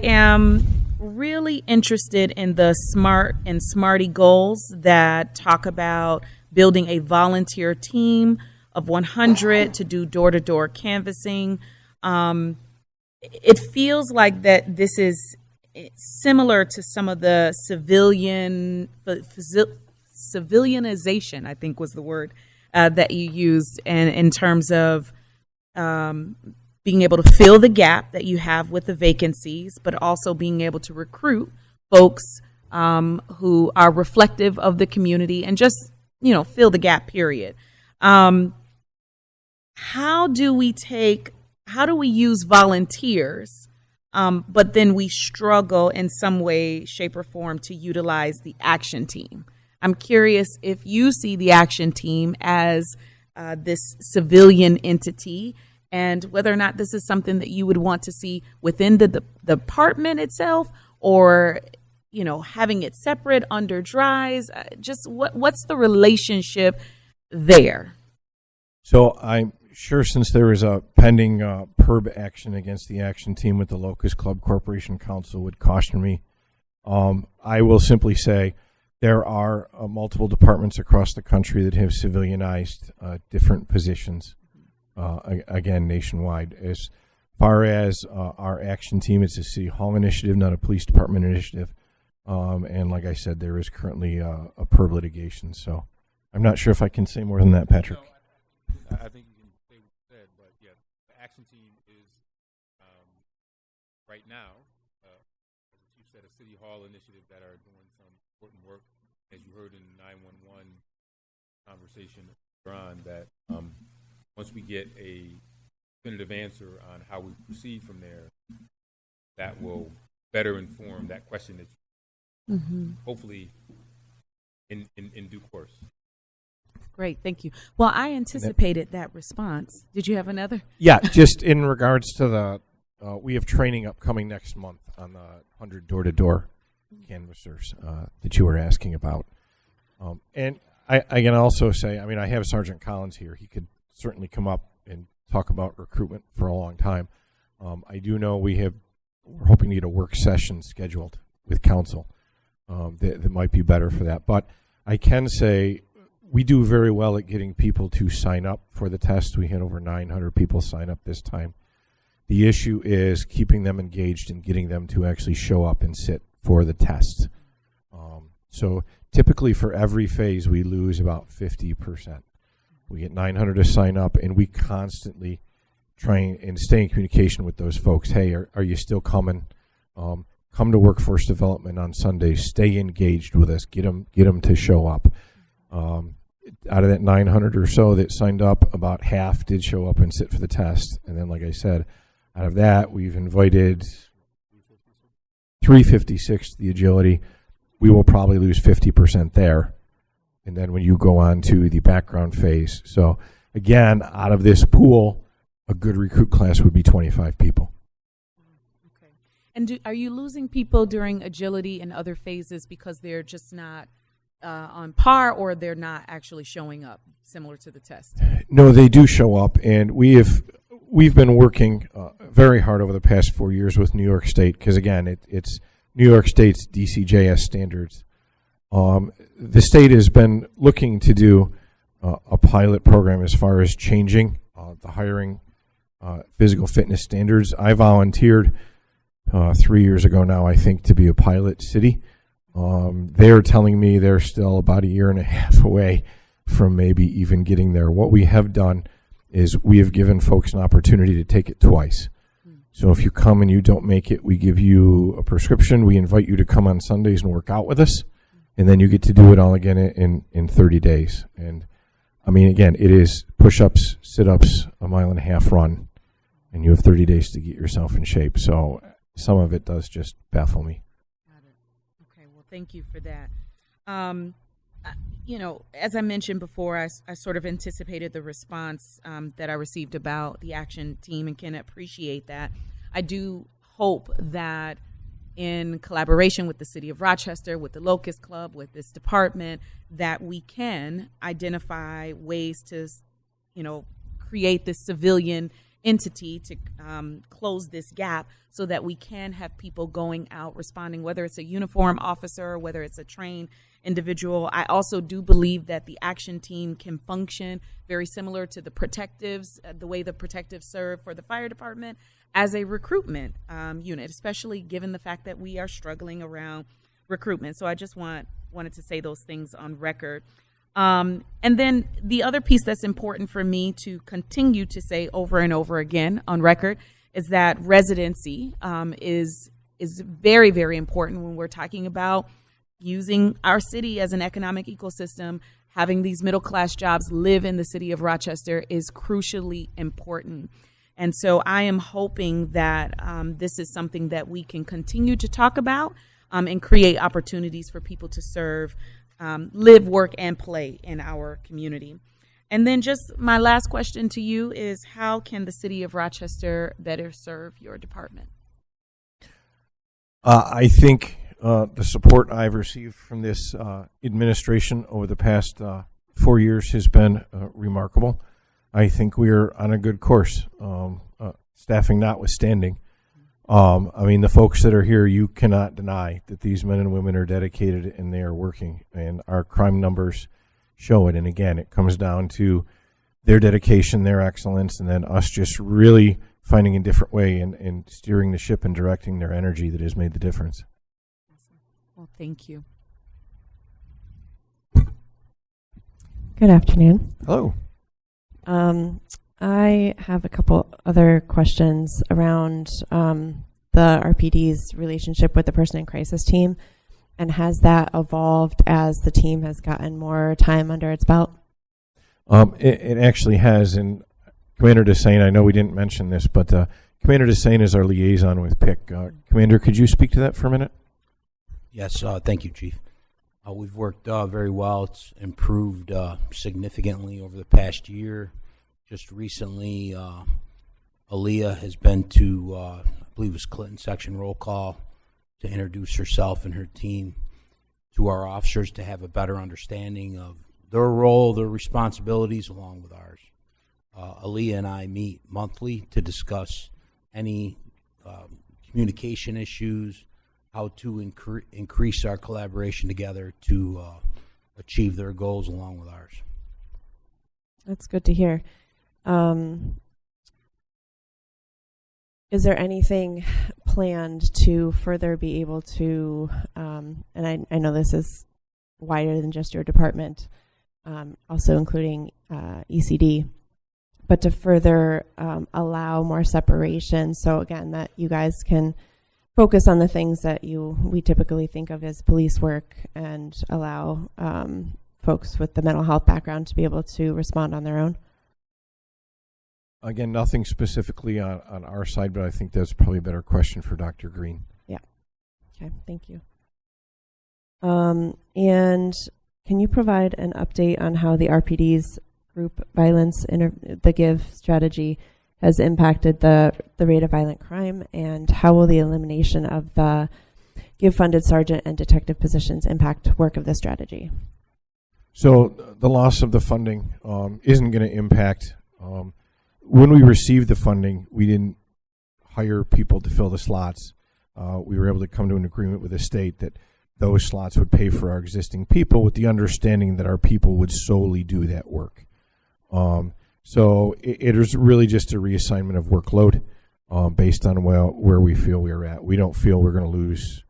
am really interested in the SMART and SMARTY goals that talk about building a volunteer team of 100 to do door-to-door canvassing. It feels like that this is similar to some of the civilianization, I think was the word that you used, and in terms of being able to fill the gap that you have with the vacancies, but also being able to recruit folks who are reflective of the community and just, fill the gap, period. How do we use volunteers, but then we struggle in some way, shape, or form to utilize the action team? I'm curious if you see the action team as this civilian entity, and whether or not this is something that you would want to see within the department itself, or having it separate under DRIS. Just what's the relationship there? So I'm sure since there is a pending PERB action against the action team with the Locust Club Corporation Council would caution me. I will simply say there are multiple departments across the country that have civilianized different positions, again, nationwide. As far as our action team, it's a City Hall initiative, not a police department initiative. And like I said, there is currently a PERB litigation. So I'm not sure if I can say more than that, Patrick. No, I think you can say what you said, but yeah, the action team is right now, as the chief said, a City Hall initiative that are doing some important work, as you heard in the 911 conversation earlier on, that once we get a definitive answer on how we proceed from there, that will better inform that question that you hopefully in due course. Great, thank you. Well, I anticipated that response. Did you have another? Yeah, just in regards to the, we have training upcoming next month on the 100 door-to-door canvassers that you were asking about. And I can also say, I mean, I have Sergeant Collins here. He could certainly come up and talk about recruitment for a long time. I do know we're hoping to get a work session scheduled with council that might be better for that. But I can say we do very well at getting people to sign up for the test. We had over 900 people sign up this time. The issue is keeping them engaged and getting them to actually show up and sit for the test. So typically for every phase, we lose about 50%. We get 900 to sign up, and we constantly try and stay in communication with those folks. Hey, are you still coming? Come to workforce development on Sundays. Stay engaged with us. Get them to show up. Out of that 900 or so that signed up, about half did show up and sit for the test. And then, like I said, out of that, we've invited 356 to the agility. We will probably lose 50% there. And then when you go on to the background phase. So again, out of this pool, a good recruit class would be 25 people. Okay. And are you losing people during agility and other phases because they're just not on par, or they're not actually showing up, similar to the test? No, they do show up, and we've been working very hard over the past 4 years with New York State, because again, it's New York State's DCJS standards. The state has been looking to do a pilot program as far as changing the hiring physical fitness standards. I volunteered 3 years ago now, I think, to be a pilot city. They're telling me they're still about a year and a half away from maybe even getting there. What we have done is we have given folks an opportunity to take it twice. So if you come and you don't make it, we give you a prescription. We invite you to come on Sundays and work out with us. And then you get to do it all again in 30 days. And I mean, again, it is push-ups, sit-ups, a 1.5 mile run, and you have 30 days to get yourself in shape. So some of it does just baffle me. Got it. Okay, well, thank you for that. You know, as I mentioned before, I sort of anticipated the response that I received about the action team and can appreciate that. I do hope that in collaboration with the City of Rochester, with the Locust Club, with this department, that we can identify ways to, you know, create this civilian entity to close this gap so that we can have people going out responding, whether it's a uniform officer or whether it's a trained individual. I also do believe that the action team can function very similar to the protectives, the way the protectives serve for the fire department, as a recruitment unit, especially given the fact that we are struggling around recruitment. So I just wanted to say those things on record. And then the other piece that's important for me to continue to say over and over again on record is that residency is very, very important when we're talking about using our city as an economic ecosystem. Having these middle-class jobs live in the city of Rochester is crucially important. And so I am hoping that this is something that we can continue to talk about and create opportunities for people to serve, live, work, and play in our community. And then just my last question to you is, how can the city of Rochester better serve your department? I think the support I've received from this administration over the past 4 years has been remarkable. I think we're on a good course, staffing notwithstanding. I mean, the folks that are here, you cannot deny that these men and women are dedicated and they are working, and our crime numbers show it. And again, it comes down to their dedication, their excellence, and then us just really finding a different way and steering the ship and directing their energy that has made the difference. Well, thank you. Good afternoon. Hello. I have a couple other questions around the RPD's relationship with the person in crisis team, and has that evolved as the team has gotten more time under its belt? It actually has, and Commander Dessain, I know we didn't mention this, but Commander Dessain is our liaison with PIC. Commander, could you speak to that for a minute? Yes, thank you, Chief. We've worked very well. It's improved significantly over the past year. Just recently, Aaliyah has been to, I believe it was Clinton section roll call to introduce herself and her team to our officers to have a better understanding of their role, their responsibilities, along with ours. Aaliyah and I meet monthly to discuss any communication issues, how to increase our collaboration together to achieve their goals along with ours. That's good to hear. Is there anything planned to further be able to, and I know this is wider than just your department, also including ECD, but to further allow more separation, so again, that you guys can focus on the things that we typically think of as police work, and allow folks with the mental health background to be able to respond on their own? Again, nothing specifically on our side, but I think that's probably a better question for Dr. Green. Yeah. Okay, thank you. And can you provide an update on how the RPD's group violence, the GIVE strategy, has impacted the rate of violent crime, and how will the elimination of the GIVE-funded sergeant and detective positions impact work of the strategy? So the loss of the funding isn't going to impact. When we received the funding, we didn't hire people to fill the slots. We were able to come to an agreement with the state that those slots would pay for our existing people, with the understanding that our people would solely do that work. So it is really just a reassignment of workload based on where we feel we're at. We don't feel we're going to lose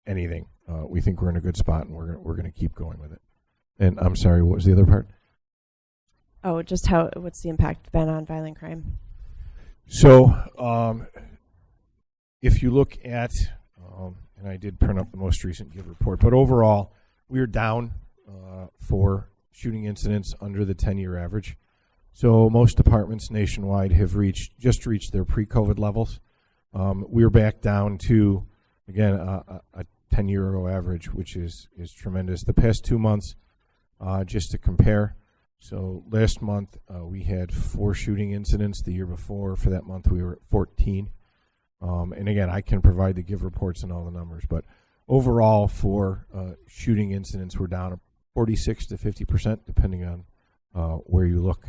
anything. We think we're in a good spot, and we're going to keep going with it. And I'm sorry, what was the other part? Oh, just what's the impact been on violent crime? So if you look at, and I did print up the most recent GIVE report, but overall, we are down for shooting incidents under the 10-year average. So most departments nationwide have just reached their pre-COVID levels. We're back down to, again, a 10-year ago average, which is tremendous. The past 2 months, just to compare, so last month we had 4 shooting incidents. The year before, for that month, we were at 14. And again, I can provide the GIVE reports and all the numbers, but overall for shooting incidents, we're down 46 to 50%, depending on where you look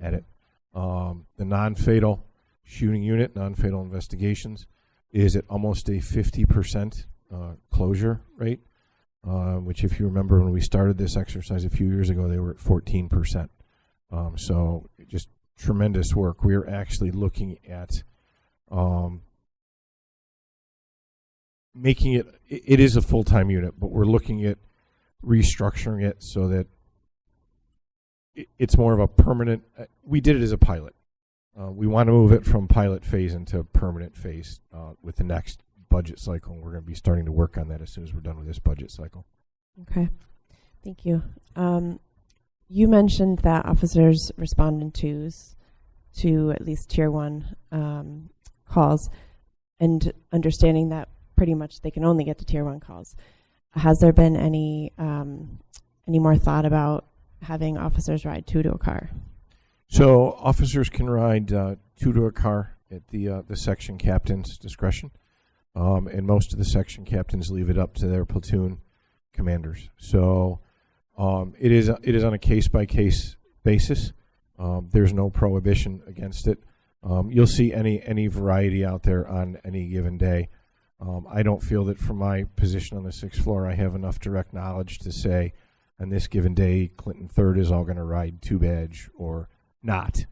at it. The non-fatal shooting unit, non-fatal investigations, is at almost a 50% closure rate, which, if you remember, when we started this exercise a few years ago, they were at 14%. So just tremendous work. We are actually looking at making it is a full-time unit, but we're looking at restructuring it so that it's more of a permanent. We did it as a pilot. We want to move it from pilot phase into permanent phase with the next budget cycle. We're going to be starting to work on that as soon as we're done with this budget cycle. Okay, thank you. You mentioned that officers respond in twos to at least tier 1 calls, and understanding that pretty much they can only get to tier 1 calls. Has there been any more thought about having officers ride 2 to a car? So officers can ride 2 to a car at the section captain's discretion, and most of the section captains leave it up to their platoon commanders. So it is on a case-by-case basis. There's no prohibition against it. You'll see any variety out there on any given day. I don't feel that from my position on the 6th floor I have enough direct knowledge to say on this given day Clinton 3rd is all going to ride 2-badge or not.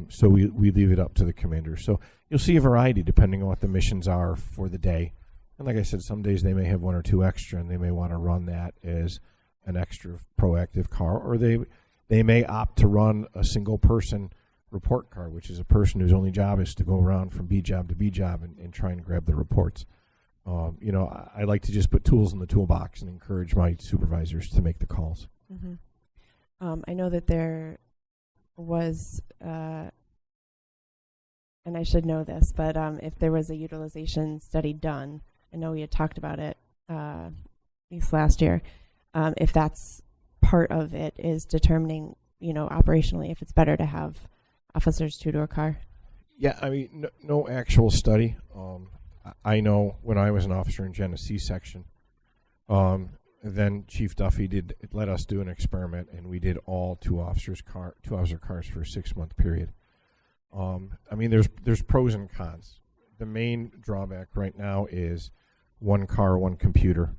So we leave it up to the commander. So you'll see a variety depending on what the missions are for the day. And like I said, some days they may have 1 or 2 extra and they may want to run that as an extra proactive car, or they may opt to run a single person report car, which is a person whose only job is to go around from B job to B job and try and grab the reports. I like to just put tools in the toolbox and encourage my supervisors to make the calls. Mm-hmm. I know that there was, and I should know this, but if there was a utilization study done, I know we had talked about it at least last year, if that's part of it is determining, operationally, if it's better to have officers 2-door car. Yeah, I mean, no actual study. I know when I was an officer in Genesee section, then Chief Duffy let us do an experiment, and we did all 2-officer cars for a 6-month period. I mean, there's pros and cons. The main drawback right now is 1 car, 1 computer.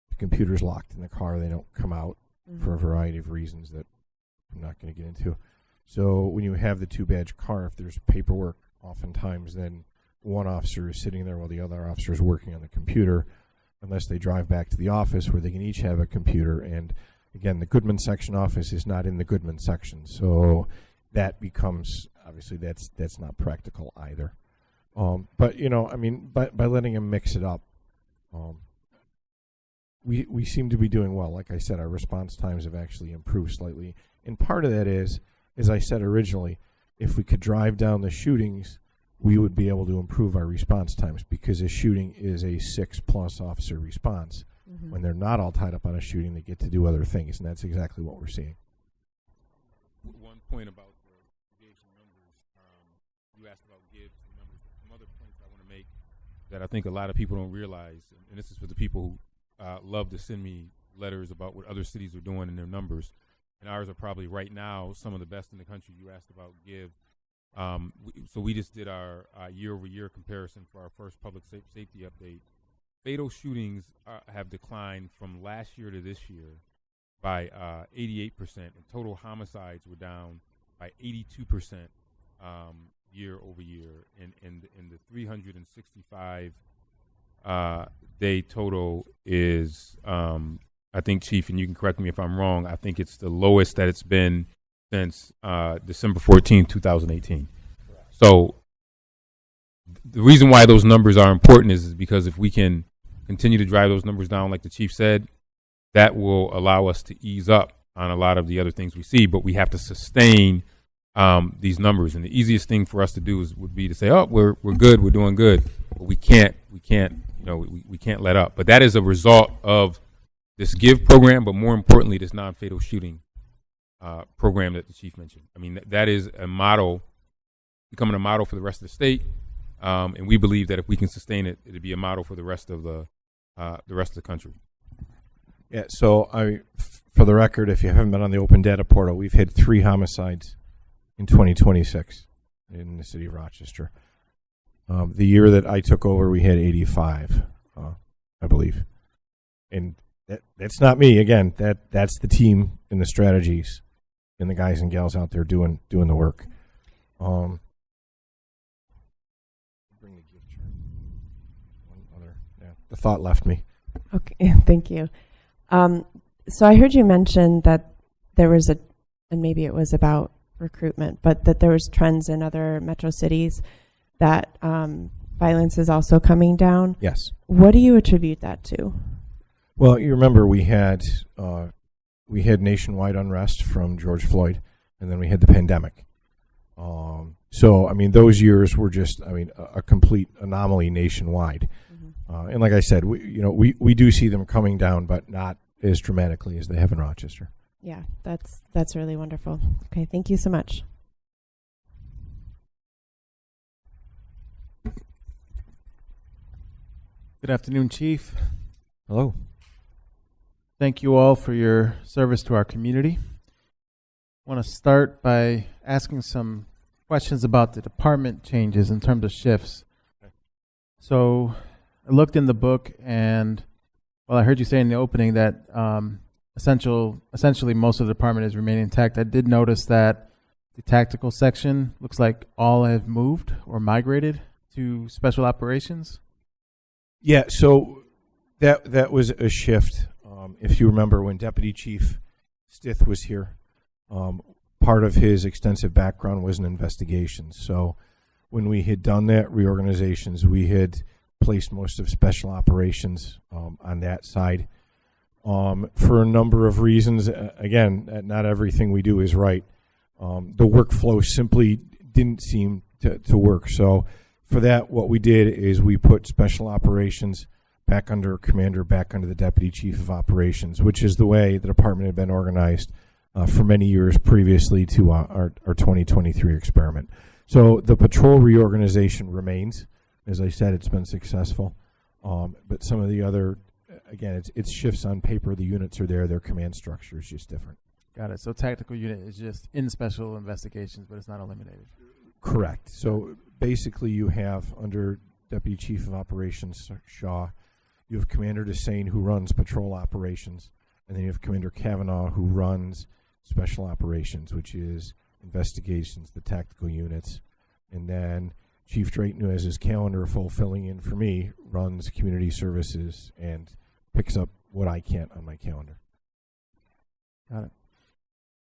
The computer's locked in the car; they don't come out for a variety of reasons that I'm not going to get into. So when you have the 2-badge car, if there's paperwork, oftentimes then 1 officer is sitting there while the other officer is working on the computer, unless they drive back to the office where they can each have a computer. And again, the Goodman section office is not in the Goodman section, so that becomes, obviously that's not practical either. But I mean, by letting them mix it up, we seem to be doing well. Like I said, our response times have actually improved slightly, and part of that is, as I said originally, if we could drive down the shootings, we would be able to improve our response times, because a shooting is a 6+ officer response. Mm-hmm. When they're not all tied up on a shooting, they get to do other things, and that's exactly what we're seeing. One point about you gave some numbers. You asked about Gibbs and numbers. Some other points I want to make that I think a lot of people don't realize, and this is for the people who love to send me letters about what other cities are doing in their numbers. And ours are probably right now some of the best in the country. You asked about Gibbs. So we just did our year-over-year comparison for our first public safety update. Fatal shootings have declined from last year to this year by 88%, and total homicides were down by 82% year over year. And the 365 day total is, I think, Chief, and you can correct me if I'm wrong, I think it's the lowest that it's been since December 14, 2018. So the reason why those numbers are important is because if we can continue to drive those numbers down, like the Chief said, that will allow us to ease up on a lot of the other things we see, but we have to sustain these numbers. And the easiest thing for us to do would be to say, oh, we're good, we're doing good, but we can't let up. But that is a result of this GIVE program, but more importantly, this non-fatal shooting program that the Chief mentioned. I mean, that is a model, becoming a model for the rest of the state, and we believe that if we can sustain it, it'll be a model for the rest of the country. Yeah. So, for the record, if you haven't been on the open data portal, we've had 3 homicides in 2026 in the city of Rochester. The year that I took over, we had 85, I believe, and that's not me. Again, that's the team and the strategies and the guys and gals out there doing the work. Bring the gift chart. One other, the thought left me. Okay, thank you. So I heard you mention that there was and maybe it was about recruitment, but that there was trends in other metro cities that violence is also coming down. Yes. What do you attribute that to? Well, you remember we had nationwide unrest from George Floyd, and then we had the pandemic. So, I mean, those years were just, a complete anomaly nationwide. Mm-hmm. And like I said, we do see them coming down, but not as dramatically as they have in Rochester. Yeah, that's really wonderful. Okay, thank you so much. Good afternoon, Chief. Hello. Thank you all for your service to our community. want to start by asking some questions about the department changes in terms of shifts. Okay. So I looked in the book, and I heard you say in the opening that essentially most of the department is remaining intact. I did notice that the tactical section looks like all have moved or migrated to special operations. Yeah, so that was a shift. If you remember when Deputy Chief Stith was here, part of his extensive background was in investigations. So when we had done that reorganizations, we had placed most of special operations on that side for a number of reasons. Again, not everything we do is right. The workflow simply didn't seem to work. So for that, what we did is we put special operations back under commander, back under the deputy chief of operations, which is the way the department had been organized for many years previously to our 2023 experiment. So the patrol reorganization remains. As I said, it's been successful. But some of the other, again, it's shifts on paper. The units are there. Their command structure is just different. Got it. So tactical unit is just in special investigations, but it's not eliminated. Correct. So basically you have under Deputy Chief of Operations Shaw, you have Commander Dessain who runs patrol operations, and then you have Commander Kavanaugh who runs special operations, which is investigations, the tactical units, and then Chief Drayton, who has his calendar full filling in for me, runs community services and picks up what I can't on my calendar. Got it.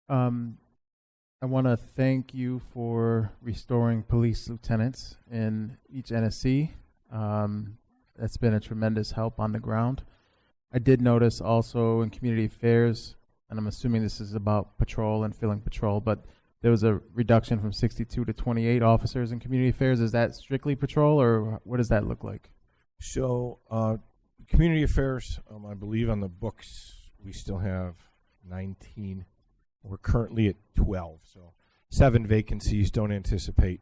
I want to thank you for restoring police lieutenants in each NSC. That's been a tremendous help on the ground. I did notice also in community affairs, and I'm assuming this is about patrol and filling patrol, but there was a reduction from 62 to 28 officers in community affairs. Is that strictly patrol, or what does that look like? So community affairs, I believe on the books, we still have 19. We're currently at 12, so 7 vacancies. Don't anticipate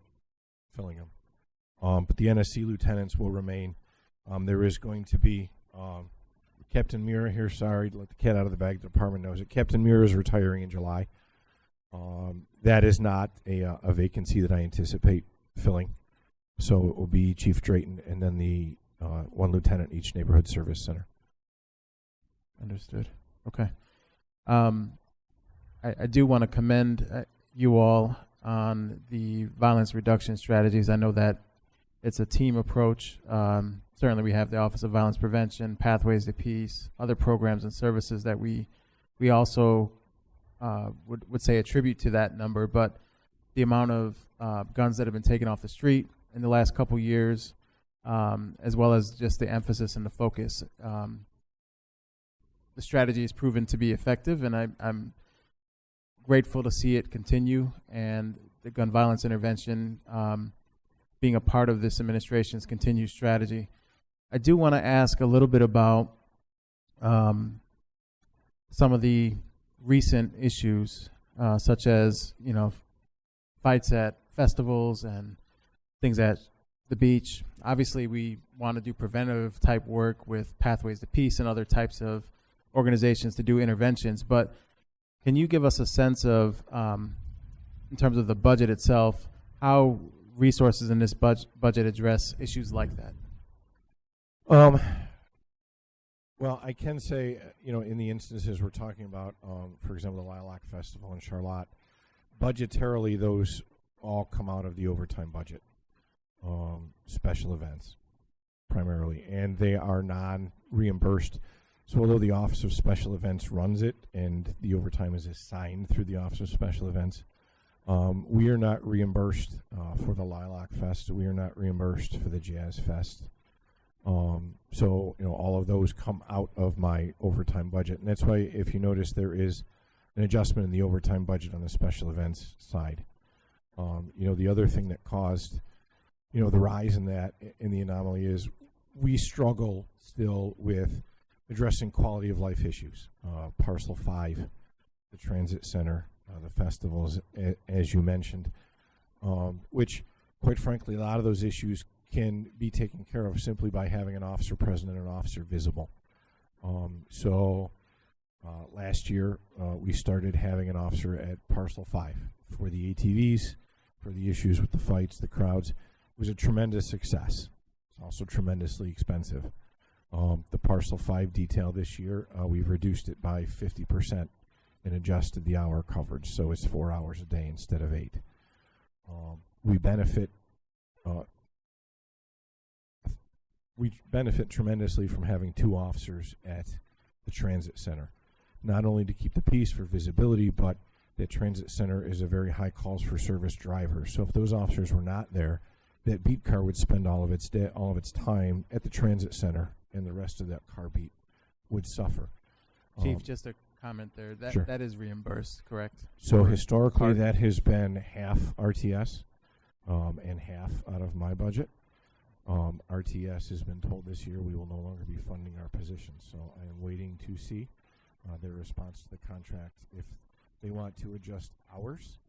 filling them. But the NSC lieutenants will remain. There is going to be Captain Mira here. Sorry to let the cat out of the bag. The department knows it. Captain Mira is retiring in July. That is not a vacancy that I anticipate filling. So it will be Chief Drayton and then the 1 lieutenant each neighborhood service center. Understood. Okay. I do want to commend you all on the violence reduction strategies. I know that it's a team approach. Certainly we have the Office of Violence Prevention, Pathways to Peace, other programs and services that we also would say attribute to that number, but the amount of guns that have been taken off the street in the last couple years, as well as just the emphasis and the focus, the strategy has proven to be effective, and I'm grateful to see it continue, and the gun violence intervention being a part of this administration's continued strategy. I do want to ask a little bit about some of the recent issues, such as, fights at festivals and things at the beach. Obviously, we want to do preventative type work with Pathways to Peace and other types of organizations to do interventions, but can you give us a sense of, in terms of the budget itself, how resources in this budget address issues like that? Well, I can say, in the instances we're talking about, for example, the Lilac Festival in Charlotte, budgetarily, those all come out of the overtime budget, special events primarily, and they are non-reimbursed. So although the Office of Special Events runs it and the overtime is assigned through the Office of Special Events, we are not reimbursed for the Lilac Fest. We are not reimbursed for the Jazz Fest. So all of those come out of my overtime budget, and that's why, if you notice, there is an adjustment in the overtime budget on the special events side. The other thing that caused the rise in the anomaly is we struggle still with addressing quality of life issues. Parcel 5, the transit center, the festivals, as you mentioned, which, quite frankly, a lot of those issues can be taken care of simply by having an officer present and an officer visible. Last year, we started having an officer at Parcel 5 for the ATVs, for the issues with the fights, the crowds. It was a tremendous success. It's also tremendously expensive. The Parcel 5 detail this year, we've reduced it by 50% and adjusted the hour coverage, so it's 4 hours a day instead of 8. We benefit tremendously from having 2 officers at the transit center, not only to keep the peace for visibility, but the transit center is a very high calls for service driver. So if those officers were not there, that beat car would spend all of its time at the transit center, and the rest of that car beat would suffer. Chief, just a comment there. That Sure. That is reimbursed, correct? So Or historically, part- that has been half RTS and half out of my budget. RTS has been told this year we will no longer be funding our positions, so I am waiting to see their response to the contract, if they want to adjust hours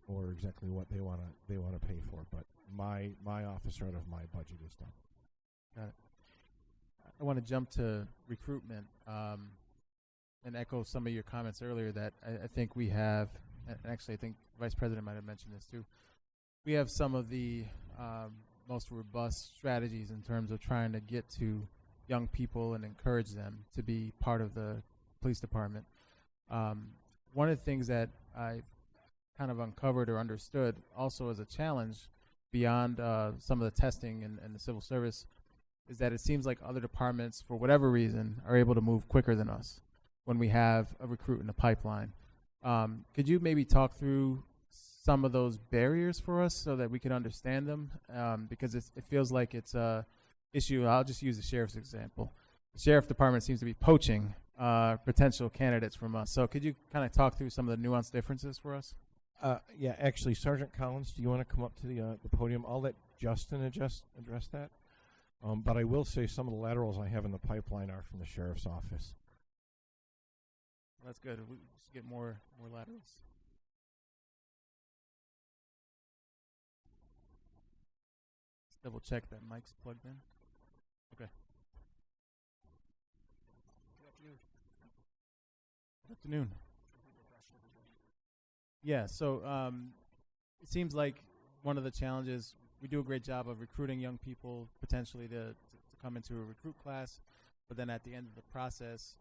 or exactly what they want to pay for. But my officer out of my budget is done. Got it. I want to jump to recruitment and echo some of your comments earlier that I think we have, and actually I think Vice President might have mentioned this too, we have some of the most robust strategies in terms of trying to get to young people and encourage them to be part of the police department. One of the things that I've kind of uncovered or understood also as a challenge beyond some of the testing and the civil service is that it seems like other departments, for whatever reason, are able to move quicker than us when we have a recruit in the pipeline. Could you maybe talk through some of those barriers for us so that we can understand them? Because it feels like it's a issue. I'll just use the sheriff's example. The sheriff department seems to be poaching potential candidates from us. So could you kind of talk through some of the nuanced differences for us? Yeah, actually, Sergeant Collins, do you want to come up to the podium? I'll let Justin address that. But I will say some of the laterals I have in the pipeline are from the sheriff's office. Well, that's good. We should get more laterals. Let's double check that mic's plugged in. Okay. Good afternoon. Good afternoon. Yeah, so it seems like one of the challenges, we do a great job of recruiting young people potentially to come into a recruit class, but then at the end of the process,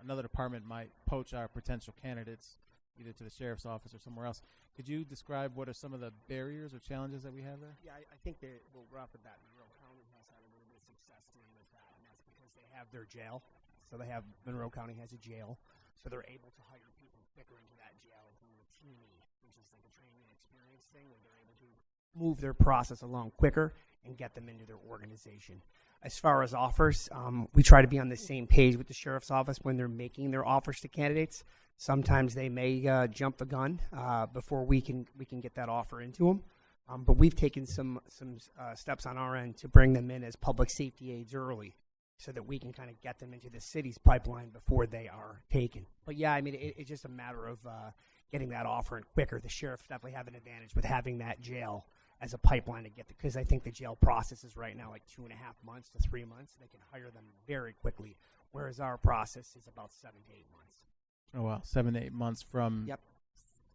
another department might poach our potential candidates either to the sheriff's office or somewhere else. Could you describe what are some of the barriers or challenges that we have there? Yeah, I think that, well, right off the bat, Monroe County has had a little bit of success dealing with that, and that's because they have their jail. So Monroe County has a jail, so they're able to hire people quicker into that jail through a teaming, which is like a training and experience thing, where they're able to move their process along quicker and get them into their organization. As far as offers, we try to be on the same page with the sheriff's office when they're making their offers to candidates. Sometimes they may jump the gun before we can get that offer into them. But we've taken some steps on our end to bring them in as public safety aides early, so that we can kind of get them into the city's pipeline before they are taken. But yeah, I mean, it's just a matter of getting that offer in quicker. The sheriffs definitely have an advantage with having that jail as a pipeline to get, because I think the jail process is right now like 2.5 months to 3 months. They can hire them very quickly, whereas our process is about 7 to 8 months. Oh, wow. 7 to 8 months from Yep.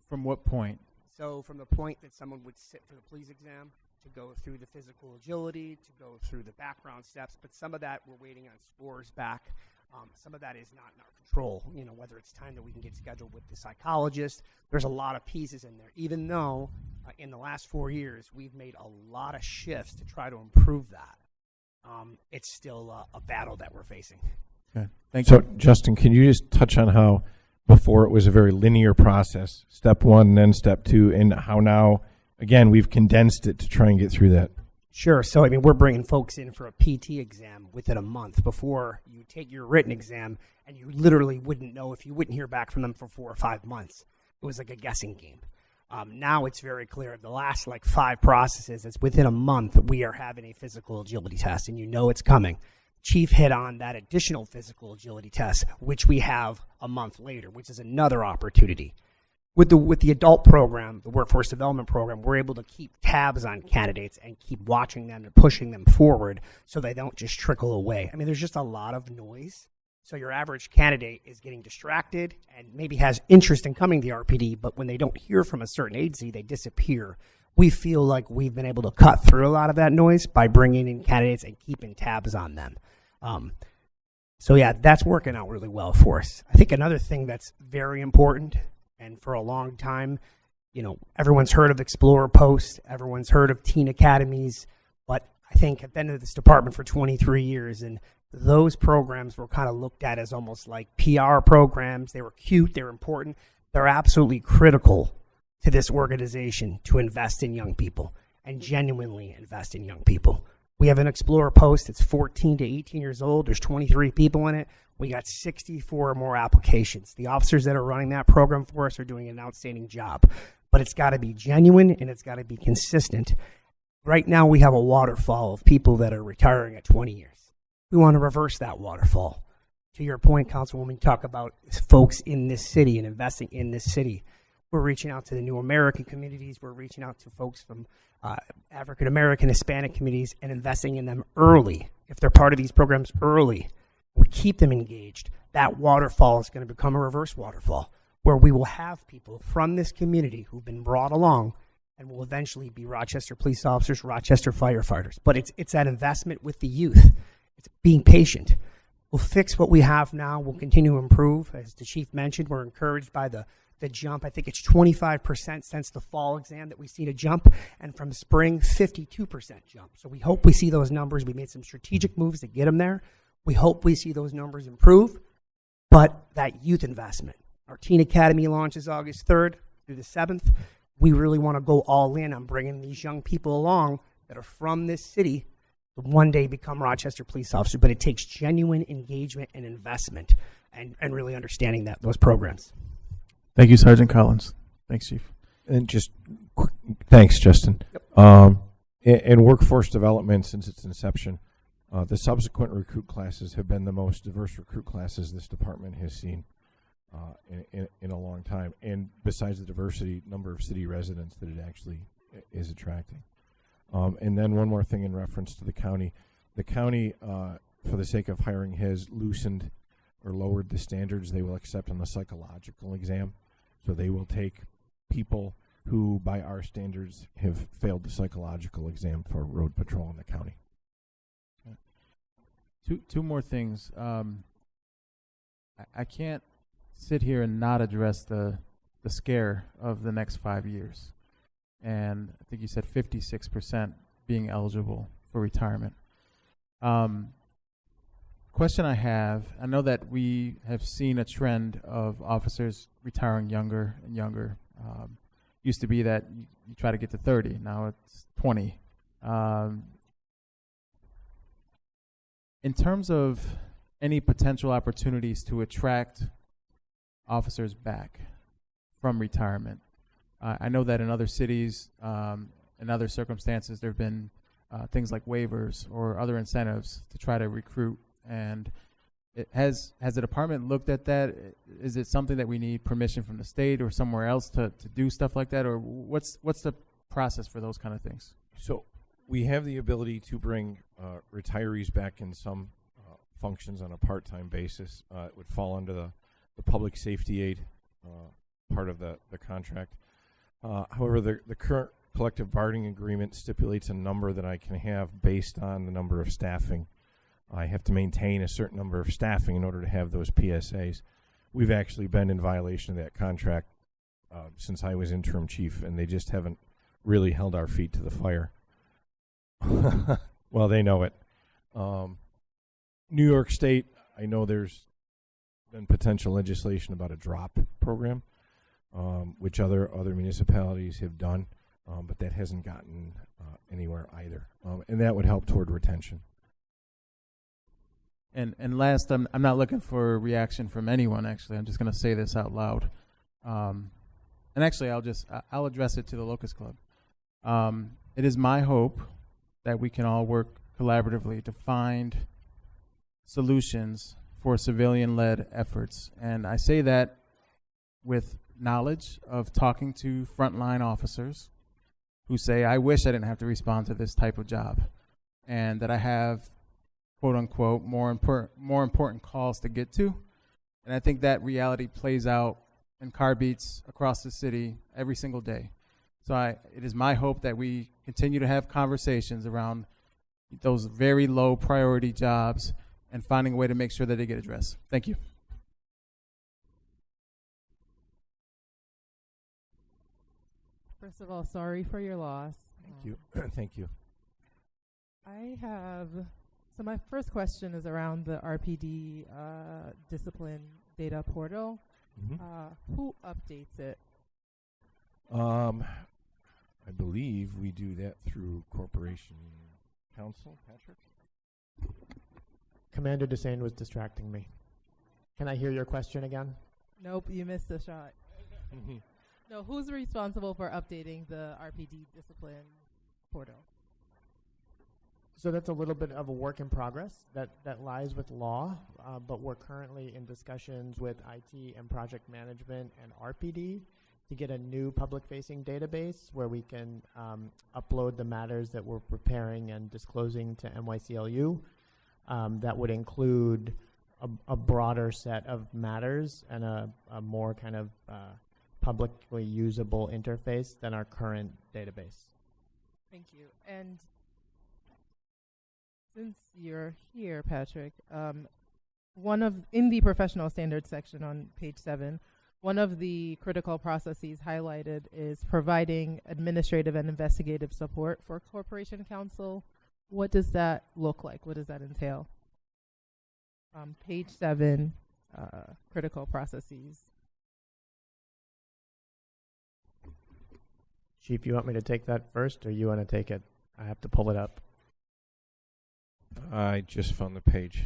From what point? So from the point that someone would sit for the police exam, to go through the physical agility, to go through the background steps, but some of that we're waiting on scores back. Some of that is not in our control, whether it's time that we can get scheduled with the psychologist. There's a lot of pieces in there, even though in the last 4 years we've made a lot of shifts to try to improve that. It's still a battle that we're facing. Okay. Thank So, you. Justin, can you just touch on how before it was a very linear process, step 1, then step 2, and how now, again, we've condensed it to try and get through that? Sure. So, I mean, we're bringing folks in for a PT exam within a month. Before you take your written exam, and you literally wouldn't know if you wouldn't hear back from them for 4 or 5 months. It was like a guessing game. Now it's very clear. The last 5 processes, it's within a month we are having a physical agility test, and it's coming. Chief hit on that additional physical agility test, which we have a month later, which is another opportunity. With the adult program, the workforce development program, we're able to keep tabs on candidates and keep watching them and pushing them forward so they don't just trickle away. I mean, there's just a lot of noise. So your average candidate is getting distracted and maybe has interest in coming to the RPD, but when they don't hear from a certain agency, they disappear. We feel like we've been able to cut through a lot of that noise by bringing in candidates and keeping tabs on them. So yeah, that's working out really well for us. I think another thing that's very important, and for a long time, you know, everyone's heard of Explorer Post, everyone's heard of teen academies, but I think I've been in this department for 23 years, and those programs were kind of looked at as almost like PR programs. They were cute, they were important. They're absolutely critical to this organization to invest in young people and genuinely invest in young people. We have an Explorer Post. It's 14 to 18 years old. There's 23 people in it. We got 64 more applications. The officers that are running that program for us are doing an outstanding job. But it's got to be genuine and it's got to be consistent. Right now we have a waterfall of people that are retiring at 20 years. We want to reverse that waterfall. To your point, Councilwoman, talk about folks in this city and investing in this city. We're reaching out to the new American communities. We're reaching out to folks from African American, Hispanic communities and investing in them early. If they're part of these programs early, we keep them engaged. That waterfall is going to become a reverse waterfall where we will have people from this community who've been brought along and will eventually be Rochester police officers, Rochester firefighters. But it's that investment with the youth. It's being patient. We'll fix what we have now. We'll continue to improve. As the chief mentioned, we're encouraged by the jump. I think it's 25% since the fall exam that we've seen a jump, and from spring, 52% jump. So we hope we see those numbers. We made some strategic moves to get them there. We hope we see those numbers improve, but that youth investment. Our Teen Academy launches August 3rd through the 7th. We really want to go all in on bringing these young people along that are from this city to one day become Rochester police officers, but it takes genuine engagement and investment and really understanding those programs. Thank you, Sergeant Collins. Thanks, Chief. And just thanks, Justin. Yep. In workforce development since its inception, the subsequent recruit classes have been the most diverse recruit classes this department has seen in a long time. And besides the diversity number of city residents that it actually is attracting. And then one more thing in reference to the county. The county, for the sake of hiring, has loosened or lowered the standards they will accept on the psychological exam. So they will take people who, by our standards, have failed the psychological exam for road patrol in the county. Two more things. I can't sit here and not address the scare of the next 5 years. And I think you said 56% being eligible for retirement. Question I have, I know that we have seen a trend of officers retiring younger and younger. Used to be that you try to get to 30, now it's 20. In terms of any potential opportunities to attract officers back from retirement, I know that in other cities, in other circumstances, there have been things like waivers or other incentives to try to recruit. And has the department looked at that? Is it something that we need permission from the state or somewhere else to do stuff like that? Or what's the process for those kind of things? So we have the ability to bring retirees back in some functions on a part-time basis. It would fall under the public safety aid part of the contract. However, the current collective bargaining agreement stipulates a number that I can have based on the number of staffing. I have to maintain a certain number of staffing in order to have those PSAs. We've actually been in violation of that contract since I was interim chief, and they just haven't really held our feet to the fire. Well, they know it. New York State, I know there's been potential legislation about a drop program, which other municipalities have done, but that hasn't gotten anywhere either. And that would help toward retention. And last, I'm not looking for a reaction from anyone, actually. I'm just going to say this out loud. And actually, I'll address it to the Locust Club. It is my hope that we can all work collaboratively to find solutions for civilian-led efforts. And I say that with knowledge of talking to frontline officers who say, I wish I didn't have to respond to this type of job, and that I have quote unquote, more important calls to get to. And I think that reality plays out in car beats across the city every single day. So it is my hope that we continue to have conversations around those very low priority jobs and finding a way to make sure that they get addressed. Thank you. First of all, sorry for your loss. Thank you. Thank you. So my first question is around the RPD discipline data portal. Who updates it? I believe we do that through Corporation Counsel. Patrick? Commander Desane was distracting me. Can I hear your question again? Nope, you missed a shot. No, who's responsible for updating the RPD discipline portal? So that's a little bit of a work in progress that lies with law, but we're currently in discussions with IT and project management and RPD to get a new public-facing database where we can upload the matters that we're preparing and disclosing to NYCLU. That would include a broader set of matters and a more kind of publicly usable interface than our current database. Thank you. And since you're here, Patrick, in the professional standards section on page 7, one of the critical processes highlighted is providing administrative and investigative support for Corporation Counsel. What does that look like? What does that entail? Page 7, critical processes. Chief, you want me to take that first, or you want to take it? I have to pull it up. I just found the page.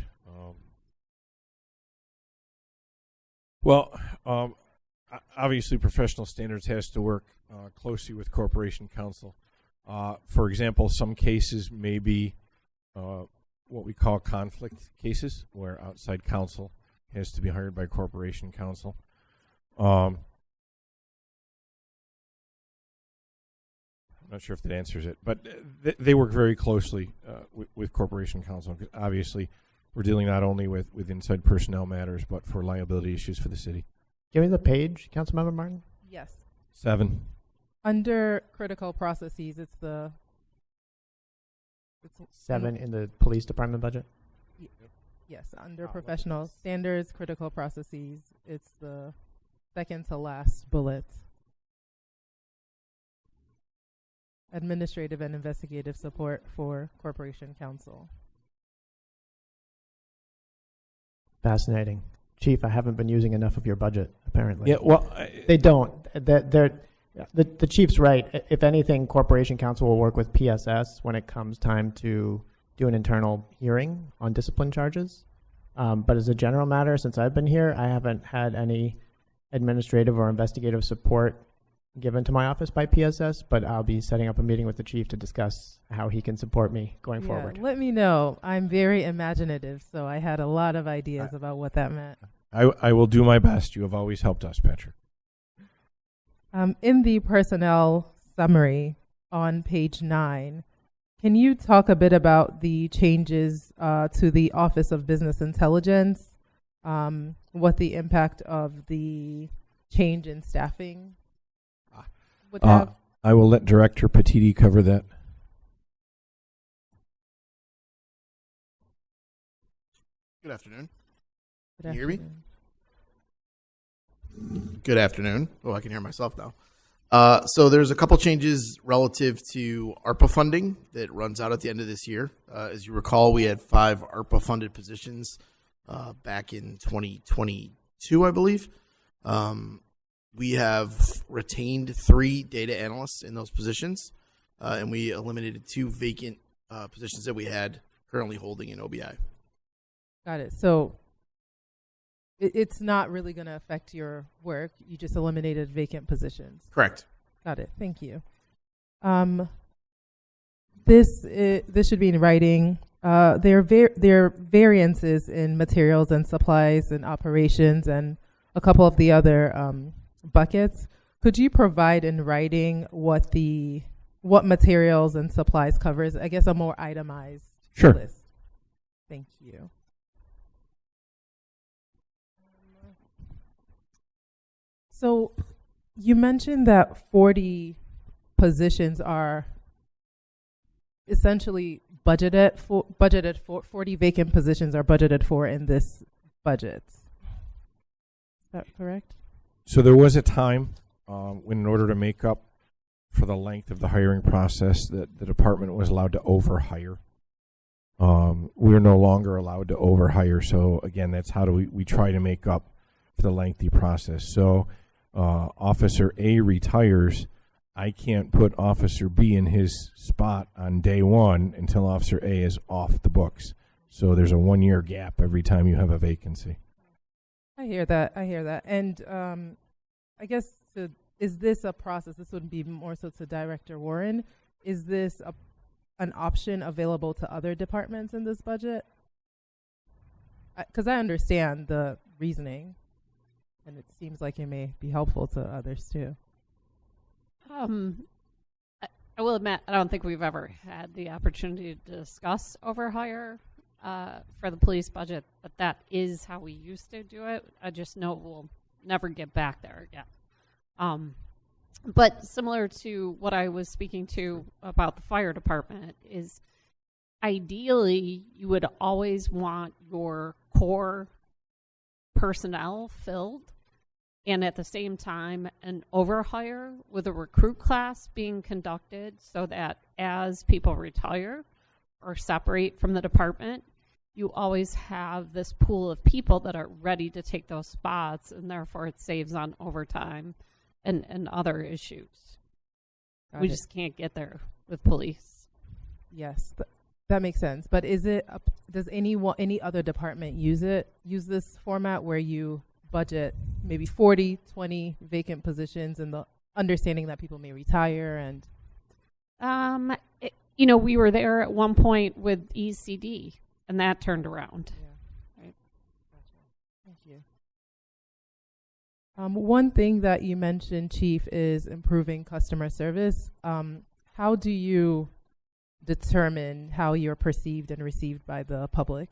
Well, obviously, professional standards has to work closely with Corporation Counsel. For example, some cases may be what we call conflict cases, where outside counsel has to be hired by Corporation Counsel. I'm not sure if that answers it, but they work very closely with Corporation Counsel. Obviously, we're dealing not only with inside personnel matters, but for liability issues for the city. Give me the page, Councilmember Martin. Yes. 7. Under critical processes, it's 7 in the police department budget? Yes, under professional standards, critical processes, it's the second to last bullet. Administrative and investigative support for Corporation Counsel. Fascinating. Chief, I haven't been using enough of your budget, apparently. Yeah, well, they don't. The chief's right. If anything, Corporation Counsel will work with PSS when it comes time to do an internal hearing on discipline charges. But as a general matter, since I've been here, I haven't had any administrative or investigative support given to my office by PSS, but I'll be setting up a meeting with the chief to discuss how he can support me going forward. Let me know. I'm very imaginative, so I had a lot of ideas about what that meant. I will do my best. You have always helped us, Patrick. In the personnel summary on page 9, can you talk a bit about the changes to the Office of Business Intelligence, what the impact of the change in staffing would have? I will let Director Petiti cover that. Good afternoon. Good Can you hear me? afternoon. Good afternoon. Oh, I can hear myself now. So there's a couple changes relative to ARPA funding that runs out at the end of this year. As you recall, we had 5 ARPA-funded positions back in 2022, I believe. We have retained 3 data analysts in those positions, and we eliminated 2 vacant positions that we had currently holding in OBI. Got it. So it's not really going to affect your work. You just eliminated vacant positions. Correct. Got it. Thank you. This should be in writing. There are variances in materials and supplies and operations and a couple of the other buckets. Could you provide in writing what materials and supplies covers? I guess a more itemized Sure. list. Thank you. So you mentioned that 40 positions are essentially budgeted for 40 vacant positions are budgeted for in this budget. Is that correct? So there was a time when, in order to make up for the length of the hiring process, that the department was allowed to overhire. We're no longer allowed to overhire. So again, that's how do we try to make up for the lengthy process. So Officer A retires. I can't put Officer B in his spot on day one until Officer A is off the books. So there's a 1-year gap every time you have a vacancy. I hear that. And I guess is this a process? This would be more so to Director Warren. Is this an option available to other departments in this budget? Because I understand the reasoning, and it seems like it may be helpful to others too. I will admit, I don't think we've ever had the opportunity to discuss overhire for the police budget, but that is how we used to do it. I just know we'll never get back there again. But similar to what I was speaking to about the fire department is ideally you would always want your core personnel filled, and at the same time an overhire with a recruit class being conducted so that as people retire or separate from the department, you always have this pool of people that are ready to take those spots, and therefore it saves on overtime and other issues. We just can't get there with police. Yes, that makes sense. But is it does any other department use this format where you budget maybe 40, 20 vacant positions, and the understanding that people may retire? And we were there at one point with ECD, and that turned around. Yeah. Right. Gotcha. Thank you. One thing that you mentioned, Chief, is improving customer service. How do you determine how you're perceived and received by the public?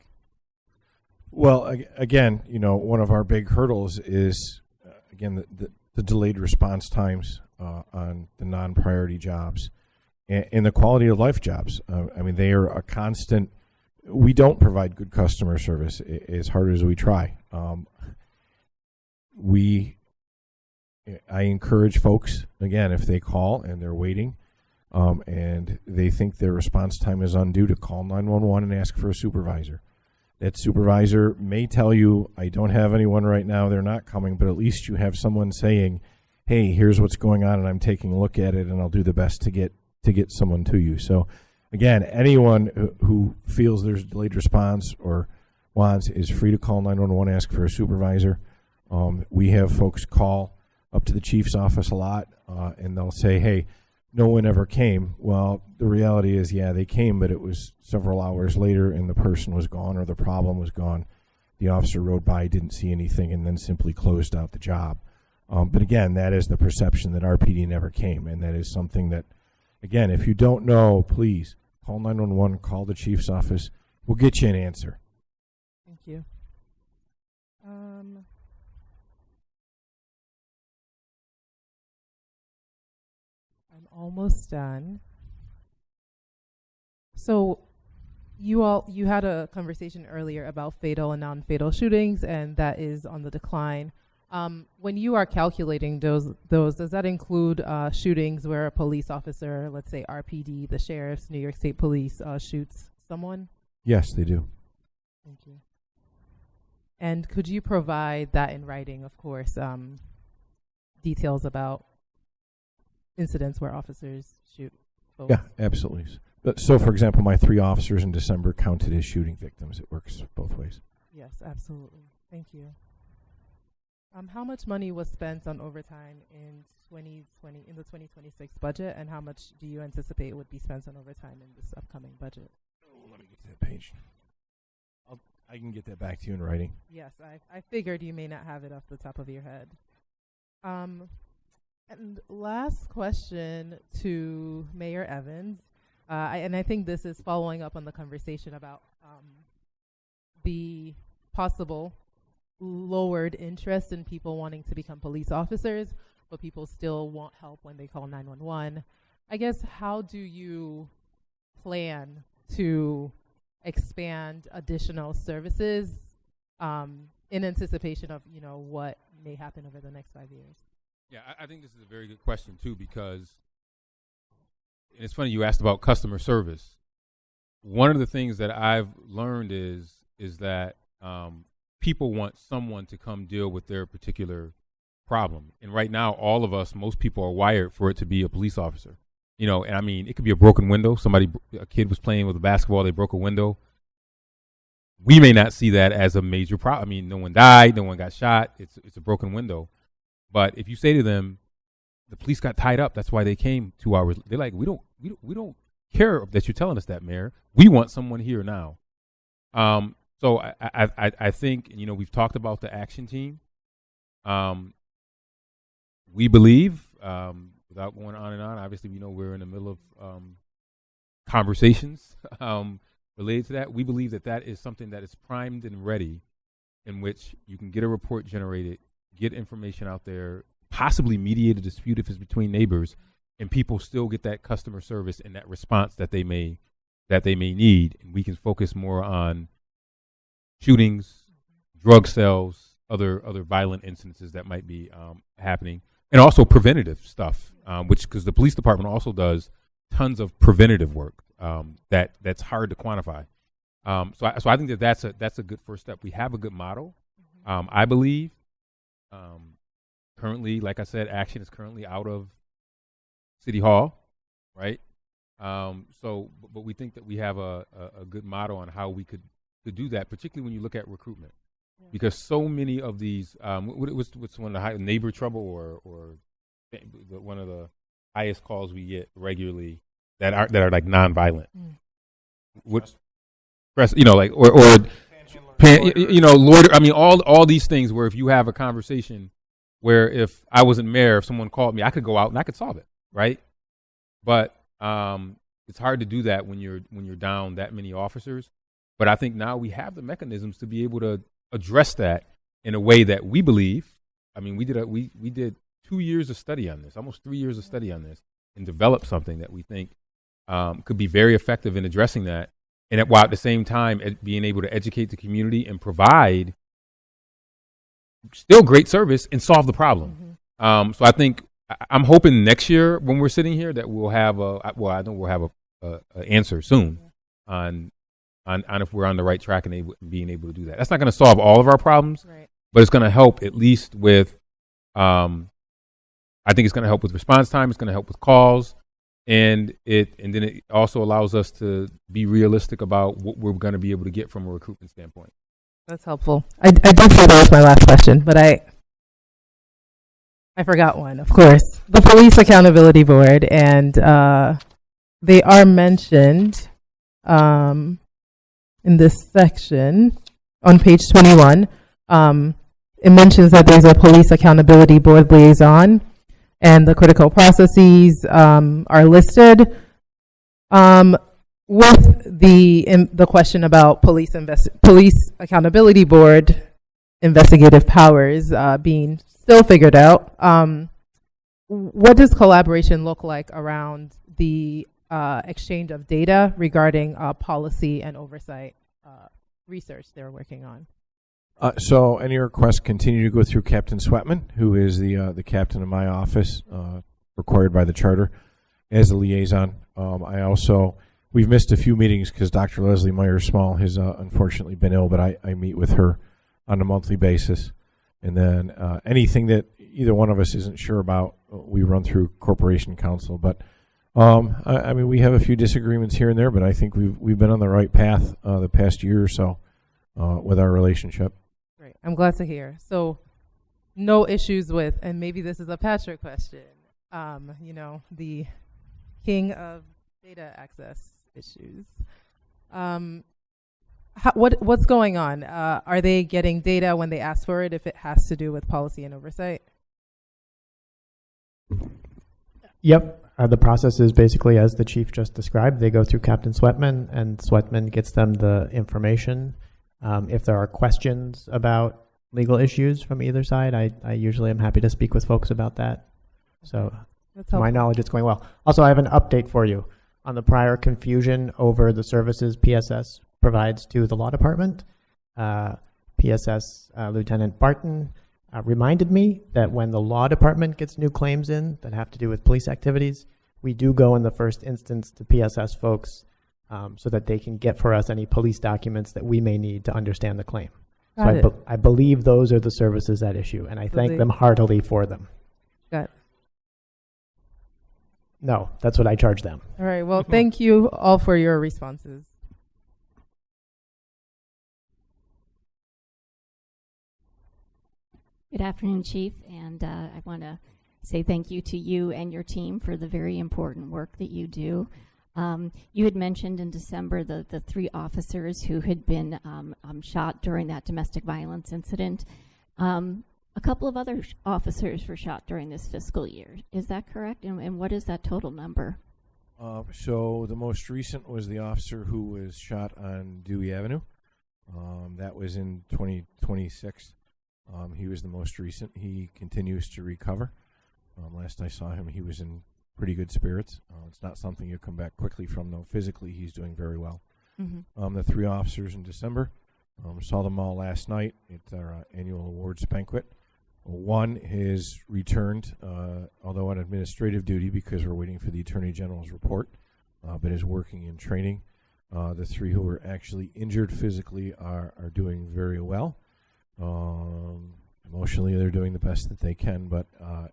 Well, again, one of our big hurdles is, again, the delayed response times on the non-priority jobs and the quality of life jobs. They are a constant. We don't provide good customer service as hard as we try. I encourage folks, again, if they call and they're waiting and they think their response time is undue, to call 911 and ask for a supervisor. That supervisor may tell you, I don't have anyone right now, they're not coming, but at least you have someone saying, hey, here's what's going on, and I'm taking a look at it, and I'll do the best to get someone to you. So again, anyone who feels there's a delayed response or wants is free to call 911, ask for a supervisor. We have folks call up to the chief's office a lot, and they'll say, hey, no one ever came. Well, the reality is, yeah, they came, but it was several hours later and the person was gone or the problem was gone. The officer rode by, didn't see anything, and then simply closed out the job. But again, that is the perception that RPD never came, and that is something that, again, if you don't know, please call 911, call the chief's office. We'll get you an answer. Thank you. I'm almost done. So you had a conversation earlier about fatal and non-fatal shootings, and that is on the decline. When you are calculating those, does that include shootings where a police officer, let's say RPD, the sheriff's, New York State Police, shoots someone? Yes, they do. Thank you. And could you provide that in writing, of course, details about incidents where officers shoot folks? Yeah, absolutely. So, for example, my 3 officers in December counted as shooting victims. It works both ways. Yes, absolutely. Thank you. How much money was spent on overtime in the 2026 budget, and how much do you anticipate would be spent on overtime in this upcoming budget? Oh, let me get to that page. I can get that back to you in writing. Yes, I figured you may not have it off the top of your head. And last question to Mayor Evans, and I think this is following up on the conversation about the possible lowered interest in people wanting to become police officers, but people still want help when they call 911. I guess, how do you plan to expand additional services in anticipation of, what may happen over the next 5 years? Yeah, I think this is a very good question too, because and it's funny you asked about customer service. One of the things that I've learned is that people want someone to come deal with their particular problem. And right now, all of us, most people are wired for it to be a police officer. And I mean, it could be a broken window. A kid was playing with a basketball, they broke a window. We may not see that as a major problem. I mean, no one died, no one got shot. It's a broken window. But if you say to them, the police got tied up, that's why they came 2 hours. They're like, we don't care that you're telling us that, Mayor. We want someone here now. So I think, we've talked about the action team. We believe, without going on and on, obviously we know we're in the middle of conversations related to that. We believe that is something that is primed and ready, in which you can get a report generated, get information out there, possibly mediate a dispute if it's between neighbors, and people still get that customer service and that response that they may need. And we can focus more on shootings, drug sales, other violent incidences that might be happening, and also preventative stuff, because the police department also does tons of preventative work that's hard to quantify. So I think that's a good first step. We have a good model, I believe. Currently, like I said, action is currently out of City Hall, right? But we think that we have a good model on how we could do that, particularly when you look at recruitment, because so many of these, what's one of the neighbor trouble or one of the highest calls we get regularly that are like nonviolent. What, like or Lord, I mean, all these things where if you have a conversation where if I wasn't mayor, if someone called me, I could go out and I could solve it, right? But it's hard to do that when you're down that many officers. But I think now we have the mechanisms to be able to address that in a way that we believe. I mean, we did 2 years of study on this, almost 3 years of study on this, and developed something that we think could be very effective in addressing that. And while at the same time being able to educate the community and provide still great service and solve the problem. So I think I'm hoping next year when we're sitting here that we'll have I know we'll have a answer soon on if we're on the right track and being able to do that. That's not going to solve all of our problems, right, but it's going to help at least with. I think it's going to help with response time. It's going to help with calls. And then it also allows us to be realistic about what we're going to be able to get from a recruitment standpoint. That's helpful. I did say that was my last question, but I forgot one, of course. The Police Accountability Board, and they are mentioned in this section on page 21. It mentions that there's a Police Accountability Board liaison, and the critical processes are listed. With the question about Police Accountability Board investigative powers being still figured out, what does collaboration look like around the exchange of data regarding policy and oversight research they're working on? So any requests continue to go through Captain Sweatman, who is the captain of my office, required by the charter, as a liaison. We've missed a few meetings because Dr. Leslie Meyer-Small has unfortunately been ill, but I meet with her on a monthly basis. And then anything that either one of us isn't sure about, we run through Corporation Council. But I mean, we have a few disagreements here and there, but I think we've been on the right path the past year or so with our relationship. Great. I'm glad to hear. So no issues with, and maybe this is a Patrick question, the king of data access issues. What's going on? Are they getting data when they ask for it if it has to do with policy and oversight? Yep. The process is basically as the chief just described. They go through Captain Sweatman, and Sweatman gets them the information. If there are questions about legal issues from either side, I usually am happy to speak with folks about that. So to my knowledge, it's going well. Also, I have an update for you on the prior confusion over the services PSS provides to the law department. PSS Lieutenant Barton reminded me that when the law department gets new claims in that have to do with police activities, we do go in the first instance to PSS folks so that they can get for us any police documents that we may need to understand the claim. So I believe those are the services at issue, and I thank them heartily for them. Got it. No, that's what I charge them. All right. Well, thank you all for your responses. Good afternoon, Chief, and I want to say thank you to you and your team for the very important work that you do. You had mentioned in December the 3 officers who had been shot during that domestic violence incident. A couple of other officers were shot during this fiscal year. Is that correct? And what is that total number? So the most recent was the officer who was shot on Dewey Avenue. That was in 2026. He was the most recent. He continues to recover. Last I saw him, he was in pretty good spirits. It's not something you come back quickly from, though. Physically, he's doing very well. Mm-hmm. The 3 officers in December, saw them all last night at our annual awards banquet. One has returned, although on administrative duty because we're waiting for the Attorney General's report, but is working in training. The 3 who were actually injured physically are doing very well. Emotionally, they're doing the best that they can, but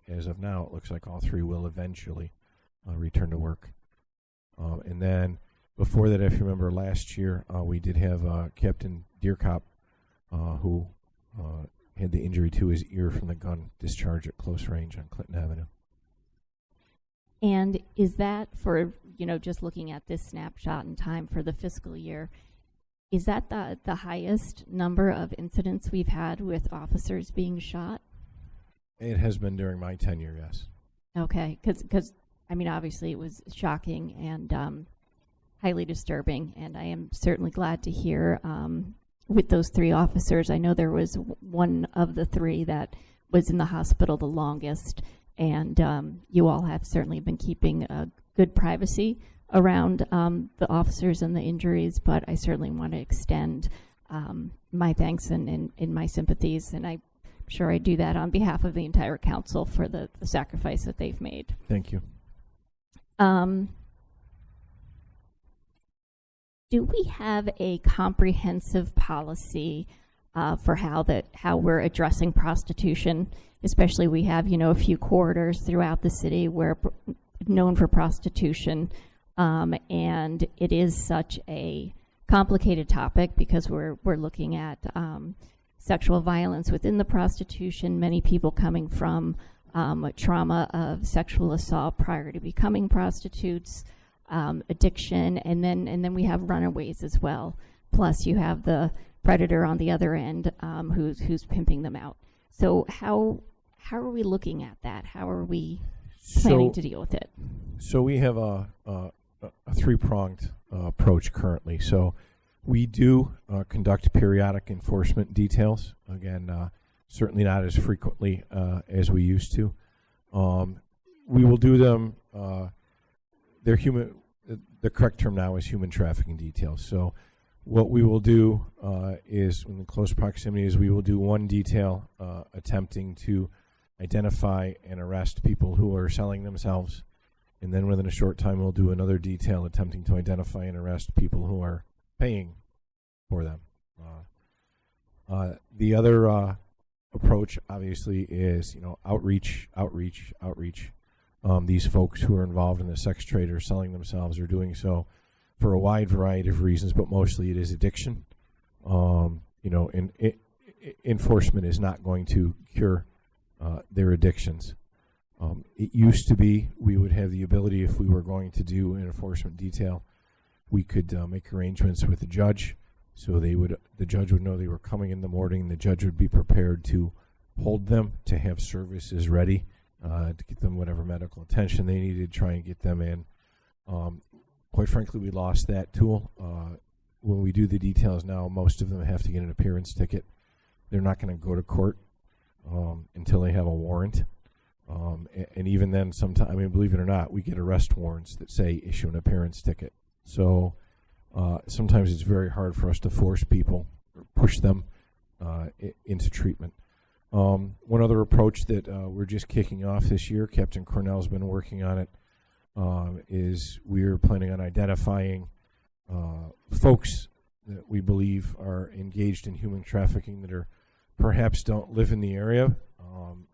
as of now, it looks like all 3 will eventually return to work. And then before that, if you remember last year, we did have Captain Deercop who had the injury to his ear from the gun discharge at close range on Clinton Avenue. And is that for, just looking at this snapshot in time for the fiscal year, is that the highest number of incidents we've had with officers being shot? It has been during my tenure, yes. Okay, because obviously it was shocking and highly disturbing, and I am certainly glad to hear with those 3 officers. I know there was one of the 3 that was in the hospital the longest, and you all have certainly been keeping good privacy around the officers and the injuries, but I certainly want to extend my thanks and my sympathies, and I'm sure I do that on behalf of the entire council for the sacrifice that they've made. Thank you. Do we have a comprehensive policy for how we're addressing prostitution? Especially, we have a few corridors throughout the city where known for prostitution, and it is such a complicated topic because we're looking at sexual violence within the prostitution. Many people coming from trauma of sexual assault prior to becoming prostitutes. Addiction, and then we have runaways as well. Plus, you have the predator on the other end who's pimping them out. So how are we looking at that? How are we planning to deal with it? So we have a 3-pronged approach currently. So we do conduct periodic enforcement details. Again, certainly not as frequently as we used to. We will do them. They're human. The correct term now is human trafficking details. So what we will do is, in close proximity, is we will do one detail attempting to identify and arrest people who are selling themselves. And then within a short time, we'll do another detail attempting to identify and arrest people who are paying for them. The other approach, obviously, is outreach. These folks who are involved in the sex trade or selling themselves are doing so for a wide variety of reasons, but mostly it is addiction. Enforcement is not going to cure their addictions. It used to be we would have the ability, if we were going to do an enforcement detail, we could make arrangements with the judge, so the judge would know they were coming in the morning. The judge would be prepared to hold them, to have services ready, to get them whatever medical attention they needed, try and get them in. Quite frankly, we lost that tool when we do the details now, most of them have to get an appearance ticket. They're not going to go to court until they have a warrant. And even then, sometimes, I mean, believe it or not, we get arrest warrants that say issue an appearance ticket. So sometimes it's very hard for us to force people or push them into treatment. One other approach that we're just kicking off this year, Captain Cornell's been working on it, is we're planning on identifying folks that we believe are engaged in human trafficking that are perhaps don't live in the area,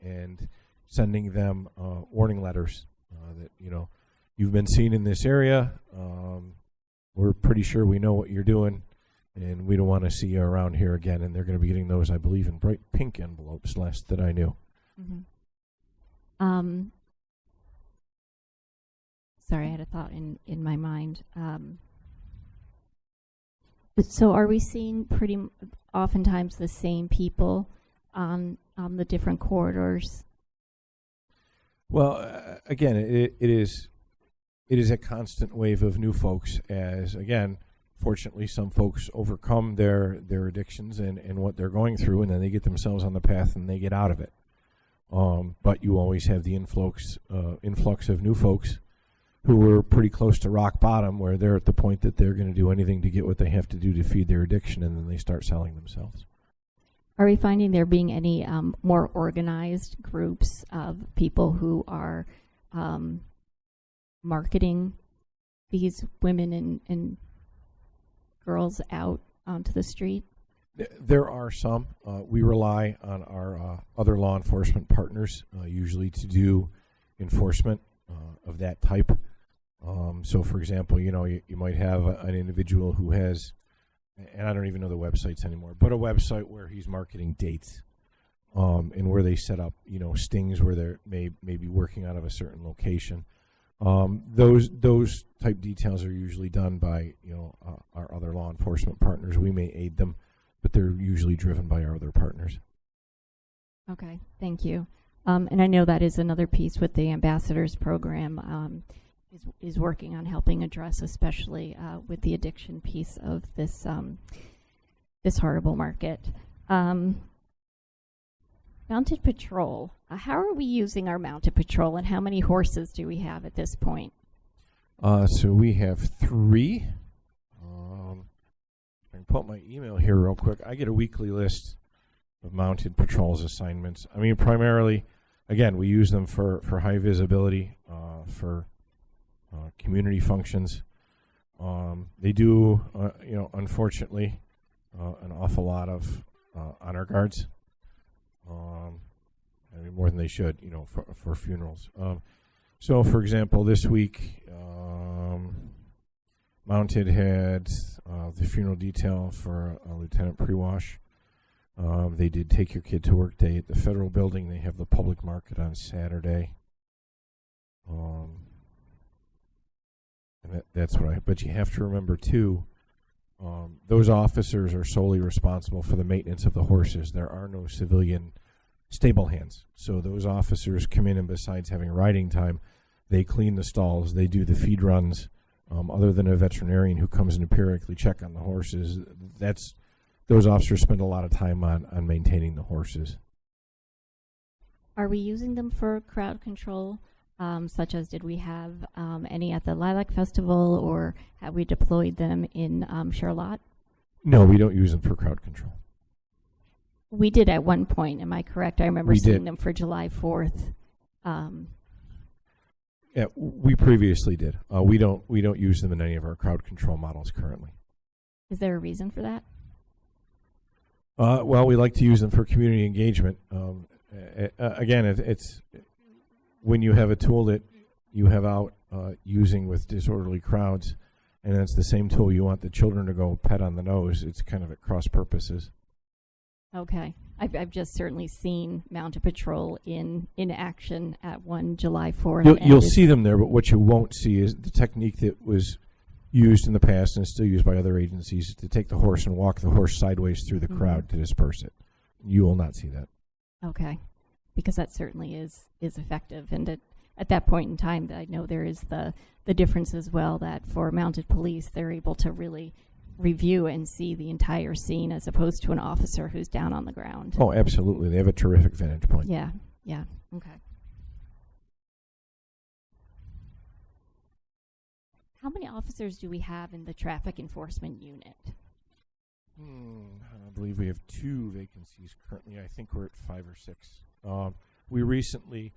and sending them warning letters that, you know, you've been seen in this area. We're pretty sure we know what you're doing, and we don't want to see you around here again. And they're going to be getting those, I believe, in bright pink envelopes, last that I knew. Mm-hmm. Sorry, I had a thought in my mind. So are we seeing pretty oftentimes the same people on the different corridors? Well, again, it is a constant wave of new folks as, again, fortunately, some folks overcome their addictions and what they're going through, and then they get themselves on the path and they get out of it. But you always have the influx of new folks who are pretty close to rock bottom, where they're at the point that they're going to do anything to get what they have to do to feed their addiction, and then they start selling themselves. Are we finding there being any more organized groups of people who are marketing these women and girls out onto the street? There are some. We rely on our other law enforcement partners, usually to do enforcement of that type. So, for example, you know, you might have an individual who has, and I don't even know the websites anymore, but a website where he's marketing dates, and where they set up, you know, stings where they're maybe working out of a certain location. Those type details are usually done by, you know, our other law enforcement partners. We may aid them, but they're usually driven by our other partners. Okay, thank you. And I know that is another piece with the ambassadors program, is working on helping address, especially with the addiction piece of this this horrible market. Mounted patrol. How are we using our mounted patrol, and how many horses do we have at this point? So we have 3. I can pull up my email here real quick. I get a weekly list of mounted patrols assignments. I mean, primarily, again, we use them for high visibility, for community functions. They do, you know, unfortunately, an awful lot of honor guards. I mean, more than they should, you know, for funerals. So, for example, this week, Mounted had the funeral detail for Lieutenant Prewash. They did Take Your Kid to Work Day at the Federal Building. They have the public market on Saturday. And that's what but you have to remember, too, those officers are solely responsible for the maintenance of the horses. There are no civilian stable hands. So those officers come in, and besides having riding time, they clean the stalls, they do the feed runs. Other than a veterinarian who comes in to periodically check on the horses, those officers spend a lot of time on maintaining the horses. Are we using them for crowd control, such as did we have any at the Lilac Festival, or have we deployed them in Charlotte? No, we don't use them for crowd control. We did at one point, am I correct? I remember seeing them for July 4th. Yeah, we previously did. We don't use them in any of our crowd control models currently. Is there a reason for that? Well, we like to use them for community engagement. Again, it's when you have a tool that you have out using with disorderly crowds, and it's the same tool you want the children to go pet on the nose. It's kind of at cross purposes. Okay. I've just certainly seen Mounted Patrol in action at one July 4th. You'll see them there, but what you won't see is the technique that was used in the past and is still used by other agencies to take the horse and walk the horse sideways through the crowd to disperse it. You will not see that. Okay. Because that certainly is effective. And at that point in time, I know there is the difference as well that for mounted police, they're able to really review and see the entire scene as opposed to an officer who's down on the ground. Oh, absolutely. They have a terrific vantage point. Yeah, yeah, okay. How many officers do we have in the traffic enforcement unit? I believe we have 2 vacancies currently. I think we're at 5 or 6. We recently,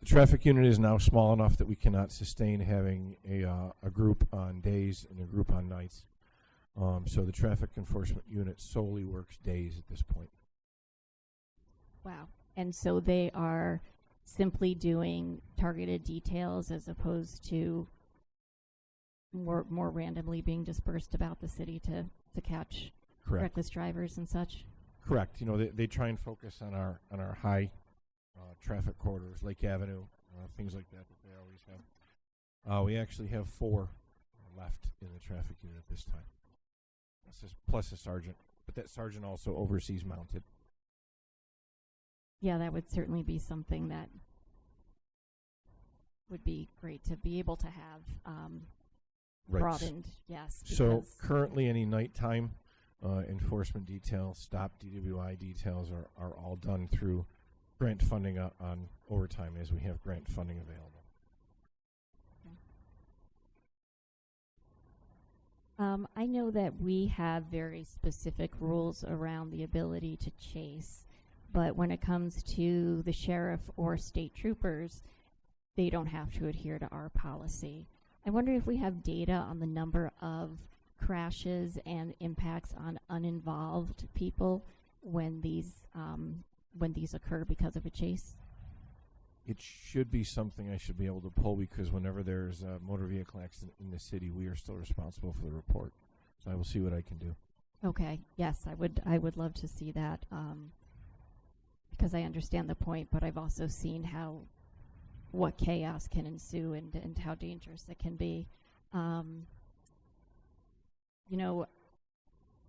the traffic unit is now small enough that we cannot sustain having a group on days and a group on nights. So the traffic enforcement unit solely works days at this point. Wow. And so they are simply doing targeted details as opposed to more randomly being dispersed about the city to catch Correct. reckless drivers and such? Correct. You know, they try and focus on our high traffic corridors, Lake Avenue, things like that they always have. We actually have 4 left in the traffic unit at this time. Plus a sergeant, but that sergeant also oversees mounted. Yeah, that would certainly be something that would be great to be able to have Right. broadened. Yes. So currently, any nighttime enforcement details, stop DWI details are all done through grant funding on overtime as we have grant funding available. I know that we have very specific rules around the ability to chase, but when it comes to the sheriff or state troopers, they don't have to adhere to our policy. I wonder if we have data on the number of crashes and impacts on uninvolved people when these occur because of a chase. It should be something I should be able to pull because whenever there's a motor vehicle accident in the city, we are still responsible for the report. So I will see what I can do. Okay. Yes, I would love to see that because I understand the point, but I've also seen what chaos can ensue and how dangerous it can be. You know,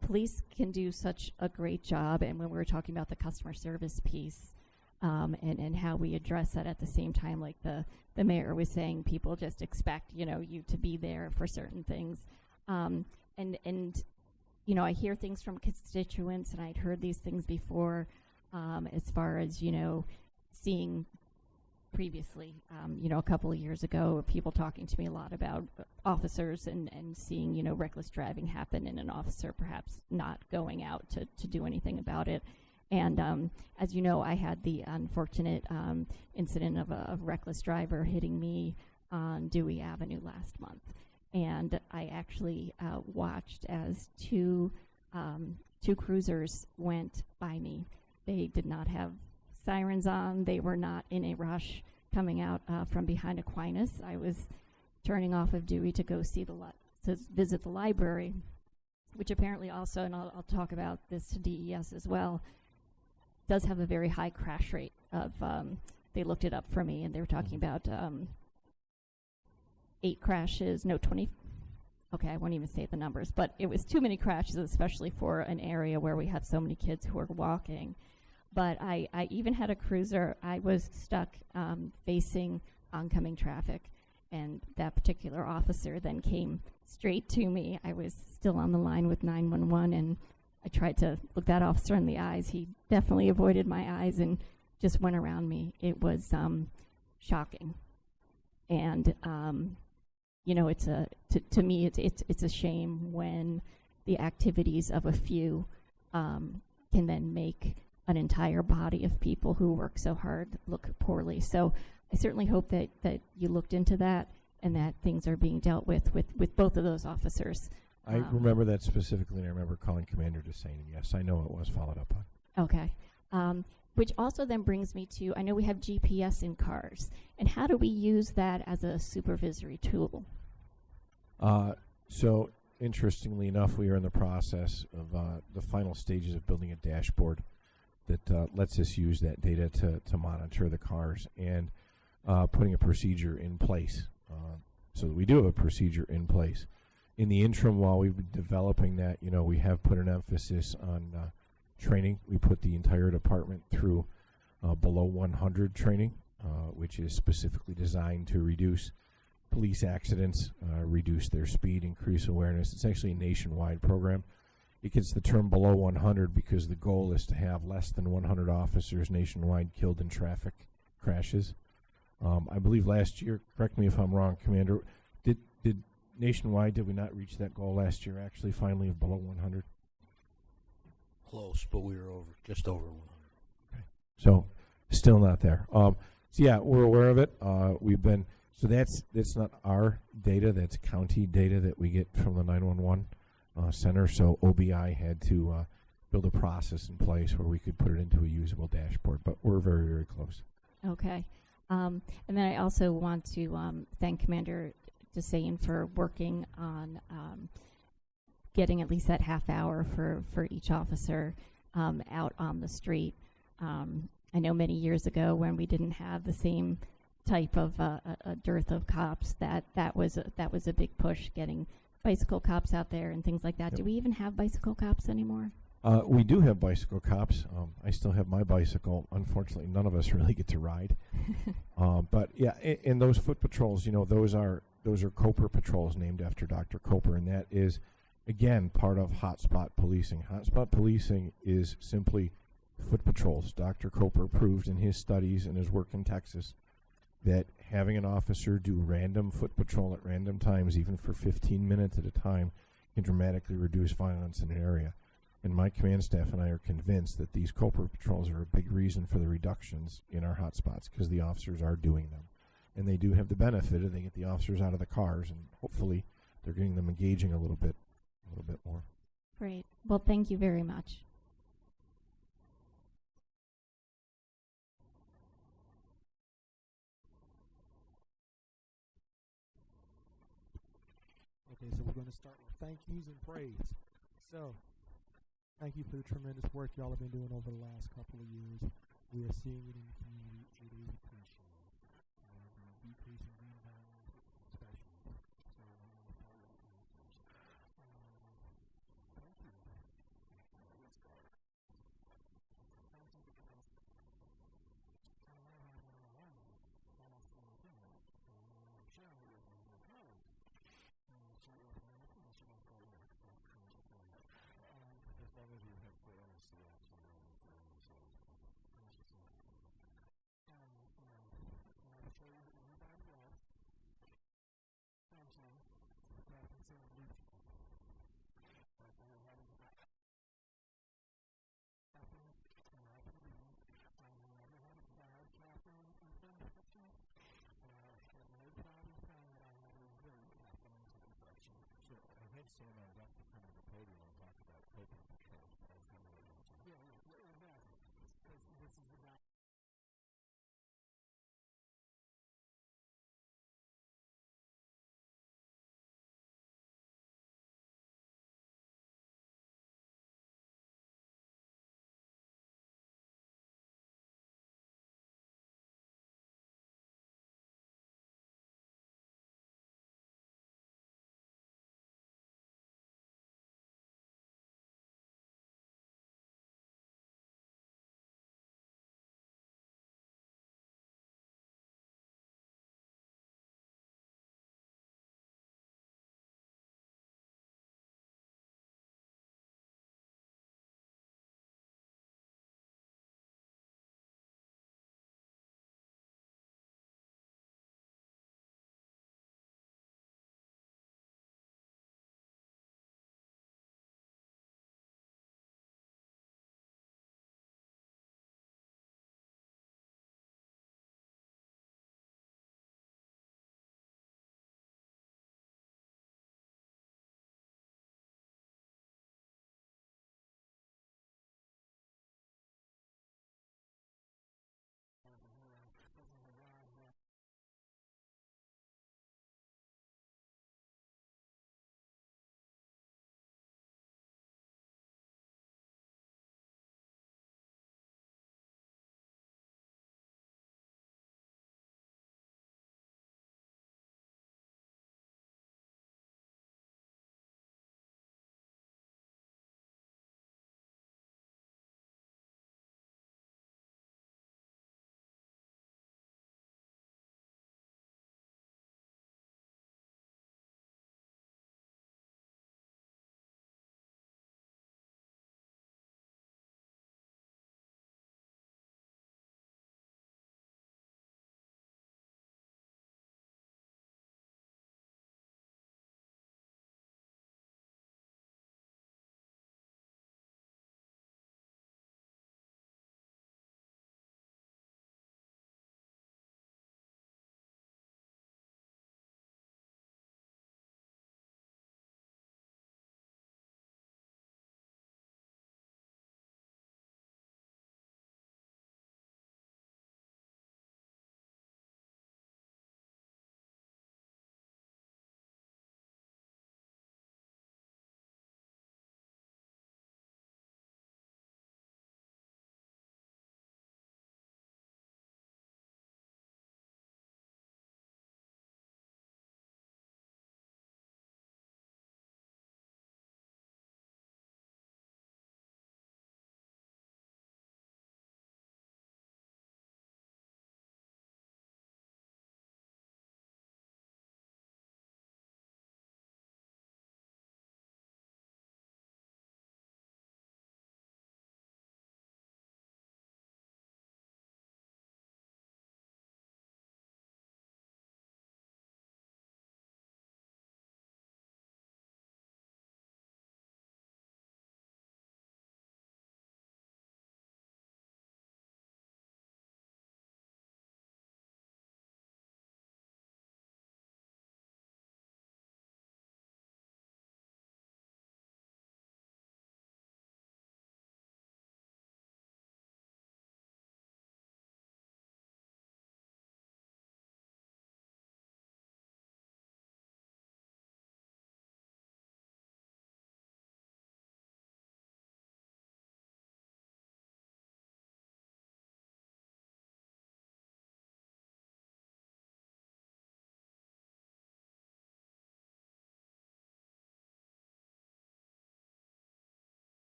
police can do such a great job, and when we were talking about the customer service piece, and how we address that at the same time, like the mayor was saying, people just expect, you to be there for certain things. And I hear things from constituents, and I'd heard these things before, as far as, seeing previously, a couple of years ago, people talking to me a lot about officers and seeing, reckless driving happen and an officer perhaps not going out to do anything about it. And as you know, I had the unfortunate incident of a reckless driver hitting me on Dewey Avenue last month. And I actually watched as two cruisers went by me. They did not have sirens on. They were not in a rush coming out from behind Aquinas. I was turning off of Dewey to go see to visit the library, which apparently also, and I'll talk about this to DES as well, does have a very high crash rate of, they looked it up for me, and they were talking about 20, okay, I won't even say the numbers, but it was too many crashes, especially for an area where we have so many kids who are walking. But I even had a cruiser. I was stuck facing oncoming traffic, and that particular officer then came straight to me. I was still on the line with 911, and I tried to look that officer in the eyes. He definitely avoided my eyes and just went around me. It was shocking, and it's to me it's a shame when the activities of a few can then make an entire body of people who work so hard look poorly. So I certainly hope that you looked into that and that things are being dealt with both of those officers. I remember that specifically, and I remember calling Commander Desane, and yes, I know it was followed up on. Okay. Which also then brings me to, I know we have GPS in cars, and how do we use that as a supervisory tool? So, interestingly enough, we are in the process of the final stages of building a dashboard that lets us use that data to monitor the cars and putting a procedure in place. So that we do have a procedure in place. In the interim, while we've been developing that, we have put an emphasis on training. We put the entire department through below 100 training, which is specifically designed to reduce police accidents, reduce their speed, increase awareness. It's actually a nationwide program. It gets the term below 100 because the goal is to have less than 100 officers nationwide killed in traffic crashes. I believe last year, correct me if I'm wrong, Commander, did nationwide, did we not reach that goal last year, actually, finally, of below 100? Close, but we were just over 100. Okay. So, still not there. So, yeah, we're aware of it. So that's not our data, that's county data that we get from the 911 center. So, OBI had to build a process in place where we could put it into a usable dashboard, but we're very, very close. Okay. And then I also want to thank Commander Desain for working on getting at least that half hour for each officer out on the street. I know many years ago when we didn't have the same type of a dearth of cops, that was a big push, getting bicycle cops out there and things like that. Yep. Do we even have bicycle cops anymore? We do have bicycle cops. I still have my bicycle. Unfortunately, none of us really get to ride. But yeah, in those foot patrols, those are Coper patrols named after Dr. Coper, and that is, again, part of hotspot policing. Hotspot policing is simply foot patrols. Dr. Coper proved in his studies and his work in Texas that having an officer do random foot patrol at random times, even for 15 minutes at a time, can dramatically reduce violence in an area. And my command staff and I are convinced that these Coper patrols are a big reason for the reductions in our hotspots, because the officers are doing them. And they do have the benefit of they get the officers out of the cars, and hopefully they're getting them engaging a little bit more. Great. Well, thank you very much. Okay, so we're going to start with thank yous and praise. So, thank you for the tremendous work y'all have been doing over the last couple of years. We are seeing it in the community. It is appreciated. The decrease in gun violence, especially. So, I want to follow up on that. Thank you. Let's go. As long as you have full honesty, I had someone else to come to the podium and talk about Coper patrols. Yeah, exactly. This is about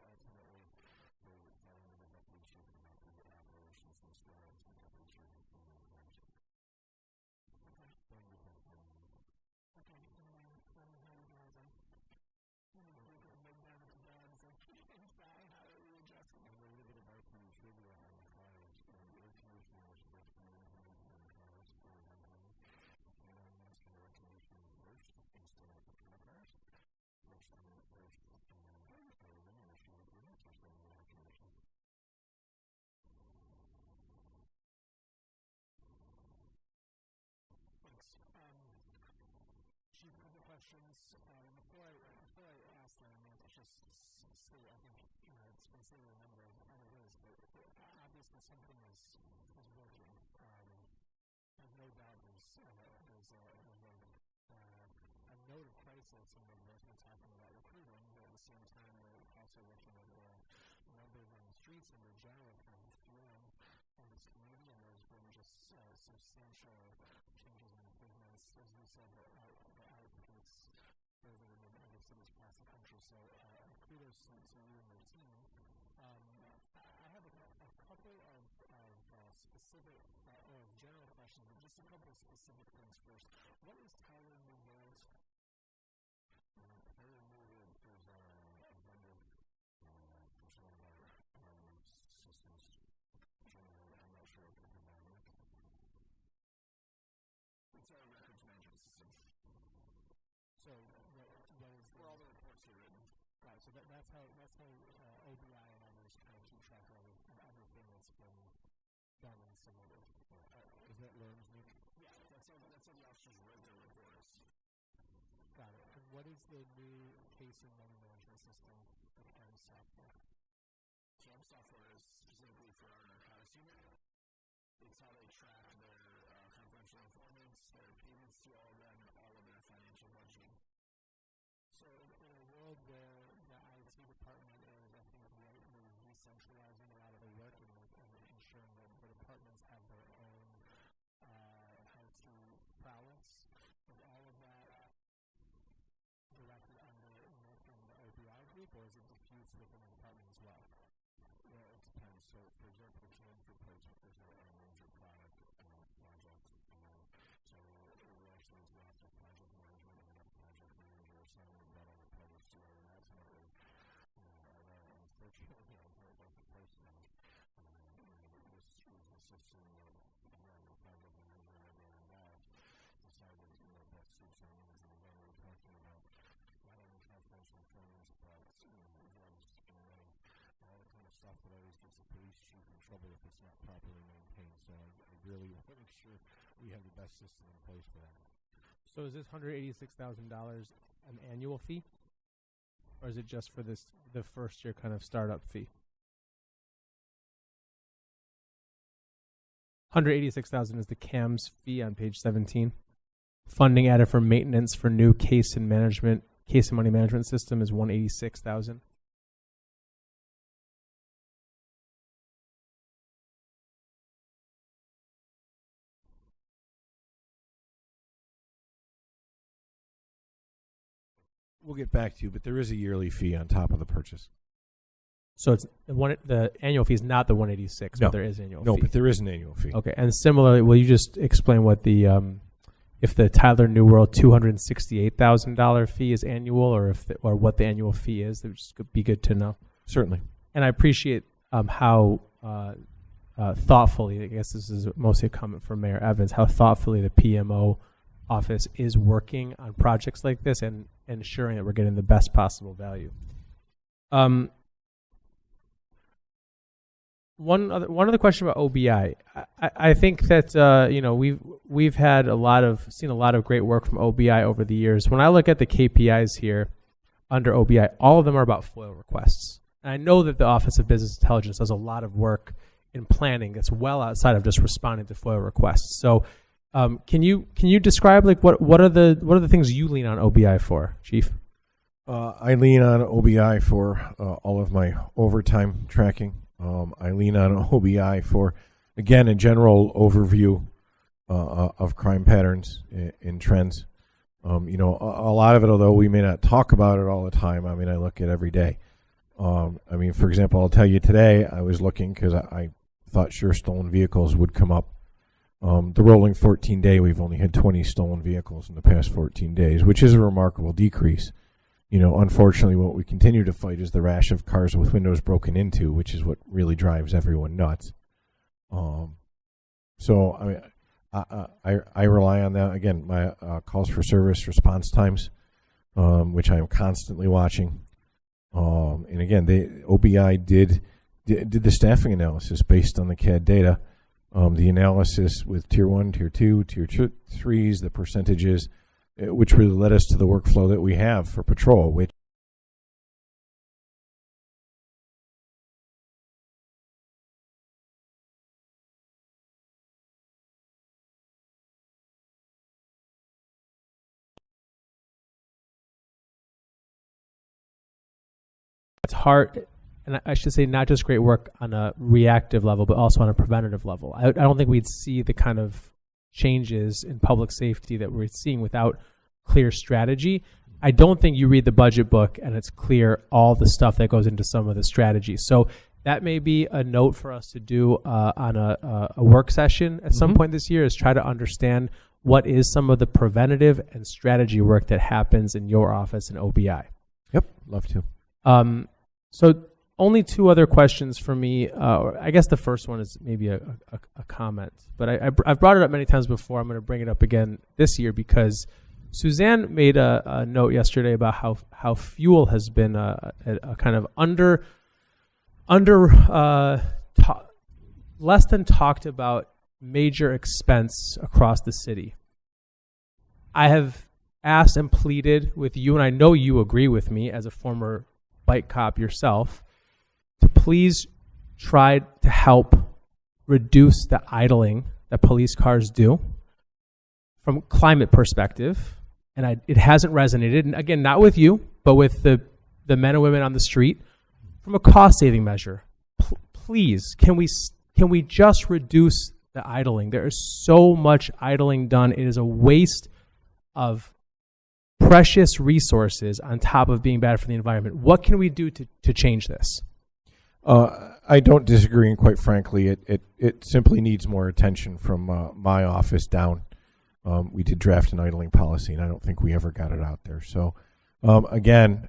ultimately for falling into deputy chief and not the operations and storage and deputy chief and community management. Okay. Bring the back on. Okay, and then from the housing. Bring down the bags and how are you adjusting? And a little bit of RP trivia on the cars. The air conditioning was supposed to be in the cars for 100. And master air conditioning first instead of the car cars. Which then at first everyone initially agreements are still in the air conditioning. Thanks. Chief, a couple questions. Before I ask them, just say, I think it's been said a number of other ways, but obviously something is working. I've no doubt there's a note of crisis in the we're talking about recruiting, but at the same time we're also looking at the numbers on the streets and the general kind of feeling in this community, and there's been just substantial changes and improvements, as you said, the outpace further than other cities across the country. So kudos to you and your team. I have a couple of specific or general questions, but just a couple of specific things first. What is Tyler New World's? Tyler New World is a vendor for some of our systems. Generally, I'm not sure if you're familiar. It's our records management system. So, what is where all the reports are written? Right. So that's how OBI and others kind of keep track of everything that's been done and submitted. Is that LERMS, Nick? Yeah, that's how the officers write their reports. Got it. And what is the new case and money management system, the CAM software? CAM software is specifically for our narcotics unit. It's how they track their confidential informants, their payments to all of them, and all of their financial budgeting. So in a world where the IT department is, I think, rightly decentralizing a lot of the work and ensuring that the departments have their own IT prowess, is all of that directly under Nick and the OBI group, or is it diffused within the department as well? Well, it depends. So, for example, cans replacement is our major product project. So we actually have lots of project management and a project manager assignment that all the projects together, and ultimately, although unfortunately I don't like to price things, this is the system that the project manager and everyone involved decided best suits our needs. And again, we're talking about not only confidential informants, but drugs and money, all the kind of stuff that always gets the police chief in trouble if it's not properly maintained. So I really want to make sure we have the best system in place for that. So is this $186,000 an annual fee, or is it just for the first year kind of startup fee? $186,000 is the CAMS fee on page 17. Funding added for maintenance for new case and money management system is $186,000. We'll get back to you, but there is a yearly fee on top of the purchase. So it's the annual fee is not the 186, No. but there is annual fee. No, but there is an annual fee. Okay, and similarly, will you just explain what the if the Tyler New World $268,000 fee is annual, or or what the annual fee is? That would just be good to know. Certainly. And I appreciate how thoughtfully, I guess this is mostly a comment from Mayor Evans, how thoughtfully the PMO office is working on projects like this and ensuring that we're getting the best possible value. One other question about OBI. I think that we've had seen a lot of great work from OBI over the years. When I look at the KPIs here under OBI, all of them are about FOIL requests. And I know that the Office of Business Intelligence does a lot of work in planning that's well outside of just responding to FOIL requests. So can you describe what are the things you lean on OBI for, Chief? I lean on OBI for all of my overtime tracking. I lean on OBI for, again, a general overview of crime patterns and trends. A lot of it, although we may not talk about it all the time, I mean, I look at every day. I mean, for example, I'll tell you today, I was looking because I thought sure stolen vehicles would come up. The rolling 14-day, we've only had 20 stolen vehicles in the past 14 days, which is a remarkable decrease. You know, unfortunately, what we continue to fight is the rash of cars with windows broken into, which is what really drives everyone nuts. So, I mean, I rely on that. Again, my calls for service response times, which I am constantly watching. And again, the OBI did the staffing analysis based on the CAD data. The analysis with Tier 1, Tier 2, Tier 3s, the percentages, which really led us to the workflow that we have for patrol, which it's hard, and I should say not just great work on a reactive level, but also on a preventative level. I don't think we'd see the kind of changes in public safety that we're seeing without clear strategy. I don't think you read the budget book and it's clear all the stuff that goes into some of the strategies. So that may be a note for us to do on a work session at some point this year, is try to understand what is some of the preventative and strategy work that happens in your office in OBI. Yep, love to. So only two other questions for me. I guess the first one is maybe a comment, but I've brought it up many times before. I'm going to bring it up again this year because Suzanne made a note yesterday about how fuel has been a kind of less than talked about major expense across the city. I have asked and pleaded with you, and I know you agree with me as a former bike cop yourself, to please try to help reduce the idling that police cars do from a climate perspective. And it hasn't resonated, and again, not with you, but with the men and women on the street. From a cost-saving measure, please, can we just reduce the idling? There is so much idling done. It is a waste of precious resources on top of being bad for the environment. What can we do to change this? I don't disagree, and quite frankly, it simply needs more attention from my office down. We did draft an idling policy, and I don't think we ever got it out there. So, again,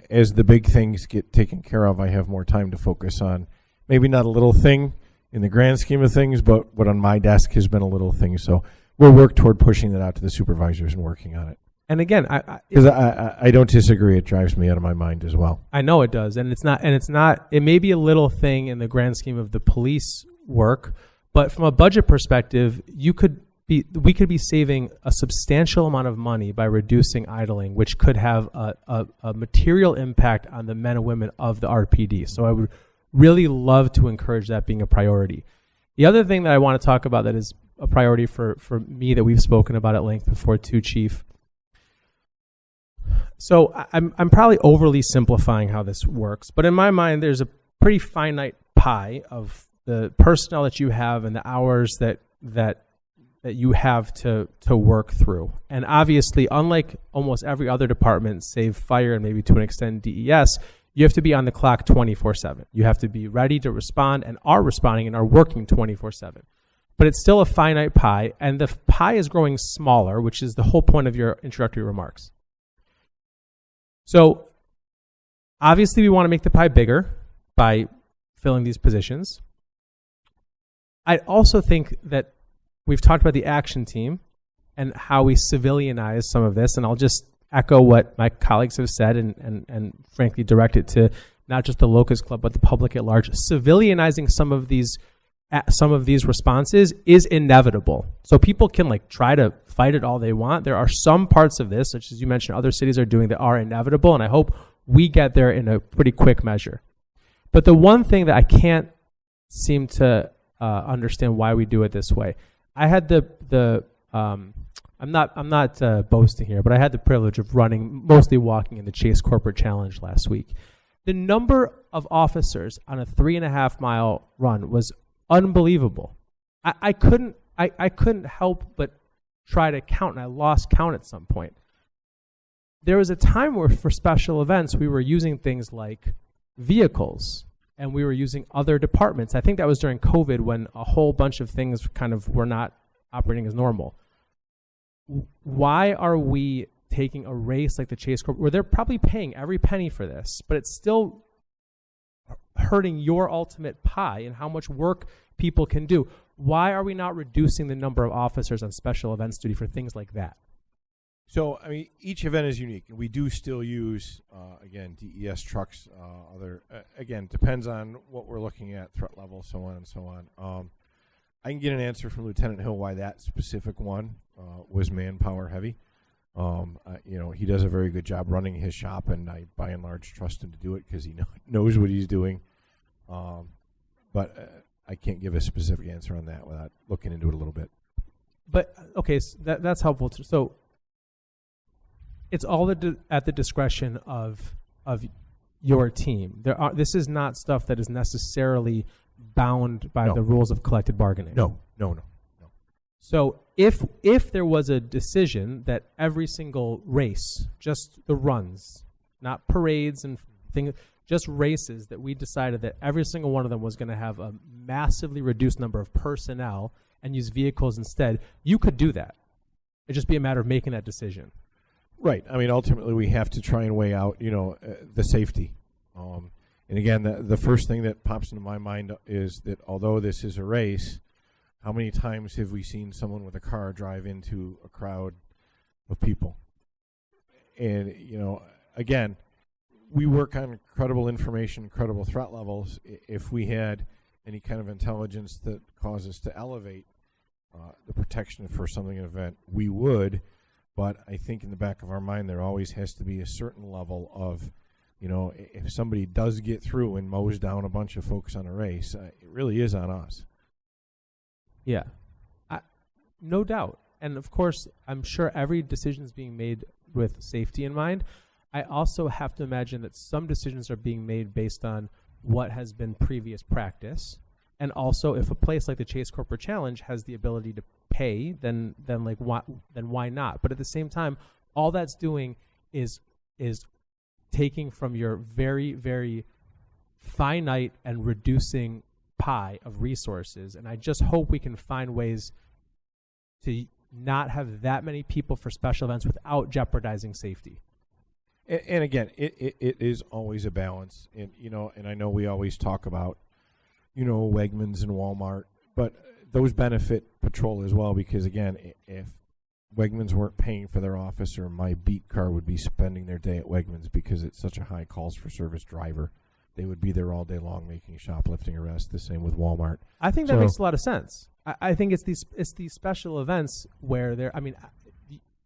as the big things get taken care of, I have more time to focus on maybe not a little thing in the grand scheme of things, but what on my desk has been a little thing. So we'll work toward pushing that out to the supervisors and working on it. And again, because I don't disagree. It drives me out of my mind as well. I know it does, and it's not. It may be a little thing in the grand scheme of the police work, but from a budget perspective, we could be saving a substantial amount of money by reducing idling, which could have a material impact on the men and women of the RPD. So I would really love to encourage that being a priority. The other thing that I want to talk about that is a priority for me that we've spoken about at length before too, Chief. So I'm probably overly simplifying how this works, but in my mind, there's a pretty finite pie of the personnel that you have and the hours that you have to work through. And obviously, unlike almost every other department, save fire and maybe to an extent DES, you have to be on the clock 24/7. You have to be ready to respond and are responding and are working 24/7. But it's still a finite pie, and the pie is growing smaller, which is the whole point of your introductory remarks. So obviously we want to make the pie bigger by filling these positions. I also think that we've talked about the action team and how we civilianize some of this, and I'll just echo what my colleagues have said and frankly direct it to not just the Locust Club, but the public at large. Civilianizing some of these responses is inevitable. So people can try to fight it all they want. There are some parts of this, such as you mentioned, other cities are doing that are inevitable, and I hope we get there in a pretty quick measure. But the one thing that I can't seem to understand why we do it this way. I had I'm not boasting here, but I had the privilege of mostly walking in the Chase Corporate Challenge last week. The number of officers on a 3.5 mile run was unbelievable. I couldn't help but try to count, and I lost count at some point. There was a time where for special events we were using things like vehicles and we were using other departments. I think that was during COVID when a whole bunch of things kind of were not operating as normal. Why are we taking a race like the Chase Corp, where they're probably paying every penny for this, but it's still hurting your ultimate pie and how much work people can do? Why are we not reducing the number of officers on special events duty for things like that? So, I mean, each event is unique, and we do still use, again, DES trucks. Again, depends on what we're looking at, threat level, so on and so on. I can get an answer from Lieutenant Hill why that specific one was manpower heavy. He does a very good job running his shop, and I, by and large, trust him to do it because he knows what he's doing. But I can't give a specific answer on that without looking into it a little bit. But, okay, so that's helpful. So it's all at the discretion of your team. This is not stuff that is necessarily bound by the rules of collective bargaining. No. So if there was a decision that every single race, just the runs, not parades and things, just races, that we decided that every single one of them was going to have a massively reduced number of personnel and use vehicles instead, you could do that. It'd just be a matter of making that decision. Right. I mean, ultimately, we have to try and weigh out, the safety. And again, the first thing that pops into my mind is that although this is a race, how many times have we seen someone with a car drive into a crowd of people? And, again, we work on credible information, credible threat levels. If we had any kind of intelligence that caused us to elevate the protection for something an event, we would. But I think in the back of our mind, there always has to be a certain level of, if somebody does get through and mows down a bunch of folks on a race, it really is on us. Yeah, no doubt. And of course, I'm sure every decision is being made with safety in mind. I also have to imagine that some decisions are being made based on what has been previous practice. And also, if a place like the Chase Corporate Challenge has the ability to pay, then why not? But at the same time, all that's doing is taking from your very, very finite and reducing pie of resources. And I just hope we can find ways to not have that many people for special events without jeopardizing safety. And again, it is always a balance. And, and I know we always talk about, Wegmans and Walmart, but those benefit patrol as well, because again, if Wegmans weren't paying for their officer, my beat car would be spending their day at Wegmans because it's such a high calls for service driver. They would be there all day long making shoplifting arrests. The same with Walmart. I think that makes a lot of sense. I think it's these special events where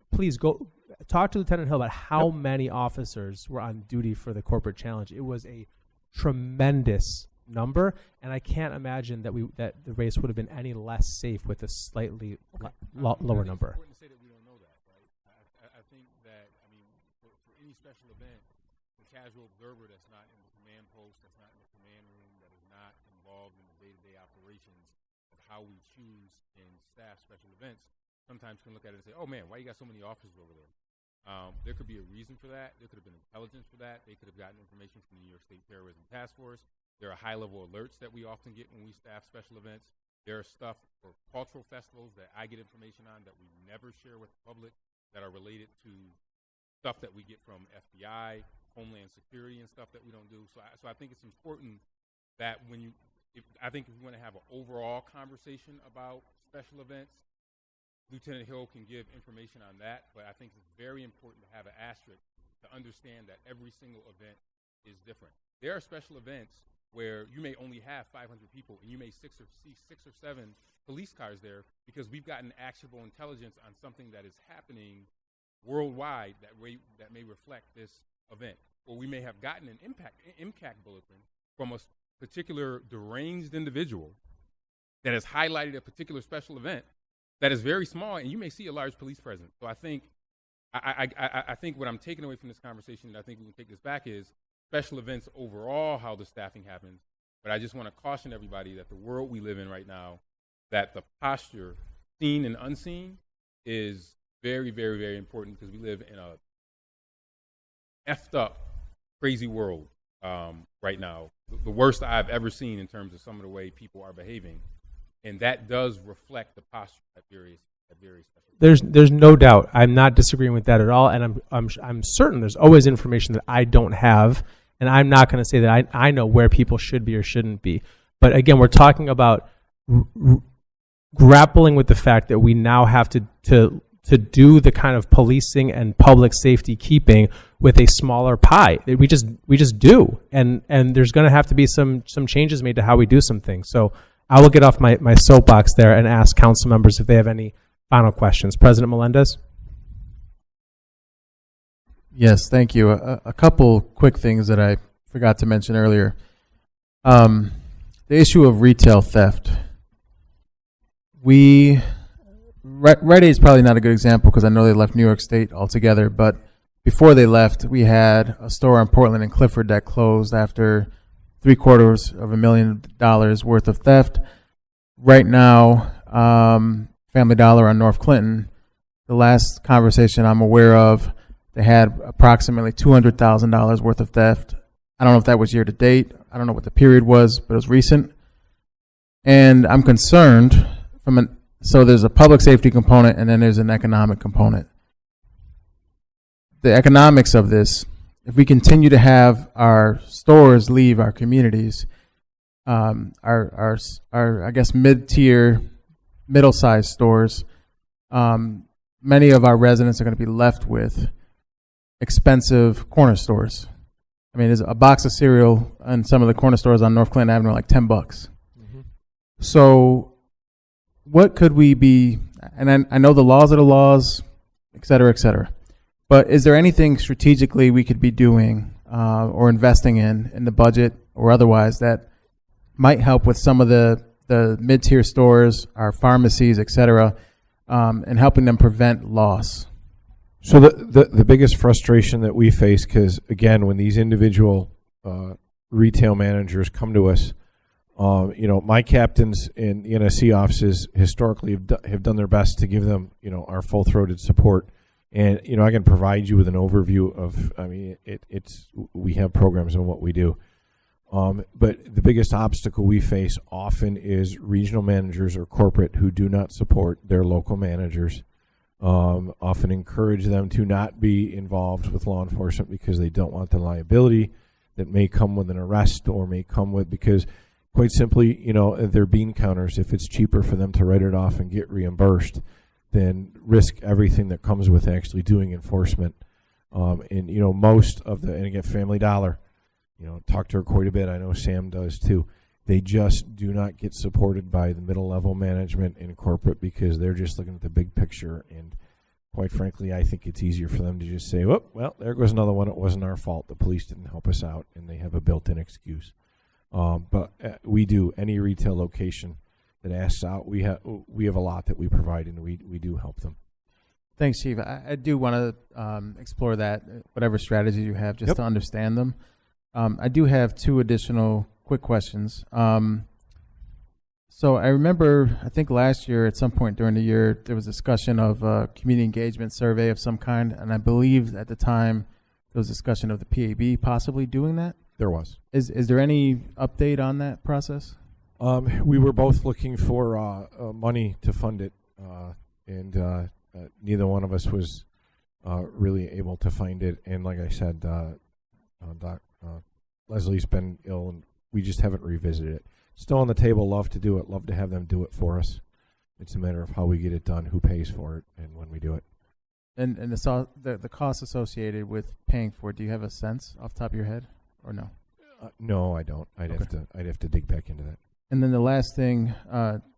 please go talk to Lieutenant Hill about how many officers were on duty for the corporate challenge. It was a tremendous number, and I can't imagine that the race would have been any less safe with a slightly lower number. It's important to say that we don't know that, right? I think that, for any special event, the casual observer that's not in the command post, that's not in the command room, that is not involved in the day-to-day operations of how we choose and staff special events, sometimes can look at it and say, oh man, why you got so many officers over there? There could be a reason for that. There could have been intelligence for that. They could have gotten information from the New York State Terrorism Task Force. There are high-level alerts that we often get when we staff special events. There are stuff for cultural festivals that I get information on that we never share with the public that are related to stuff that we get from FBI, Homeland Security, and stuff that we don't do. So I think it's important that if we want to have an overall conversation about special events, Lieutenant Hill can give information on that, but I think it's very important to have an asterisk to understand that every single event is different. There are special events where you may only have 500 people and you may see 6 or 7 police cars there because we've gotten actionable intelligence on something that is happening worldwide that may reflect this event. Or we may have gotten an impact bulletin from a particular deranged individual that has highlighted a particular special event that is very small, and you may see a large police presence. So I think what I'm taking away from this conversation, and I think we can take this back, is special events overall, how the staffing happens. But I just want to caution everybody that the world we live in right now, that the posture, seen and unseen, is very, very, very important because we live in a effed up, crazy world. right now. The worst I've ever seen in terms of some of the way people are behaving, and that does reflect the posture at various special. There's no doubt. I'm not disagreeing with that at all, and I'm certain there's always information that I don't have, and I'm not going to say that I know where people should be or shouldn't be. But again, we're talking about grappling with the fact that we now have to do the kind of policing and public safety keeping with a smaller pie. We just do, and there's going to have to be some changes made to how we do some things. So I will get off my soapbox there and ask council members if they have any final questions. President Melendez? Yes, thank you. A couple quick things that I forgot to mention earlier. The issue of retail theft. Rite Aid is probably not a good example because I know they left New York State altogether, but before they left, we had a store on Portland and Clifford that closed after $750,000 worth of theft. Right now, Family Dollar on North Clinton, the last conversation I'm aware of, they had approximately $200,000 worth of theft. I don't know if that was year to date. I don't know what the period was, but it was recent. And I'm concerned so there's a public safety component and then there's an economic component. The economics of this, if we continue to have our stores leave our communities, our I guess mid-tier, middle-sized stores, many of our residents are going to be left with expensive corner stores. I mean, there's a box of cereal in some of the corner stores on North Clinton Avenue like $10. Mm-hmm. So what could we be, and I know the laws are the laws, et cetera, but is there anything strategically we could be doing or investing in the budget or otherwise that might help with some of the mid-tier stores, our pharmacies, et cetera, and helping them prevent loss? So the biggest frustration that we face, because again, when these individual retail managers come to us, my captains in the NSC offices historically have done their best to give them, our full-throated support. And, I can provide you with an overview of, we have programs on what we do. But the biggest obstacle we face often is regional managers or corporate who do not support their local managers, often encourage them to not be involved with law enforcement because they don't want the liability that may come with an arrest or may come with, because quite simply, they're bean counters. If it's cheaper for them to write it off and get reimbursed, then risk everything that comes with actually doing enforcement. Most of and again, Family Dollar, talk to her quite a bit. I know Sam does too. They just do not get supported by the middle level management in corporate because they're just looking at the big picture. And quite frankly, I think it's easier for them to just say, well, there goes another one. It wasn't our fault. The police didn't help us out, and they have a built-in excuse. But we do, any retail location that asks out, we have a lot that we provide, and we do help them. Thanks, Chief. I do want to explore that, whatever strategies you have, just to understand them. I do have two additional quick questions. So I remember, I think last year, at some point during the year, there was discussion of a community engagement survey of some kind, and I believe at the time there was discussion of the PAB possibly doing that. There was. Is there any update on that process? We were both looking for money to fund it, and neither one of us was really able to find it. And like I said, Leslie's been ill, and we just haven't revisited it. Still on the table. Love to do it. Love to have them do it for us. It's a matter of how we get it done, who pays for it, and when we do it. And the costs associated with paying for it. Do you have a sense off the top of your head, or no? No, I don't. I'd have to dig back into that. And then the last thing,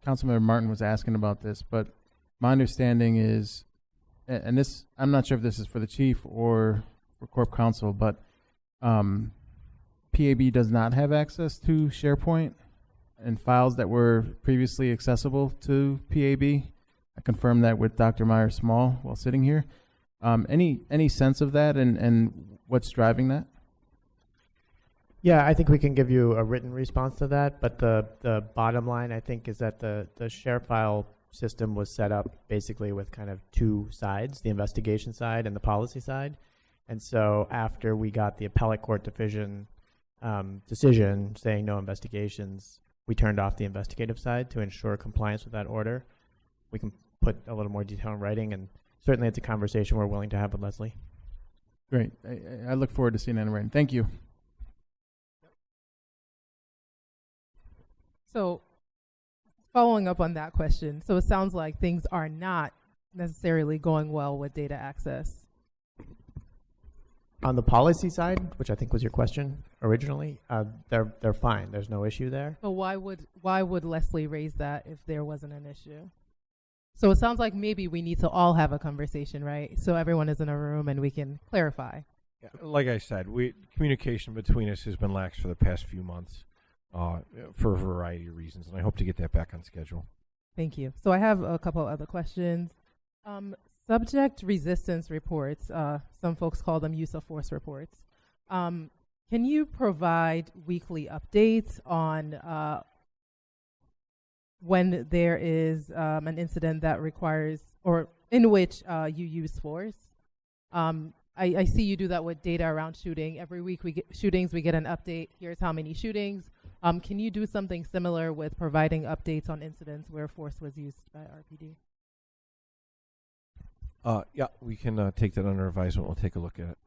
Councilmember Martin was asking about this, but my understanding is, and this, I'm not sure if this is for the chief or for Corp Counsel, but PAB does not have access to SharePoint and files that were previously accessible to PAB. I confirmed that with Dr. Meyer-Small while sitting here. Any sense of that and what's driving that? Yeah, I think we can give you a written response to that, but the bottom line, I think, is that the share file system was set up basically with kind of two sides, the investigation side and the policy side. And so after we got the appellate court decision decision saying no investigations, we turned off the investigative side to ensure compliance with that order. We can put a little more detail in writing, and certainly it's a conversation we're willing to have with Leslie. Great. I look forward to seeing that in writing. Thank you. So, following up on that question, so it sounds like things are not necessarily going well with data access. On the policy side, which I think was your question originally, they're fine. There's no issue there. But why would Leslie raise that if there wasn't an issue? So it sounds like maybe we need to all have a conversation, right? So everyone is in a room and we can clarify. Yeah, like I said, communication between us has been lax for the past few months for a variety of reasons, and I hope to get that back on schedule. Thank you. So I have a couple other questions. Subject resistance reports, some folks call them use of force reports. Can you provide weekly updates on when there is an incident that requires or in which you use force? I see you do that with data around shooting. Every week we get shootings, we get an update. Here's how many shootings. Can you do something similar with providing updates on incidents where force was used by RPD? Yeah, we can take that under advisement. We'll take a look at it.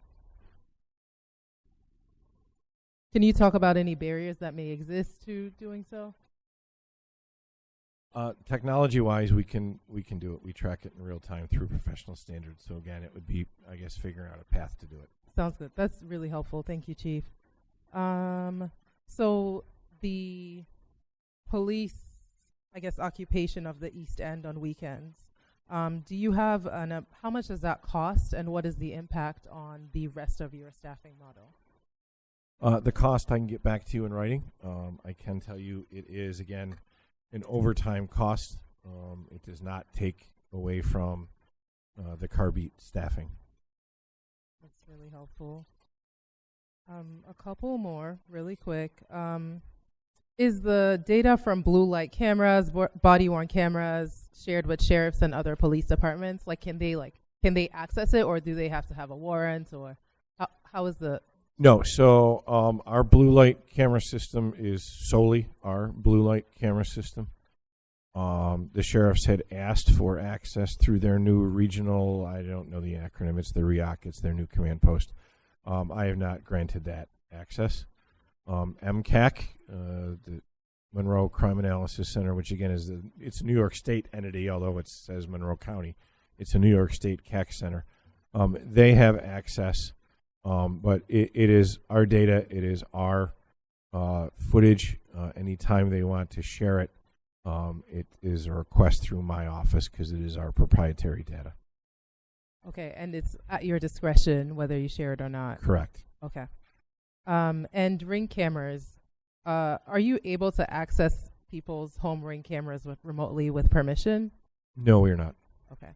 Can you talk about any barriers that may exist to doing so? Technology-wise, we can do it. We track it in real time through professional standards. So again, it would be, I guess, figuring out a path to do it. Sounds good. That's really helpful. Thank you, Chief. So the police, I guess, occupation of the East End on weekends. Do you have how much does that cost, and what is the impact on the rest of your staffing model? The cost I can get back to you in writing. I can tell you it is, again, an overtime cost. It does not take away from the car beat staffing. That's really helpful. A couple more really quick. Is the data from blue light cameras, body-worn cameras shared with sheriffs and other police departments? Can they access it, or do they have to have a warrant, or how is the? No, so our blue light camera system is solely our blue light camera system. The sheriffs had asked for access through their new regional, I don't know the acronym, it's the REAC, it's their new command post. I have not granted that access. MCAC, the Monroe Crime Analysis Center, which again it's a New York State entity, although it says Monroe County. It's a New York State CAC center. They have access, but it is our data. It is our footage. Anytime they want to share it, it is a request through my office because it is our proprietary data. Okay, and it's at your discretion whether you share it or not. Correct. Okay. And Ring cameras, are you able to access people's home Ring cameras remotely with permission? No, we're not. Okay.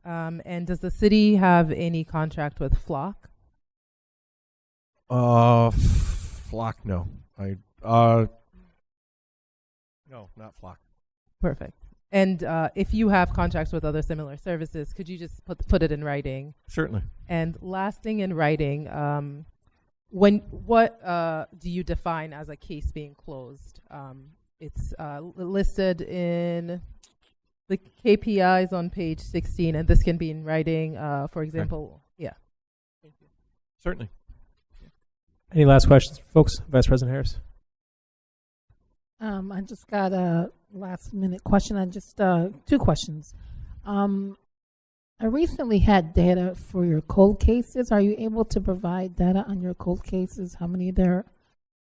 And does the city have any contract with Flock? Flock, no. No, not Flock. Perfect. And if you have contracts with other similar services, could you just put it in writing? Certainly. And last thing in writing, what do you define as a case being closed? It's listed in the KPIs on page 16, and this can be in writing. For example, yeah. Thank you. Certainly. Any last questions, folks? Vice President Harris. I just got a last minute question. I just two questions. I recently had data for your cold cases. Are you able to provide data on your cold cases? How many there?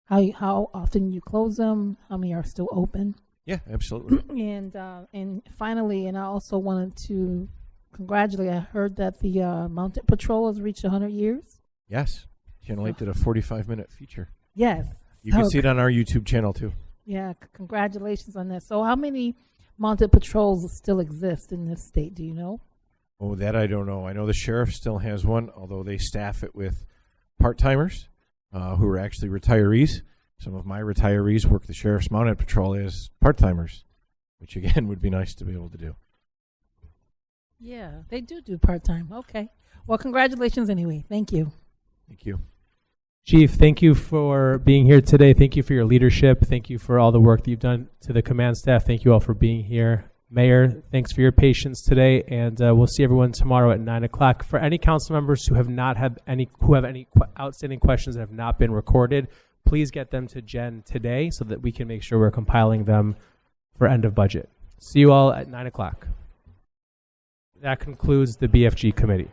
How often you close them? How many are still open? Yeah, absolutely. And finally, and I also wanted to congratulate. I heard that the Mounted Patrol has reached 100 years. Yes, Channel 8 did a 45-minute feature. Yes, you can see it on our YouTube channel too. Yeah, congratulations on that. So, how many Mounted Patrols still exist in this state? Do you know? Oh, that I don't know. I know the sheriff still has one, although they staff it with part-timers who are actually retirees. Some of my retirees work the Sheriff's Mounted Patrol as part-timers, which again would be nice to be able to do. Yeah, they do part-time. Okay. Well, congratulations anyway. Thank you. Thank you. Chief, thank you for being here today. Thank you for your leadership. Thank you for all the work that you've done. To the command staff, thank you all for being here. Mayor, thanks for your patience today, and we'll see everyone tomorrow at 9 o'clock. For any council members who have any outstanding questions that have not been recorded, please get them to Jen today so that we can make sure we're compiling them for end of budget. See you all at 9 o'clock. That concludes the BFG committee.